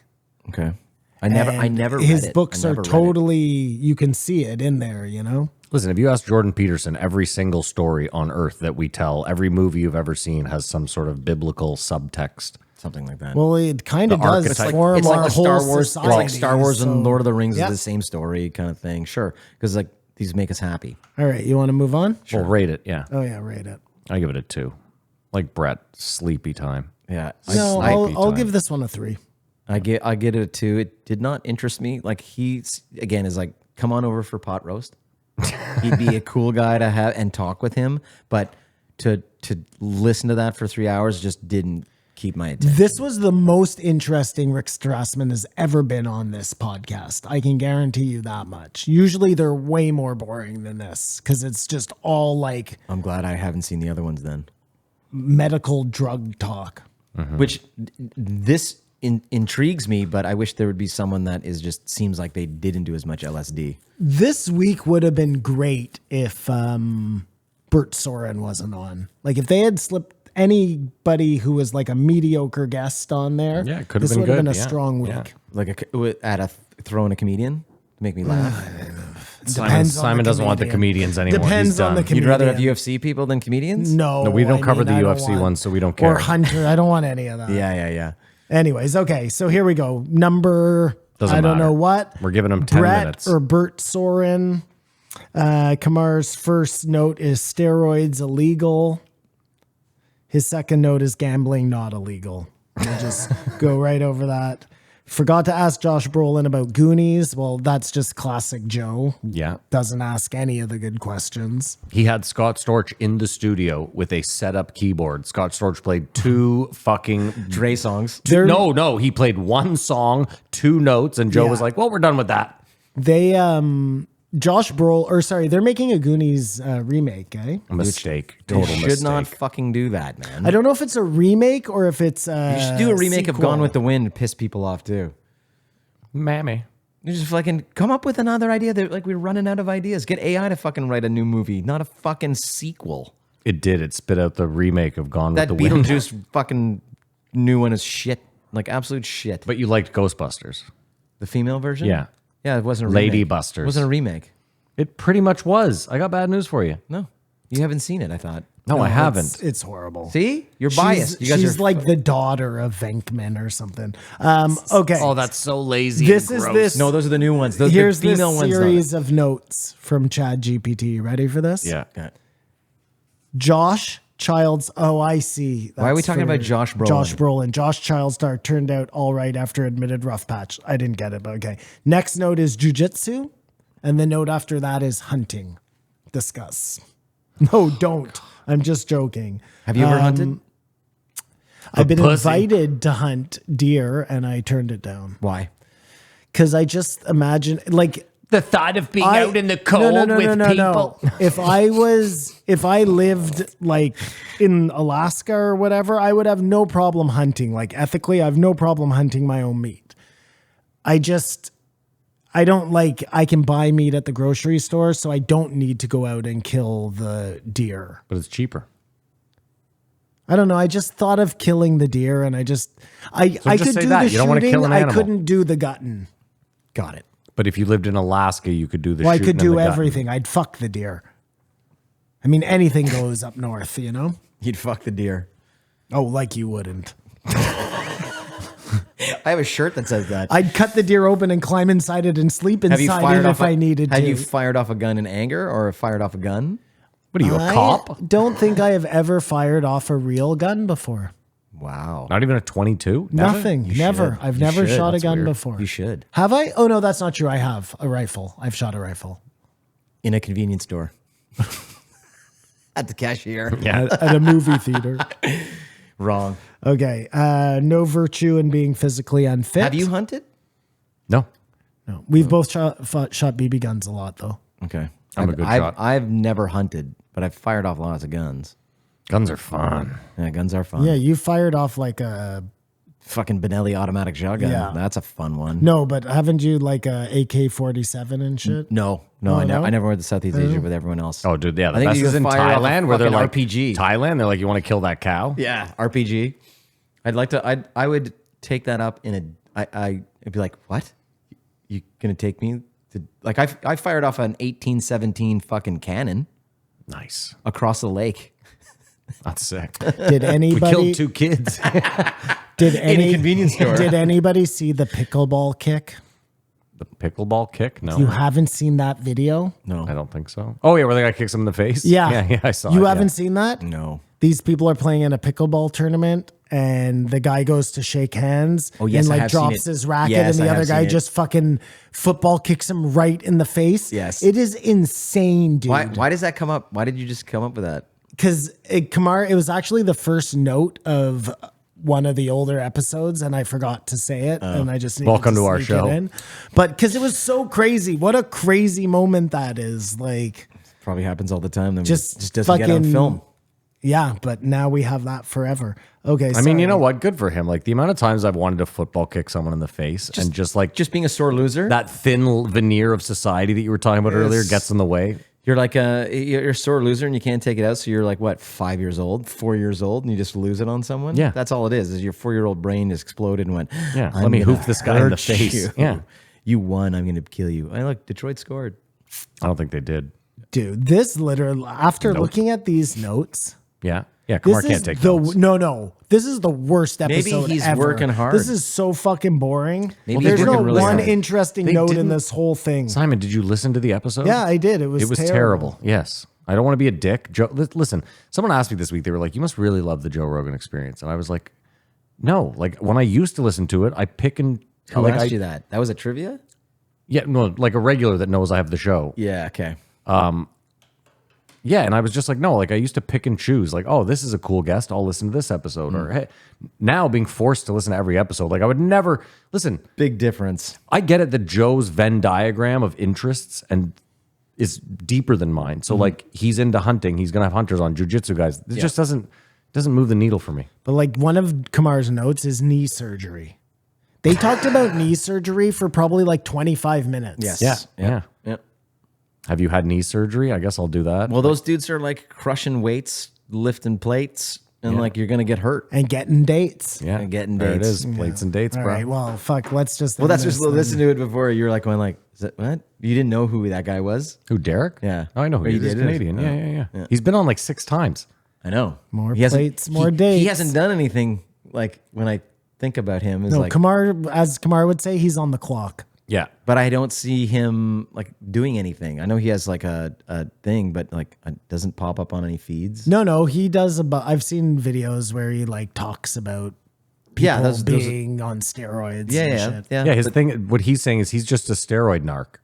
Okay. I never read His it. books I are never read it. totally. You can see it in there. You know. Listen, if you ask Jordan Peterson, every single story on Earth that we tell, every movie you've ever seen has some sort of biblical subtext. something like that. Well, it kind of The does archetype. form it's like our the whole Star Wars. society. It's like Star Wars so- and Lord of the Rings Yep. is the same story kind of thing. Sure, because like these make us happy. All right, you want to move on? Well, rate it. Yeah, Oh yeah, rate it. I give it a 2. Like Brett, sleepy time. Yeah. No, Sleepy I'll time. give this one a 3. I get it a 2. It did not interest me. Like he's again is like, come on over for pot roast. He'd be a cool guy to have and talk with him, but to listen to that for 3 hours just didn't keep my attention. This was the most interesting Rick Strassman has ever been on this podcast. I can guarantee you that much. Usually they're way more boring than this because it's just all like I'm glad I haven't seen the other ones then. medical drug talk. Which this intrigues me, but I wish there would be someone that is just seems like they didn't do as much LSD. This week would have been great if Bert Soren wasn't on. Like if they had slipped anybody who was like a mediocre guest on there. Yeah, it could have this been would have good. been a Yeah, strong week. yeah. Like throwing a comedian to make me laugh. Simon doesn't want the comedians anymore. Depends He's on the done. You'd rather have comedian. UFC people than comedians? No, No, we don't I cover mean, the I don't UFC want- ones, so we don't care. Or Hunter. I don't want any of that. Yeah. Anyways, okay, so here we go. Number Doesn't I don't matter. know what. We're giving him 10 Brett minutes. or Bert Soren. Kamar's first note is steroids illegal. His second note is gambling not illegal. We'll just go right over that. Forgot to ask Josh Brolin about Goonies. Well, that's just classic Joe. Yeah. Doesn't ask any of the good questions. He had Scott Storch in the studio with a set-up keyboard. Scott Storch played 2 fucking Dre songs. No, he played 1 song, 2 notes, and Joe Yeah. was like, "Well, we're done with that." They they're making a Goonies remake, eh? A mistake. They Total should mistake. not fucking do that, man. I don't know if it's a remake or if it's You should do a remake of sequel. Gone with the Wind to piss people off too. Mammy. You just fucking come up with another idea. That like we're running out of ideas. Get AI to fucking write a new movie, not a fucking sequel. It did. It spit out the remake of Gone That with the Wind. Beetlejuice fucking new one is shit, like absolute shit. But you liked Ghostbusters. The female version, Yeah. it wasn't a Lady remake. Busters. It wasn't a remake. It pretty much was. I got bad news for you. No, you haven't seen it. I thought. No, I haven't. It's horrible. See, you're biased. You guys She's are like the daughter of Venkman or something. Okay. Oh, that's so lazy. This and is gross. this. no. Those are the new ones. Those Here's the female this ones. series of notes from Chad GPT. Ready for this? Yeah. Okay. Josh Childs. Oh, I see. Why are we That's talking for about Josh Brolin? Josh Brolin. Josh Childstar turned out all right after admitted rough patch. I didn't get it, but okay. Next note is jujitsu, and the note after that is hunting. Discuss. No, don't. I'm just joking. Have you ever hunted? I've been pussy. invited to hunt deer, and I turned it down Why? because I just imagine like. The thought of being I- out in the cold with people. If I lived like in Alaska or whatever, I would have no problem hunting. Like ethically, I have no problem hunting my own meat. I don't like, I can buy meat at the grocery store, so I don't need to go out and kill the deer. But it's cheaper. I don't know. I just thought of killing the deer and I just could say do that. the You don't wanna shooting. kill an I animal. couldn't do the gutting. Got it. But if you lived in Alaska, you could do the Well, I shooting could and do the gutting. everything. I'd fuck the deer. I mean, anything goes up north, you know? You'd fuck the deer. Oh, like you wouldn't. I have a shirt that says that. I'd cut the deer open and climb inside it and sleep Have you inside fired it off if I needed to. Have you fired off a gun in anger or fired off a gun? What are you, a cop? Don't think I have ever fired off a real gun before. Wow. Not even a 22? Nothing. You Never. should. I've You never should. shot a That's gun weird. before. You should. Have I? Oh no, that's not true. I have a rifle. I've shot a rifle In a convenience store. At the cashier. Yeah. at a movie theater. Wrong. Okay. No virtue in being physically unfit. Have you hunted? No. No. We've both shot BB guns a lot though. Okay. I'm a good shot. I've never hunted, but I've fired off lots of guns. Guns are fun. Yeah, guns are fun. Yeah, you fired off like a Fucking Benelli automatic shotgun. Yeah. That's a fun one. no, but haven't you like a AK-47 and shit? No, Oh, I no? never went to Southeast Asia with everyone else. Oh, dude, yeah. The I think best you is in fire off a Thailand where they're like, fucking RPG. Thailand, they're like, you want to kill that cow? Yeah, RPG. I'd like to. I would take that up in a. I'd be like, what? You gonna take me to like? I fired off an 1817 fucking cannon Nice. across the lake. That's sick. Did We anybody killed 2 kids. did in any a convenience store. Did anybody see the pickleball kick? The pickleball kick? No. You haven't seen that video? No, I don't think so. Oh, yeah, where they got kicked some in the face? Yeah. Yeah, I saw You it, haven't yeah. seen that? no. These people are playing in a pickleball tournament and the guy goes to shake hands Oh, yes, and I like have seen drops it. his racket Yes, and I the have other guy seen it. just fucking football kicks him right in the face. Yes. It is insane, dude. Why does that come up? Why did you just come up with that? Because Kamar, it was actually the first note of one of the older episodes, and I forgot to say it, and I just needed Welcome to our sneak it show. in. But because it was so crazy, what a crazy moment that is! Like, Probably happens all the time. Then Just just doesn't get on fucking- film. yeah. But now we have that forever. Okay, I mean, you know what? Good for him. Like the amount of times I've wanted to football kick someone in the face and just like Just being a sore loser. that thin veneer of society that you were talking about earlier gets in the way. You're like you're a sore loser and you can't take it out. So you're like what, 5 years old, 4 years old, and you just lose it on someone. Yeah. That's all it is. Is your 4-year-old brain just exploded and went. Yeah, I'm let me gonna hoof this guy in the hurt face. you. Yeah. You won. I'm gonna kill you. I look. Detroit scored. I don't think they did. dude, this literally after looking at these notes. Yeah. Yeah. Kamar This can't is take the notes. no. This is the worst episode he's ever. working hard. This is so fucking boring. Maybe There's he's no working really one hard. interesting They note in didn't- this whole thing. Simon, did you listen to the episode? Yeah, I did. It was terrible. Yes. I don't want to be a dick. Listen, someone asked me this week, they were like, you must really love the Joe Rogan experience. And I was like, no. Like when I used to listen to it, I pick and Who like asked you that? That was a trivia. Yeah, no, like a regular that knows I have the show. Yeah. Okay. Yeah, and I was just like, no, like I used to pick and choose, like, oh, this is a cool guest, I'll listen to this episode. Or hey, now being forced to listen to every episode, like I would never listen. Big difference. I get it that Joe's Venn diagram of interests and is deeper than mine. So like he's into hunting, he's gonna have hunters on, jujitsu guys. It just doesn't move the needle for me. But like one of Kamar's notes is knee surgery. They talked about knee surgery for probably like 25 minutes. Yes. Yeah. Yeah. Have you had knee surgery? I guess I'll do that. Well, those dudes are like crushing weights, lifting plates, and like you're gonna get hurt. And getting dates. yeah, and getting there dates. it is. Plates and dates, All bro. right. Well, fuck. Let's just. Well, that's end just this listen then. to it before. You were like going like, is that what? You didn't know who that guy was? Who, Derek? Yeah. Oh, I know who Oh, he you is. He's did? Canadian. Yeah. He's been on like 6 times. I know. More He hasn't- plates, more he dates. hasn't done anything. Like when I think about him, is No, like, Kamar, as Kamar would say, he's on the clock. Yeah. but I don't see him like doing anything. I know he has like a thing, but like it doesn't pop up on any feeds. No, he does. I've seen videos where he like talks about people Yeah, those- being on steroids. Yeah, and yeah, shit. yeah. Yeah, his thing, what he's saying is he's just a steroid narc.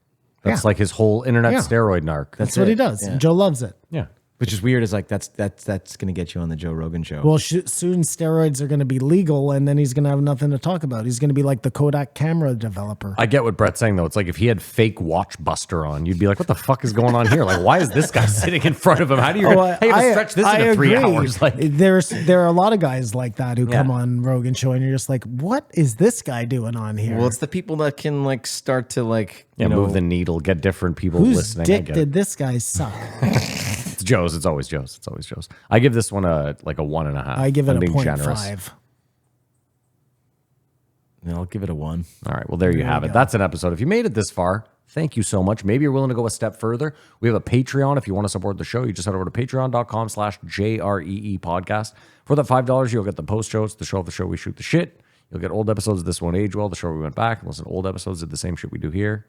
That's like his whole internet Yeah. steroid narc. That's what he it. does. Yeah. And Joe loves it. yeah. Which is weird. Is like that's gonna get you on the Joe Rogan show. Well, soon steroids are going to be legal, and then he's going to have nothing to talk about. He's going to be like the Kodak camera developer. I get what Brett's saying though. It's like if he had fake Watch Buster on, you'd be like, "What the fuck is going on here? Like, why is this guy sitting in front of him? How do you? How do you stretch this into 3 hours?" Like, there are a lot of guys like that who come Yeah. on Rogan show, and you're just like, what is this guy doing on here? Well, it's the people that can like start to like yeah, you know, move the needle, get different people Whose listening. I dick get it. did this guy suck? It's Joe's. It's always Joe's. It's always Joe's. I give this one a 1.5. I give it I'm a being 0.5. Yeah, I'll give it a 1. All right. Well, there you have it. That's an episode. If you made it this far, thank you so much. Maybe you're willing to go a step further. We have a Patreon. If you want to support the show, you just head over to patreon.com/JREE podcast. For that $5, you'll get the post shows, the show of the show we shoot the shit. You'll get old episodes. This won't age well. The show we went back and listen to old episodes of the same shit we do here.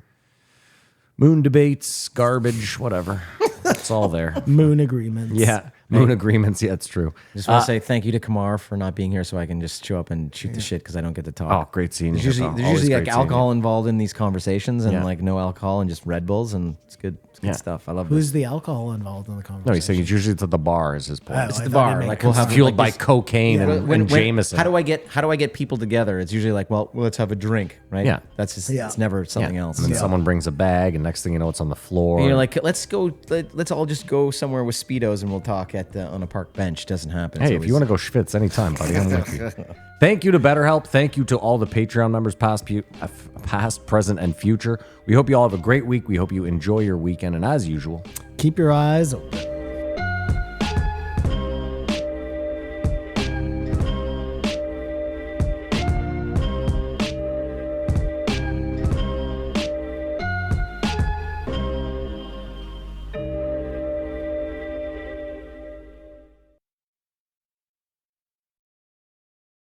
Moon debates, garbage, whatever. It's all there. Moon agreements. Yeah. Moon agreements. Yeah, it's true. Just want to say thank you to Kamar for not being here, so I can just show up and shoot the shit because I don't get to talk. Oh, great seeing you. There's usually, Always like great seeing alcohol you. involved in these conversations, and Yeah. like no alcohol and just Red Bulls, and it's good. It's good Yeah. stuff. I love Who's this. the alcohol involved in the conversation? No, he's saying it's usually at the bar is his point. Oh, It's I the thought bar. he meant Like we'll have Fueled like by this- cocaine and Jameson. How do I get people together? It's usually like, well, let's have a drink, right? Yeah. That's just Yeah. it's never Yeah. something else. And then someone brings a bag, and next thing you know, it's on the floor. And you're like, let's all just go somewhere with speedos and we'll talk on a park bench. Doesn't happen. hey, if you want to go schwitz anytime, buddy, I'm with you. Thank you to BetterHelp. Thank you to all the Patreon members, past, present, and future. We hope you all have a great week. We hope you enjoy your weekend. And as usual, Keep your eyes open.